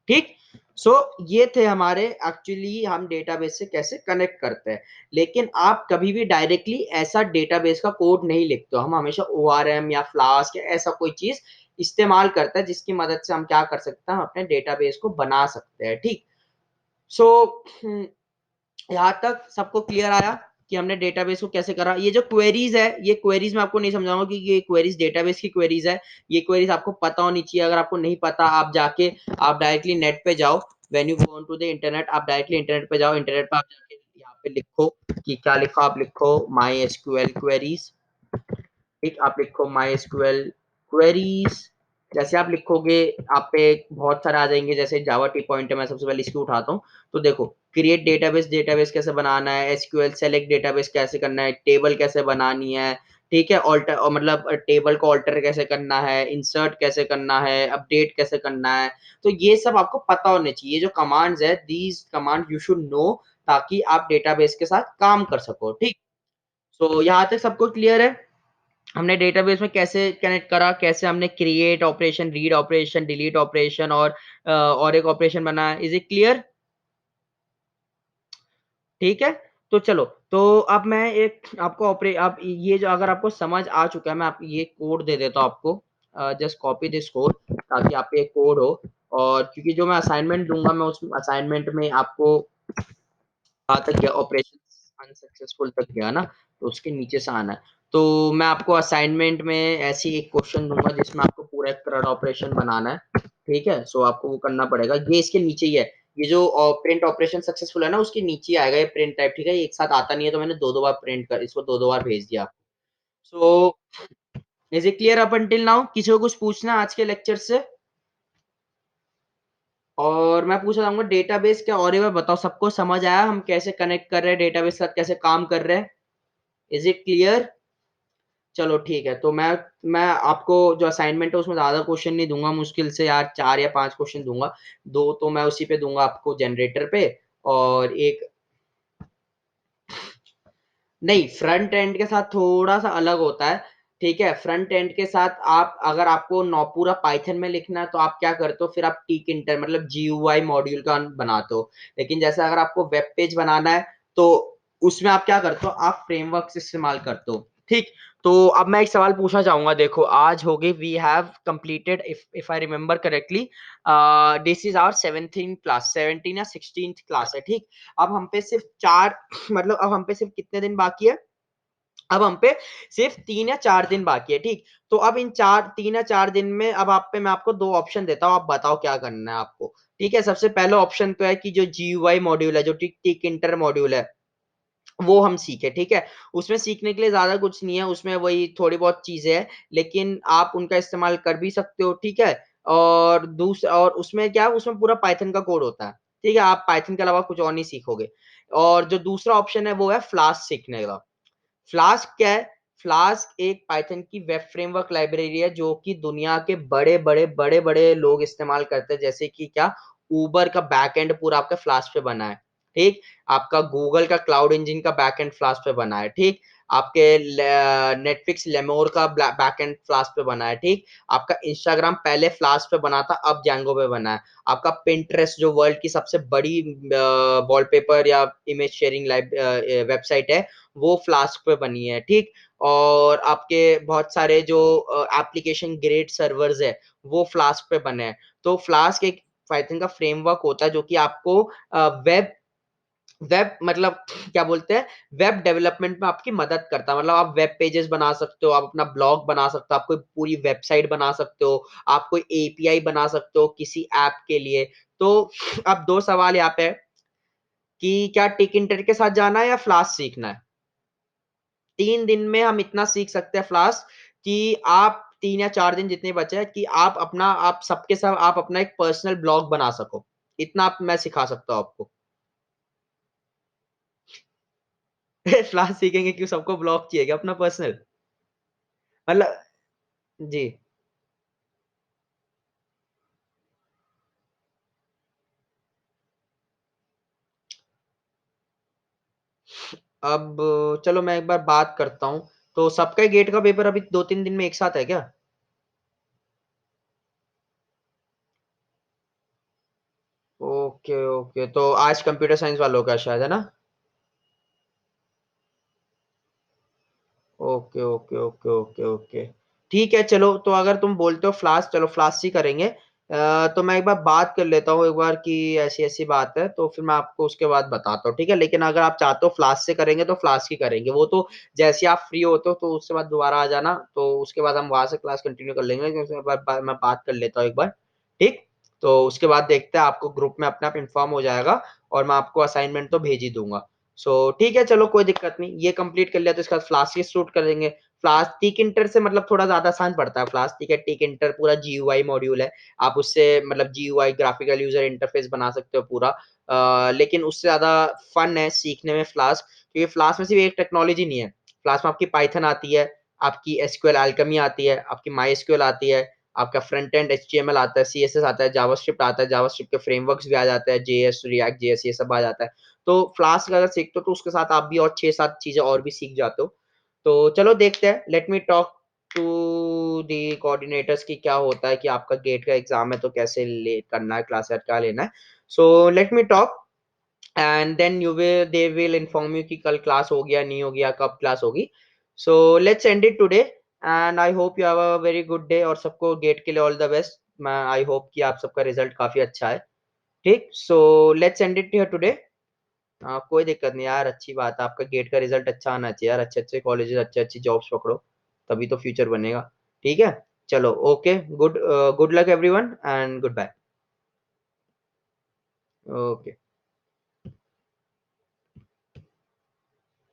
ठीक। सो ये थे हमारे, एक्चुअली हम डेटाबेस से कैसे कनेक्ट करते हैं। लेकिन आप कभी भी डायरेक्टली ऐसा डेटाबेस का कोड नहीं लिखते हो, हम हमेशा ORM या फ्लास्क या ऐसा कोई चीज इस्तेमाल करता है जिसकी मदद से हम क्या कर सकते हैं, हम अपने डेटाबेस को बना सकते हैं, ठीक। सो यहाँ तक सबको क्लियर आया कि हमने डेटाबेस को कैसे करा। ये जो क्वेरीज है, ये क्वेरीज मैं आपको नहीं समझाऊंगा कि ये क्वेरीज डेटाबेस की क्वेरीज है। ये क्वेरीज आपको पता होनी चाहिए। अगर आपको नहीं पता, आप जाके आप डायरेक्टली नेट पे जाओ, when you go to the internet, आप डायरेक्टली इंटरनेट पे जाओ, इंटरनेट पे आप जाके यहाँ पे लिखो कि क्या लिखो, आप लिखो माई एसक्यूएल क्वेरीज, ठीक। आप लिखो माई एसक्यूएल क्वेरीज, जैसे आप लिखोगे आप पे बहुत सारे आ जाएंगे, जैसे जावा टी पॉइंट है, मैं सबसे पहले इसकी उठाता हूँ। तो देखो क्रिएट डेटाबेस, डेटाबेस कैसे बनाना है, एसक्यूएल सेलेक्ट डेटाबेस कैसे करना है, टेबल कैसे बनानी है, ठीक है, ऑल्टर और मतलब टेबल को ऑल्टर कैसे करना है, इंसर्ट कैसे करना है, अपडेट कैसे करना है। तो ये सब आपको पता होने चाहिए। जो कमांड्स है, these command you should know, ताकि आप डेटाबेस के साथ काम कर सको, ठीक। तो यहाँ तक सबको क्लियर है, हमने डेटाबेस में कैसे कनेक्ट करा, कैसे हमने create operation, read operation, delete operation और एक ऑपरेशन बनाया। इज इट क्लियर, ठीक है। तो चलो, तो अब मैं एक आपको आप ये जो अगर आपको समझ आ चुका है, मैं आप ये कोड दे देता हूँ आपको, जस्ट कॉपी दिस कोड, ताकि आप पे कोड हो। और क्योंकि जो मैं असाइनमेंट दूंगा, मैं उस असाइनमेंट में आपको कहाँ तक गया, ऑपरेशन अनसक्सेसफुल तक गया ना, तो उसके नीचे से आना है। तो मैं आपको असाइनमेंट में ऐसी एक क्वेश्चन दूंगा जिसमें आपको पूरा एक करंट ऑपरेशन बनाना है, ठीक है। सो आपको वो करना पड़ेगा, ये इसके नीचे ही है। ये जो प्रिंट ऑपरेशन सक्सेसफुल है ना, उसके नीचे ही आएगा ये प्रिंट टाइप, ठीक है। ये एक साथ आता नहीं है, तो मैंने दो दो बार प्रिंट कर, इसको दो दो बार भेज दिया। So is it clear up until now, किसी को कुछ पूछना है आज के लेक्चर से? और मैं पूछना चाहूंगा डेटाबेस क्या, और एक बार बताओ, सबको समझ आया हम कैसे कनेक्ट कर रहे हैं डेटाबेस के साथ, कैसे काम कर रहे हैं? Is it clear? चलो ठीक है। तो मैं आपको जो असाइनमेंट है उसमें ज्यादा क्वेश्चन नहीं दूंगा, मुश्किल से यार 4 या 5 क्वेश्चन दूंगा। दो तो मैं उसी पे दूंगा आपको, जनरेटर पे, और एक नहीं, फ्रंट एंड के साथ थोड़ा सा अलग होता है, ठीक है। फ्रंट एंड के साथ आप, अगर आपको नौ पूरा पाइथन में लिखना है तो आप क्या करते हो, फिर आप टिक इंटर मतलब GUI मॉड्यूल का बनाते हो। लेकिन जैसे अगर आपको वेब पेज बनाना है, तो उसमें आप क्या करते हो, आप फ्रेमवर्क इस्तेमाल करते हो, ठीक। तो अब मैं एक सवाल पूछना चाहूंगा, देखो आज हो गई, we have completed, if I remember correctly, this is our 17th class, 17 या 16th क्लास है, ठीक। अब हम पे सिर्फ 4 मतलब अब हम पे सिर्फ कितने दिन बाकी है, अब हम पे सिर्फ 3 या 4 दिन बाकी है, ठीक। तो अब इन 3 या 4 दिन में, अब आप पे मैं आपको दो ऑप्शन देता हूँ, आप बताओ क्या करना है आपको, ठीक है। सबसे पहला ऑप्शन तो है कि जो GUI मॉड्यूल है, जो टिक टिक इंटर मॉड्यूल है, वो हम सीखे, ठीक है। उसमें सीखने के लिए ज्यादा कुछ नहीं है, उसमें वही थोड़ी बहुत चीजें हैं, लेकिन आप उनका इस्तेमाल कर भी सकते हो, ठीक है। और दूसरा, और उसमें क्या, उसमें पूरा पाइथन का कोड होता है, ठीक है। आप पाइथन के अलावा कुछ और नहीं सीखोगे। और जो दूसरा ऑप्शन है वो है फ्लास्क सीखने का। फ्लास्क क्या है, फ्लास्क एक पाइथन की वेब फ्रेमवर्क लाइब्रेरी है, जो कि दुनिया के बड़े बड़े लोग इस्तेमाल करते हैं, जैसे कि क्या, उबर का बैकएंड पूरा आपका फ्लास्क पे बना है, ठीक। आपका गूगल का क्लाउड इंजन का बैकएंड फ्लास्क पे बना है, ठीक। आपके नेटफ्लिक्स लेमोर का बैकएंड फ्लास्क पे बना है, ठीक। आपका इंस्टाग्राम पहले फ्लास्क पे बना था, अब जैंगो पे बना है। आपका पिंटरेस्ट जो वर्ल्ड की सबसे बड़ी वॉलपेपर या इमेज शेयरिंग वेबसाइट है, वो फ्लास्क पे बनी है, ठीक। और आपके बहुत सारे जो एप्लीकेशन ग्रेड सर्वर्स है, वो फ्लास्क पे बने हैं। तो फ्लास्क एक पाइथन का फ्रेमवर्क होता है जो कि आपको वेब वेब मतलब क्या बोलते हैं, वेब डेवलपमेंट में आपकी मदद करता है। मतलब आप वेब पेजेस बना सकते हो, आप अपना ब्लॉग बना सकते हो, आप कोई पूरी वेबसाइट बना सकते हो, आप कोई एपीआई बना सकते हो किसी ऐप के लिए। तो अब दो सवाल यहाँ पे है कि क्या टिक इंटर के साथ जाना है या फ्लास्क सीखना है। 3 दिन में हम इतना सीख सकते हैं फ्लास्क कि आप 3 या 4 दिन जितने बचे हैं कि आप सबके सब आप अपना एक पर्सनल ब्लॉग बना सको। इतना मैं सिखा सकता हूँ आपको। फ्लास्क सीखेंगे क्यों, सबको ब्लॉग चाहिए क्या अपना पर्सनल? मतलब जी। अब चलो मैं एक बार बात करता हूँ। तो सबका गेट का पेपर अभी 2-3 दिन में एक साथ है क्या? ओके ओके, तो आज कंप्यूटर साइंस वालों का शायद है ना? Okay okay okay okay okay. ठीक है चलो, तो अगर तुम बोलते हो फ्लास्क, चलो फ्लास्क ही करेंगे। तो मैं एक बार बात कर लेता हूँ एक बार कि ऐसी ऐसी बात है, तो फिर मैं आपको उसके बाद बताता हूँ, ठीक है। लेकिन अगर आप चाहते हो फ्लास्क से करेंगे तो फ्लास्क ही करेंगे, वो तो जैसे ही आप फ्री होते हो तो उसके बाद दोबारा आ जाना, तो उसके बाद हम वहां से क्लास कंटिन्यू कर लेंगे। लेकिन उसके बाद मैं बात कर लेता हूँ एक बार, ठीक। तो उसके बाद देखते हैं, आपको ग्रुप में अपने आप इन्फॉर्म हो जाएगा और मैं आपको असाइनमेंट तो भेज ही दूंगा। ठीक है चलो, कोई दिक्कत नहीं, ये कंप्लीट कर लिया तो इसका फ्लास्क शूट कर देंगे। फ्लास्क टिक इंटर से मतलब थोड़ा ज्यादा आसान पड़ता है फ्लास्क, ठीक है। टिक इंटर पूरा जीयूआई मॉड्यूल है, आप उससे मतलब जीयूआई ग्राफिकल यूजर इंटरफेस बना सकते हो पूरा। लेकिन उससे ज्यादा फन है सीखने में फ्लास्क, क्योंकि फ्लास्क में सिर्फ एक टेक्नोलॉजी नहीं है। फ्लास्क में आपकी पाइथन आती है, आपकी एसक्यूएल अल्केमी आती है, आपकी माई एसक्यूएल आती है, आपका फ्रंट एंड एचटीएमएल आता है, सीएसएस आता है, जावास्क्रिप्ट आता है, जावास्क्रिप्ट के फ्रेमवर्क्स भी आ जाते हैं, जेएस, रिएक्ट जेएस, ये सब आ जाता है। तो फ्लास्क अगर सीखते हो तो उसके साथ आप भी और 6-7 चीजें और भी सीख जाते हो। तो चलो देखते हैं, let me talk to the coordinators की क्या होता है कि आपका गेट का एग्जाम है तो कैसे ले करना है, क्लास क्या लेना है। So let me talk and then you will they will inform you कि कल क्लास हो गया नहीं हो गया, कब क्लास होगी। So let's end it today and I hope you have a very good day, और सबको गेट के लिए ऑल द बेस्ट। मैं आई होप कि आप सबका रिजल्ट काफी अच्छा है, ठीक। So let's end it here today. हाँ कोई दिक्कत नहीं यार, अच्छी बात है, आपका गेट का रिजल्ट अच्छा आना चाहिए यार, अच्छे अच्छे कॉलेजेस, अच्छी अच्छी जॉब्स पकड़ो, तभी तो फ्यूचर बनेगा। ठीक है चलो, okay, good good luck everyone and goodbye. Okay.